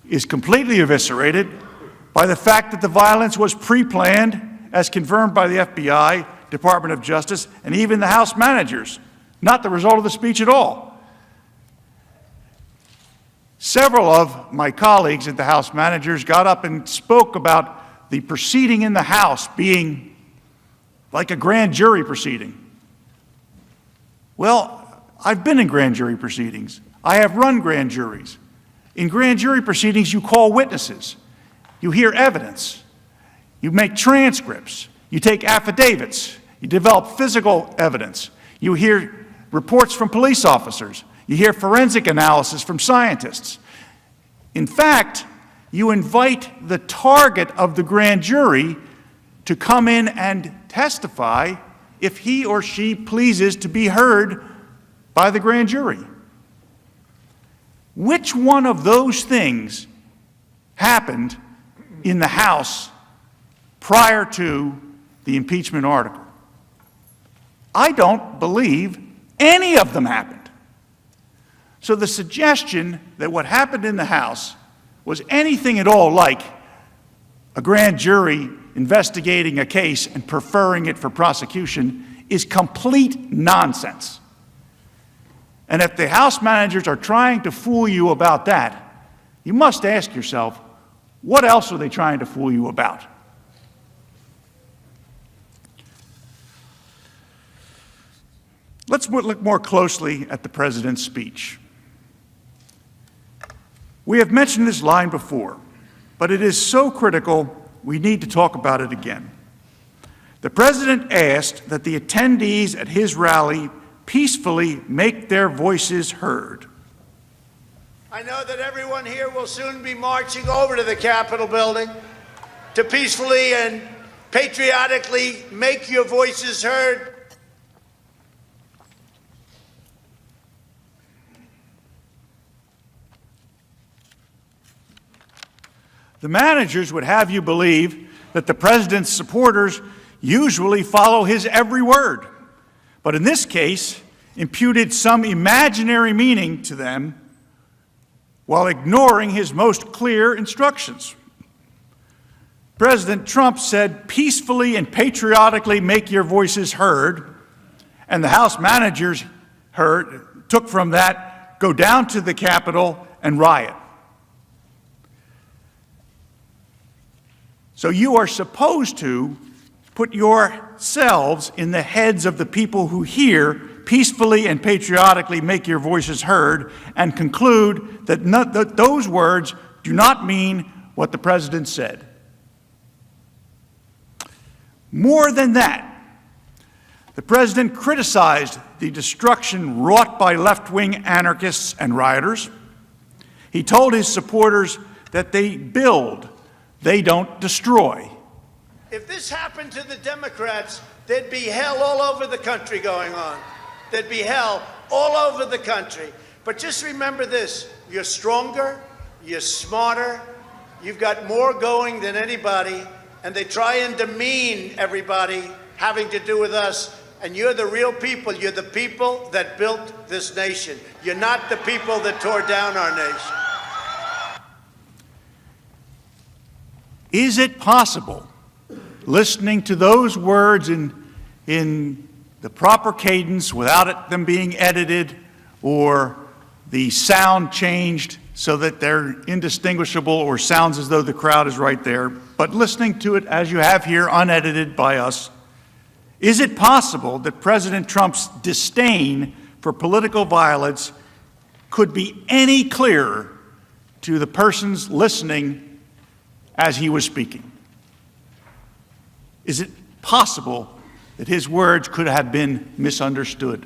is completely eviscerated by the fact that the violence was pre-planned, as confirmed by the FBI, Department of Justice, and even the House managers, not the result of the speech at all. Several of my colleagues at the House managers got up and spoke about the proceeding in the House being like a grand jury proceeding. Well, I've been in grand jury proceedings. I have run grand juries. In grand jury proceedings, you call witnesses. You hear evidence. You make transcripts. You take affidavits. You develop physical evidence. You hear reports from police officers. You hear forensic analysis from scientists. In fact, you invite the target of the grand jury to come in and testify if he or she pleases to be heard by the grand jury. Which one of those things happened in the House prior to the impeachment article? I don't believe any of them happened. So the suggestion that what happened in the House was anything at all like a grand jury investigating a case and preferring it for prosecution is complete nonsense. And if the House managers are trying to fool you about that, you must ask yourself, What else are they trying to fool you about? Let's look more closely at the president's speech. We have mentioned this line before, but it is so critical we need to talk about it again. The president asked that the attendees at his rally peacefully make their voices heard. I know that everyone here will soon be marching over to the Capitol building to peacefully and patriotically make your voices heard. The managers would have you believe that the president's supporters usually follow his every word, but in this case, imputed some imaginary meaning to them while ignoring his most clear instructions. President Trump said, "Peacefully and patriotically make your voices heard," and the House managers took from that, "Go down to the Capitol and riot." So you are supposed to put yourselves in the heads of the people who hear "peacefully and patriotically make your voices heard" and conclude that those words do not mean what the president said. More than that, the president criticized the destruction wrought by left-wing anarchists and rioters. He told his supporters that they build, they don't destroy. If this happened to the Democrats, there'd be hell all over the country going on. There'd be hell all over the country. But just remember this, you're stronger, you're smarter, you've got more going than anybody, and they try and demean everybody having to do with us, and you're the real people. You're the people that built this nation. You're not the people that tore down our nation. Is it possible, listening to those words in the proper cadence without them being edited or the sound changed so that they're indistinguishable or sounds as though the crowd is right there, but listening to it as you have here, unedited by us, is it possible that President Trump's disdain for political violence could be any clearer to the persons listening as he was speaking? Is it possible that his words could have been misunderstood?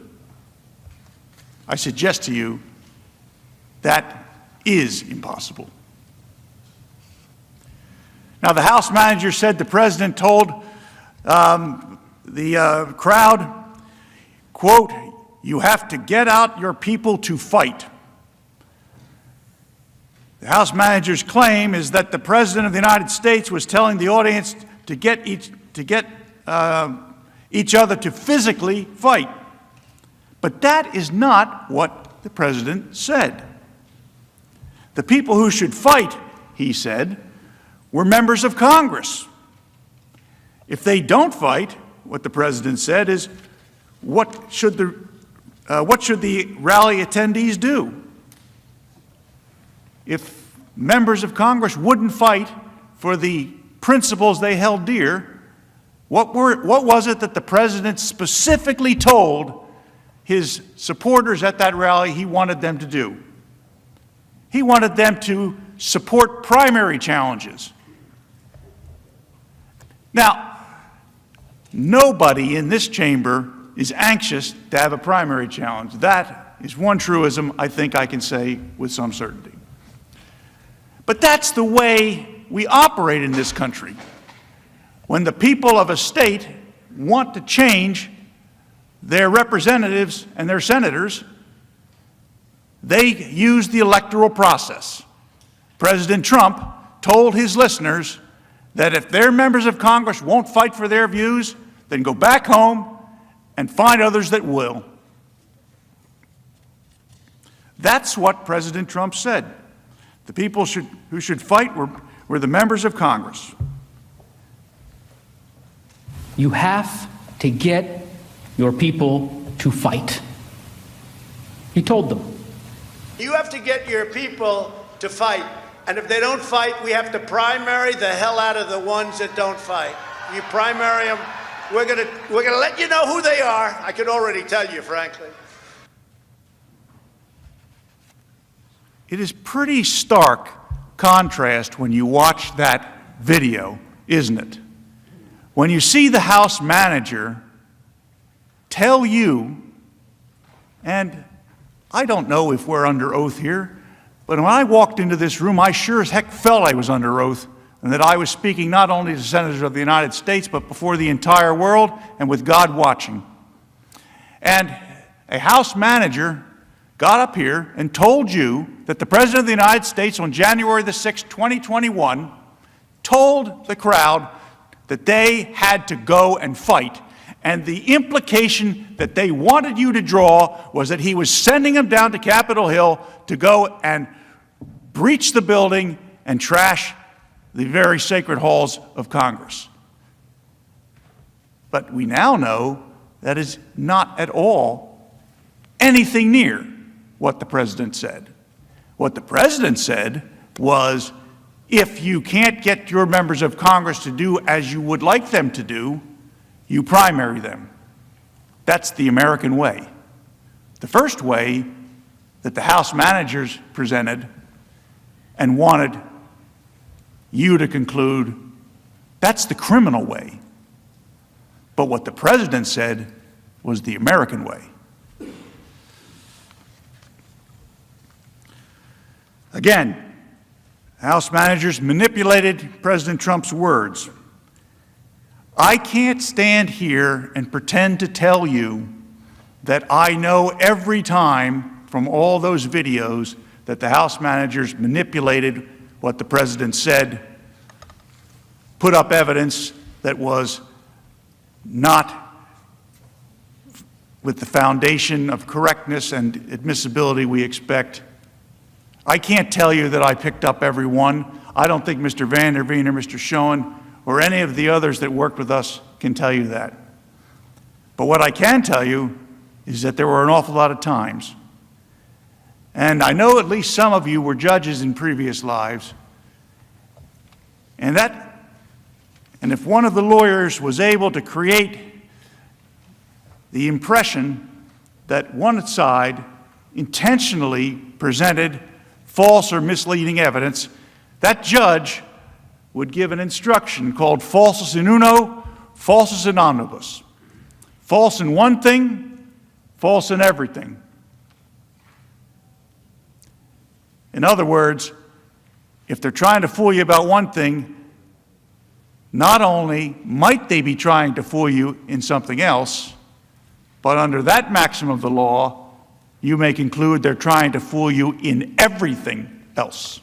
I suggest to you that is impossible. Now, the House manager said the president told the crowd, quote, "You have to get out your people to fight." The House manager's claim is that the President of the United States was telling the audience to get each other to physically fight. But that is not what the President said. The people who should fight, he said, were members of Congress. If they don't fight, what the President said is, what should the rally attendees do? If members of Congress wouldn't fight for the principles they held dear, what was it that the president specifically told his supporters at that rally he wanted them to do? He wanted them to support primary challenges. Now, nobody in this chamber is anxious to have a primary challenge. That is one truism I think I can say with some certainty. But that's the way we operate in this country. When the people of a state want to change their representatives and their senators, they use the electoral process. President Trump told his listeners that if their members of Congress won't fight for their views, then go back home and find others that will. That's what President Trump said. The people who should fight were the members of Congress. You have to get your people to fight. He told them. You have to get your people to fight. And if they don't fight, we have to primary the hell out of the ones that don't fight. You primary them, we're gonna let you know who they are. I can already tell you, frankly. It is pretty stark contrast when you watch that video, isn't it? When you see the House manager tell you, and I don't know if we're under oath here, but when I walked into this room, I sure as heck felt I was under oath and that I was speaking not only to senators of the United States, but before the entire world and with God watching. And a House manager got up here and told you that the President of the United States on January the 6th, 2021, told the crowd that they had to go and fight. And the implication that they wanted you to draw was that he was sending them down to Capitol Hill to go and breach the building and trash the very sacred halls of Congress. But we now know that is not at all anything near what the president said. What the president said was, if you can't get your members of Congress to do as you would like them to do, you primary them. That's the American way. The first way that the House managers presented and wanted you to conclude, that's the criminal way. But what the president said was the American way. Again, House managers manipulated President Trump's words. I can't stand here and pretend to tell you that I know every time from all those videos that the House managers manipulated what the president said, put up evidence that was not with the foundation of correctness and admissibility we expect. I can't tell you that I picked up every one. I don't think Mr. Van der Veen or Mr. Schoen or any of the others that worked with us can tell you that. But what I can tell you is that there were an awful lot of times, and I know at least some of you were judges in previous lives, and if one of the lawyers was able to create the impression that one side intentionally presented false or misleading evidence, that judge would give an instruction called falsus in uno, falsus in omnibus. False in one thing, false in everything. In other words, if they're trying to fool you about one thing, not only might they be trying to fool you in something else, but under that maxim of the law, you may conclude they're trying to fool you in everything else.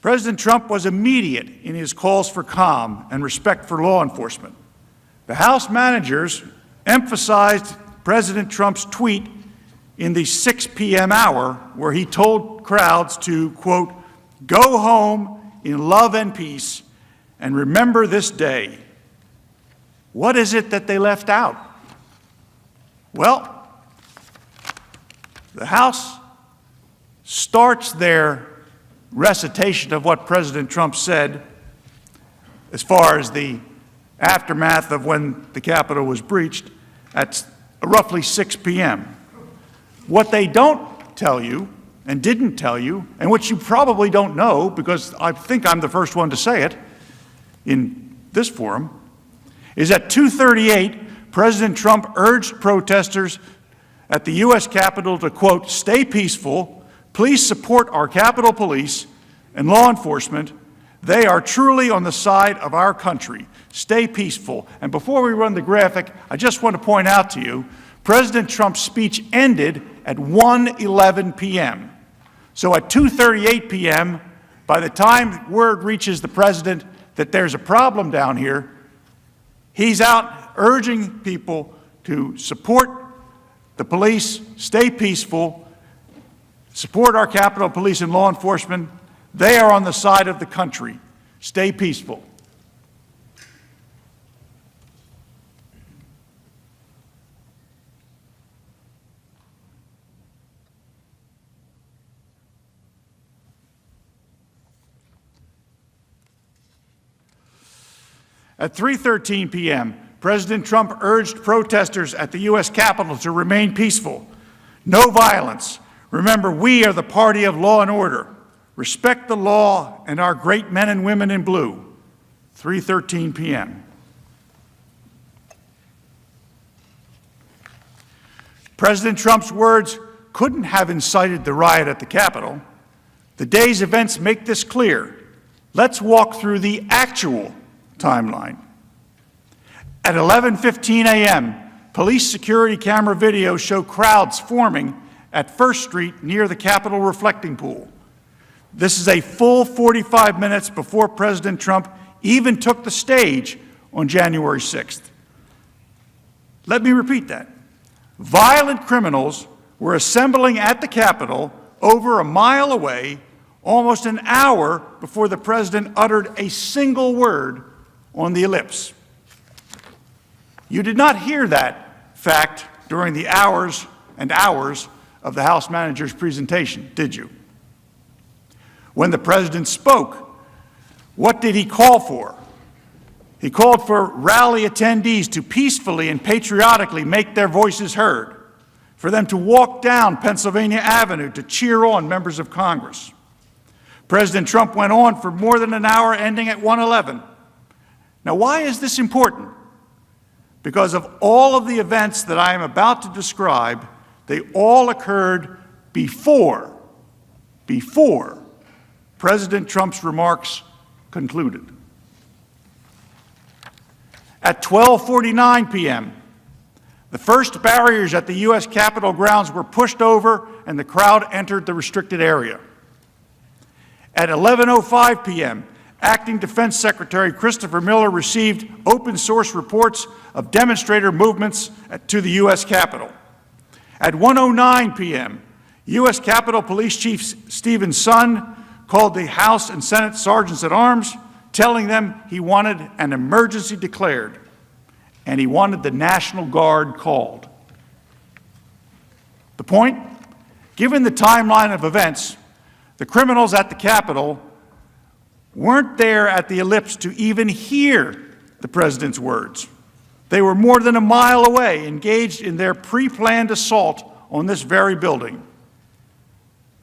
President Trump was immediate in his calls for calm and respect for law enforcement. The House managers emphasized President Trump's tweet in the 6 p.m. hour where he told crowds to, quote, go home in love and peace and remember this day. What is it that they left out? Well, the House starts their recitation of what President Trump said as far as the aftermath of when the Capitol was breached at roughly 6 p.m. What they don't tell you and didn't tell you, and which you probably don't know because I think I'm the first one to say it in this forum, is at 2:38, President Trump urged protesters at the U.S. Capitol to, quote, stay peaceful, please support our Capitol Police and law enforcement. They are truly on the side of our country. Stay peaceful. And before we run the graphic, I just want to point out to you, President Trump's speech ended at 1:11 p.m. So at 2:38 p.m., by the time word reaches the president that there's a problem down here, he's out urging people to support the police, stay peaceful, support our Capitol Police and law enforcement. They are on the side of the country. Stay peaceful. At 3:13 p.m., President Trump urged protesters at the U.S. Capitol to remain peaceful. No violence. Remember, we are the party of law and order. Respect the law and our great men and women in blue. 3:13 p.m. President Trump's words couldn't have incited the riot at the Capitol. The day's events make this clear. Let's walk through the actual timeline. At 11:15 a.m., police security camera videos show crowds forming at First Street near the Capitol reflecting pool. This is a full 45 minutes before President Trump even took the stage on January 6th. Let me repeat that. Violent criminals were assembling at the Capitol over a mile away, almost an hour before the president uttered a single word on the ellipse. You did not hear that fact during the hours and hours of the House manager's presentation, did you? When the president spoke, what did he call for? He called for rally attendees to peacefully and patriotically make their voices heard, for them to walk down Pennsylvania Avenue to cheer on members of Congress. President Trump went on for more than an hour, ending at 1:11. Now, why is this important? Because of all of the events that I am about to describe, they all occurred before President Trump's remarks concluded. At 12:49 p.m., the first barriers at the U.S. Capitol grounds were pushed over and the crowd entered the restricted area. At 11:05 p.m., Acting Defense Secretary Christopher Miller received open source reports of demonstrator movements to the U.S. Capitol. At 1:09 p.m., U.S. Capitol Police Chief Stephen Sund called the House and Senate Sergeants at Arms, telling them he wanted an emergency declared, and he wanted the National Guard called. The point? Given the timeline of events, the criminals at the Capitol weren't there at the ellipse to even hear the president's words. They were more than a mile away, engaged in their pre-planned assault on this very building.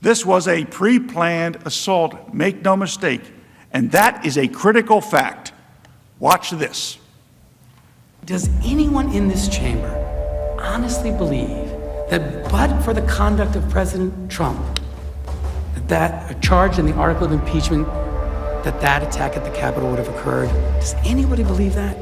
This was a pre-planned assault, make no mistake, and that is a critical fact. Watch this. Does anyone in this chamber honestly believe that but for the conduct of President Trump, that charged in the article of impeachment, that attack at the Capitol would have occurred? Does anybody believe that?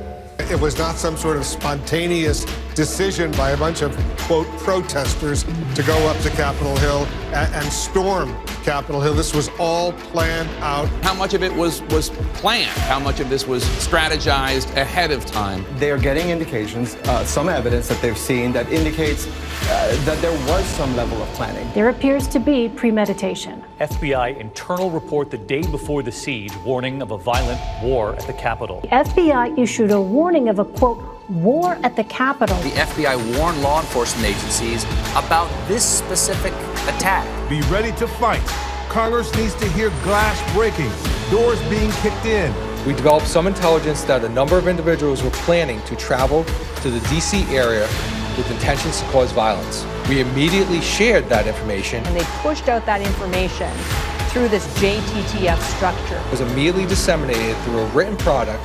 It was not some sort of spontaneous decision by a bunch of, quote, protesters to go up to Capitol Hill and storm Capitol Hill. This was all planned out. How much of it was planned? How much of this was strategized ahead of time? They are getting indications, some evidence that they've seen that indicates that there was some level of planning. There appears to be premeditation. FBI internal report the day before the siege warning of a violent war at the Capitol. The FBI issued a warning of a, quote, war at the Capitol. The FBI warned law enforcement agencies about this specific attack. Be ready to fight. Congress needs to hear glass breaking, doors being kicked in. We developed some intelligence that a number of individuals were planning to travel to the D.C. area with intentions to cause violence. We immediately shared that information. And they pushed out that information through this JTTF structure. It was immediately disseminated through a written product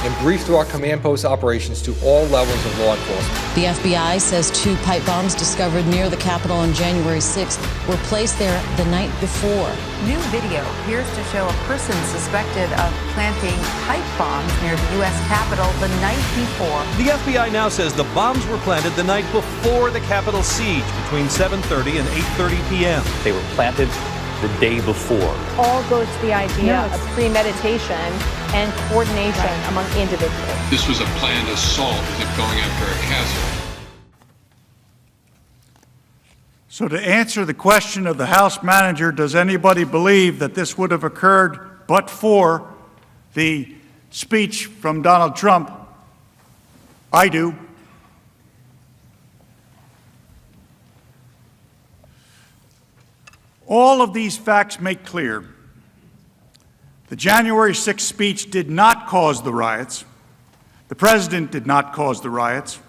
and briefed through our command post operations to all levels of law enforcement. The FBI says 2 pipe bombs discovered near the Capitol on January 6th were placed there the night before. New video appears to show a person suspected of planting pipe bombs near the U.S. Capitol the night before. The FBI now says the bombs were planted the night before the Capitol siege between 7:30 and 8:30 p.m. They were planted the day before. All goes to the idea of premeditation and coordination among individuals. This was a planned assault as if going after a castle. So to answer the question of the House manager, does anybody believe that this would have occurred but for the speech from Donald Trump? I do. All of these facts make clear the January 6th speech did not cause the riots. The president did not cause the riots.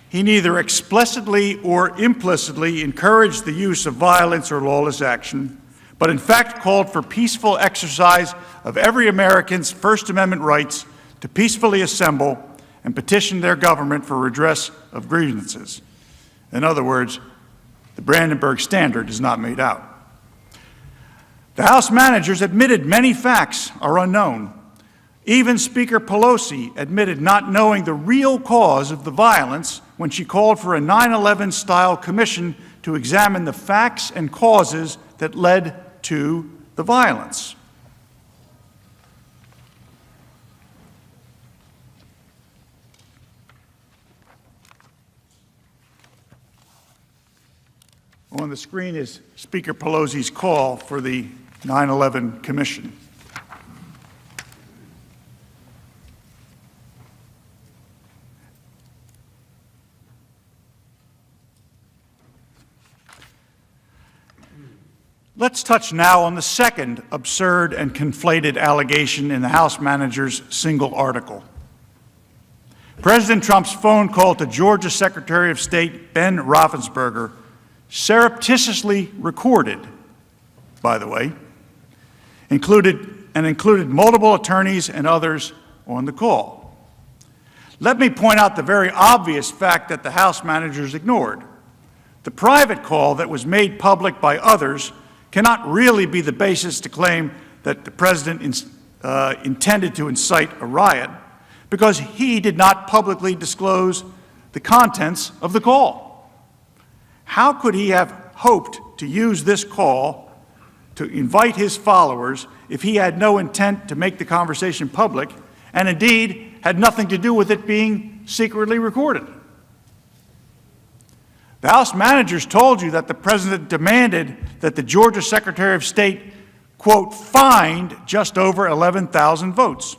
He neither explicitly or implicitly encouraged the use of violence or lawless action, but in fact called for peaceful exercise of every American's First Amendment rights to peacefully assemble and petition their government for redress of grievances. In other words, the Brandenburg Standard is not made out. The House managers admitted many facts are unknown. Even Speaker Pelosi admitted not knowing the real cause of the violence when she called for a 9/11-style commission to examine the facts and causes that led to the violence. On the screen is Speaker Pelosi's call for the 9/11 Commission. Let's touch now on the second absurd and conflated allegation in the House manager's single article. President Trump's phone call to Georgia Secretary of State Ben Roethlisberger, surreptitiously recorded, by the way, included multiple attorneys and others on the call. Let me point out the very obvious fact that the House managers ignored. The private call that was made public by others cannot really be the basis to claim that the president intended to incite a riot, because he did not publicly disclose the contents of the call. How could he have hoped to use this call to invite his followers if he had no intent to make the conversation public and indeed had nothing to do with it being secretly recorded? The House managers told you that the president demanded that the Georgia Secretary of State, quote, find just over 11,000 votes.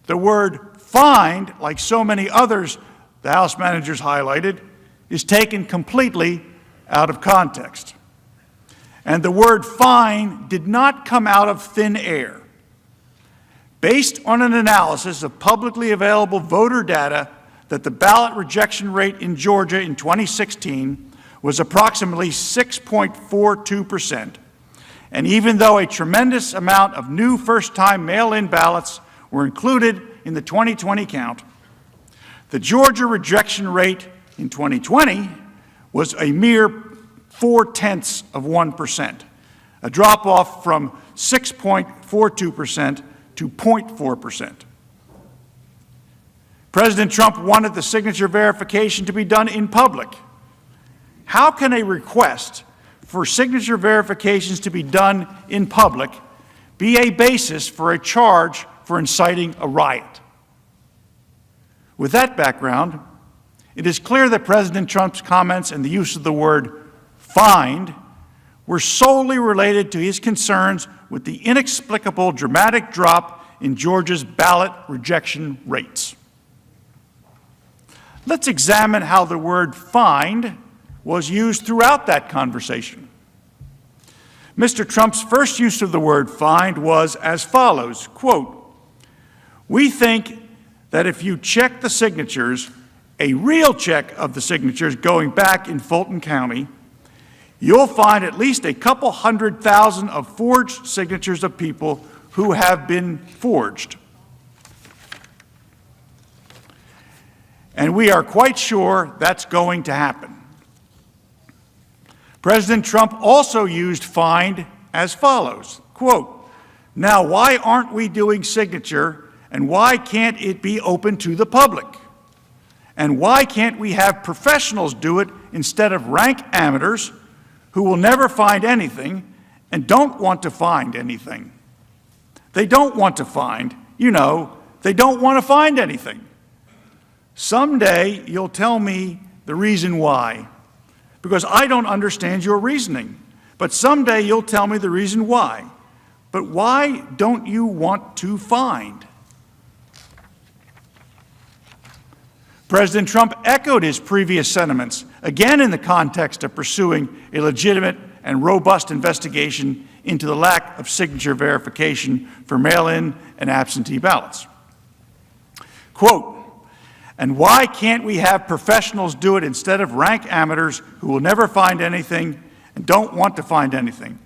The word find, like so many others the House managers highlighted, is taken completely out of context. And the word find did not come out of thin air. Based on an analysis of publicly available voter data that the ballot rejection rate in Georgia in 2016 was approximately 6.42%. And even though a tremendous amount of new first-time mail-in ballots were included in the 2020 count, the Georgia rejection rate in 2020 was a mere 0.4%, a drop-off from 6.42% to 0.4%. President Trump wanted the signature verification to be done in public. How can a request for signature verifications to be done in public be a basis for a charge for inciting a riot? With that background, it is clear that President Trump's comments and the use of the word find were solely related to his concerns with the inexplicable dramatic drop in Georgia's ballot rejection rates. Let's examine how the word find was used throughout that conversation. Mr. Trump's first use of the word find was as follows, quote, we think that if you check the signatures, a real check of the signatures going back in Fulton County, you'll find at least a couple 100,000 of forged signatures of people who have been forged. And we are quite sure that's going to happen. President Trump also used find as follows, quote, now why aren't we doing signature and why can't it be open to the public? And why can't we have professionals do it instead of rank amateurs who will never find anything and don't want to find anything? They don't want to find, they don't want to find anything. Someday you'll tell me the reason why, because I don't understand your reasoning. But someday you'll tell me the reason why. But why don't you want to find? President Trump echoed his previous sentiments, again in the context of pursuing a legitimate and robust investigation into the lack of signature verification for mail-in and absentee ballots. Quote, And why can't we have professionals do it instead of rank amateurs who will never find anything and don't want to find anything?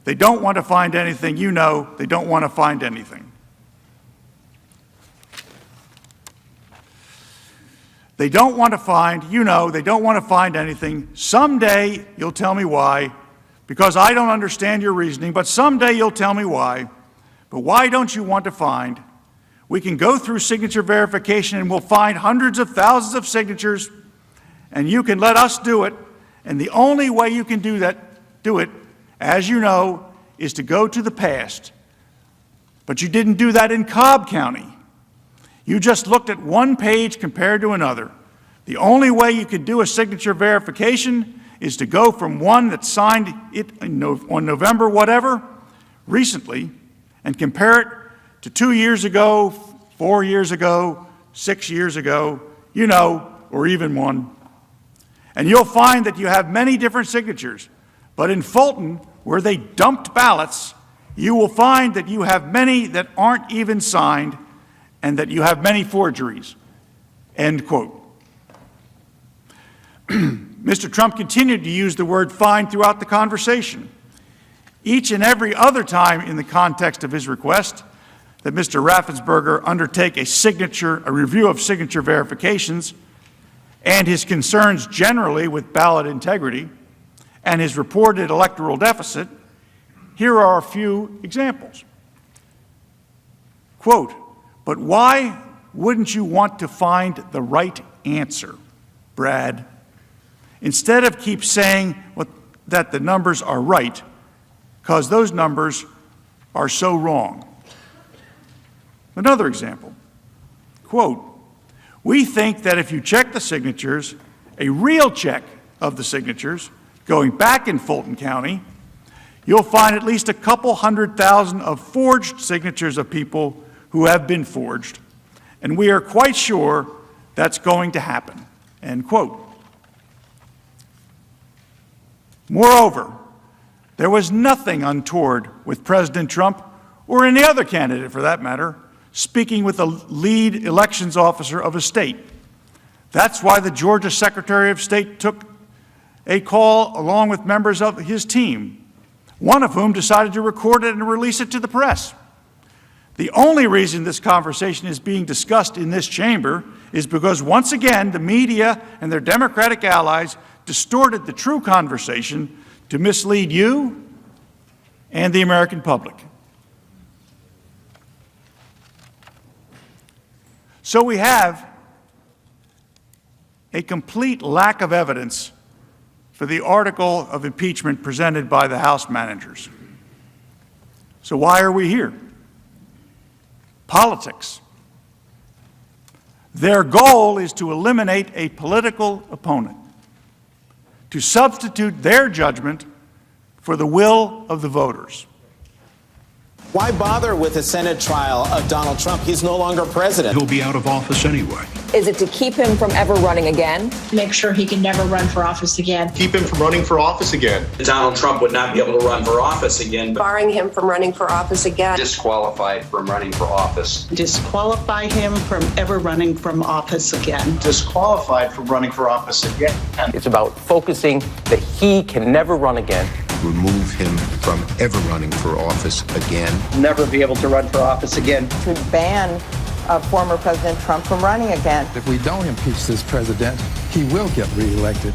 They don't want to find anything, you know, they don't want to find anything. They don't want to find, you know, they don't want to find anything. Someday you'll tell me why, because I don't understand your reasoning, but someday you'll tell me why. But why don't you want to find? We can go through signature verification and we'll find hundreds of thousands of signatures, and you can let us do it. And the only way you can do it, as you know, is to go to the past. But you didn't do that in Cobb County. You just looked at one page compared to another. The only way you could do a signature verification is to go from one that signed it on November whatever, recently, and compare it to 2 years ago, 4 years ago, 6 years ago, you know, or even one. And you'll find that you have many different signatures. But in Fulton, where they dumped ballots, you will find that you have many that aren't even signed and that you have many forgeries. End quote. Mr. Trump continued to use the word find throughout the conversation. Each and every other time in the context of his request that Mr. Raffensperger undertake a review of signature verifications and his concerns generally with ballot integrity and his reported electoral deficit, here are a few examples. Quote, but why wouldn't you want to find the right answer, Brad? Instead of keep saying that the numbers are right, because those numbers are so wrong. Another example, quote, we think that if you check the signatures, a real check of the signatures, going back in Fulton County, you'll find at least a couple 100,000 of forged signatures of people who have been forged, and we are quite sure that's going to happen, end quote. Moreover, there was nothing untoward with President Trump, or any other candidate for that matter, speaking with the lead elections officer of a state. That's why the Georgia Secretary of State took a call along with members of his team, one of whom decided to record it and release it to the press. The only reason this conversation is being discussed in this chamber is because, once again, the media and their Democratic allies distorted the true conversation to mislead you and the American public. So we have a complete lack of evidence for the article of impeachment presented by the House managers. So why are we here? Politics. Their goal is to eliminate a political opponent, to substitute their judgment for the will of the voters. Why bother with a Senate trial of Donald Trump? He's no longer president. He'll be out of office anyway. Is it to keep him from ever running again? Make sure he can never run for office again. Keep him from running for office again. Donald Trump would not be able to run for office again. Barring him from running for office again. Disqualified from running for office. Disqualify him from ever running from office again. Disqualified from running for office again. It's about focusing that he can never run again. Remove him from ever running for office again. Never be able to run for office again. To ban former President Trump from running again. If we don't impeach this president, he will get reelected.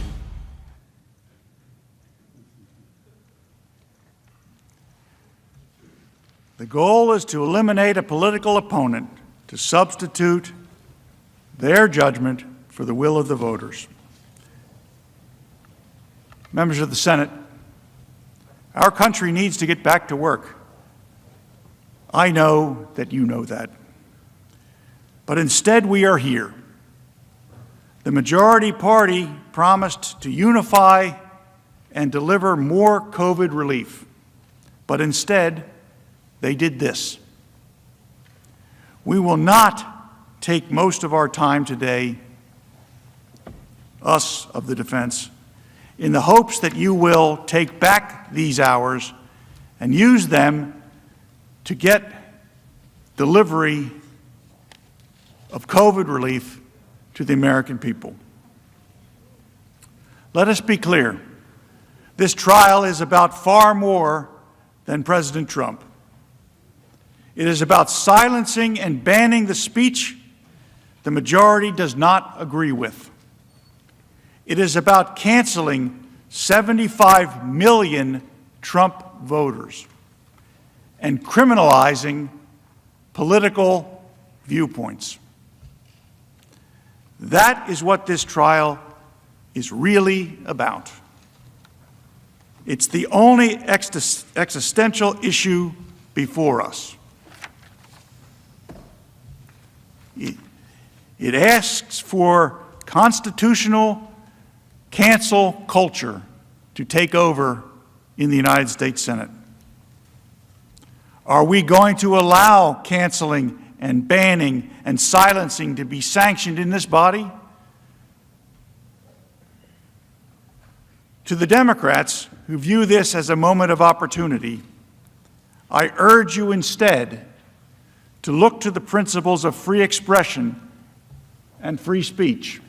The goal is to eliminate a political opponent, to substitute their judgment for the will of the voters. Members of the Senate, our country needs to get back to work. I know that you know that. But instead, we are here. The majority party promised to unify and deliver more COVID relief. But instead, they did this. We will not take most of our time today, us of the defense, in the hopes that you will take back these hours and use them to get delivery of COVID relief to the American people. Let us be clear. This trial is about far more than President Trump. It is about silencing and banning the speech the majority does not agree with. It is about canceling 75 million Trump voters and criminalizing political viewpoints. That is what this trial is really about. It's the only existential issue before us. It asks for constitutional cancel culture to take over in the United States Senate. Are we going to allow canceling and banning and silencing to be sanctioned in this body? To the Democrats who view this as a moment of opportunity, I urge you instead to look to the principles of free expression and free speech.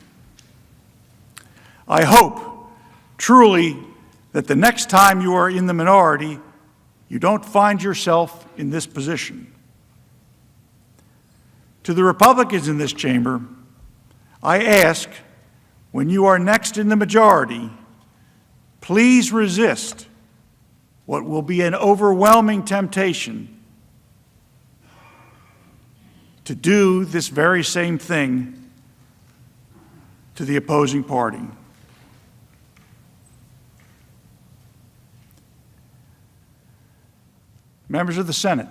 I hope truly that the next time you are in the minority, you don't find yourself in this position. To the Republicans in this chamber, I ask, when you are next in the majority, please resist what will be an overwhelming temptation to do this very same thing to the opposing party. Members of the Senate,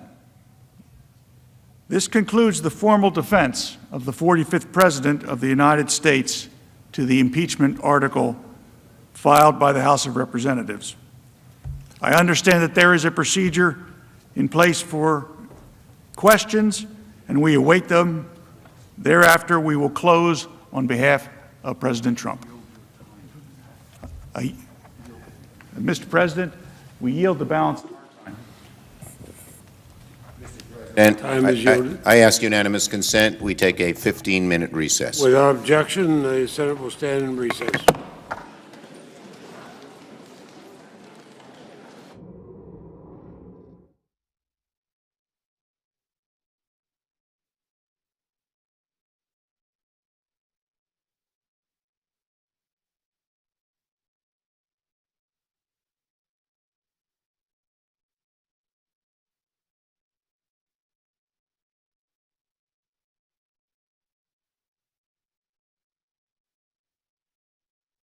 this concludes the formal defense of the 45th President of the United States to the impeachment article filed by the House of Representatives. I understand that there is a procedure in place for questions, and we await them. Thereafter, we will close on behalf of President Trump. Mr. President, we yield the balance. And I ask unanimous consent. We take a 15-minute recess. Without objection, the Senate will stand in recess.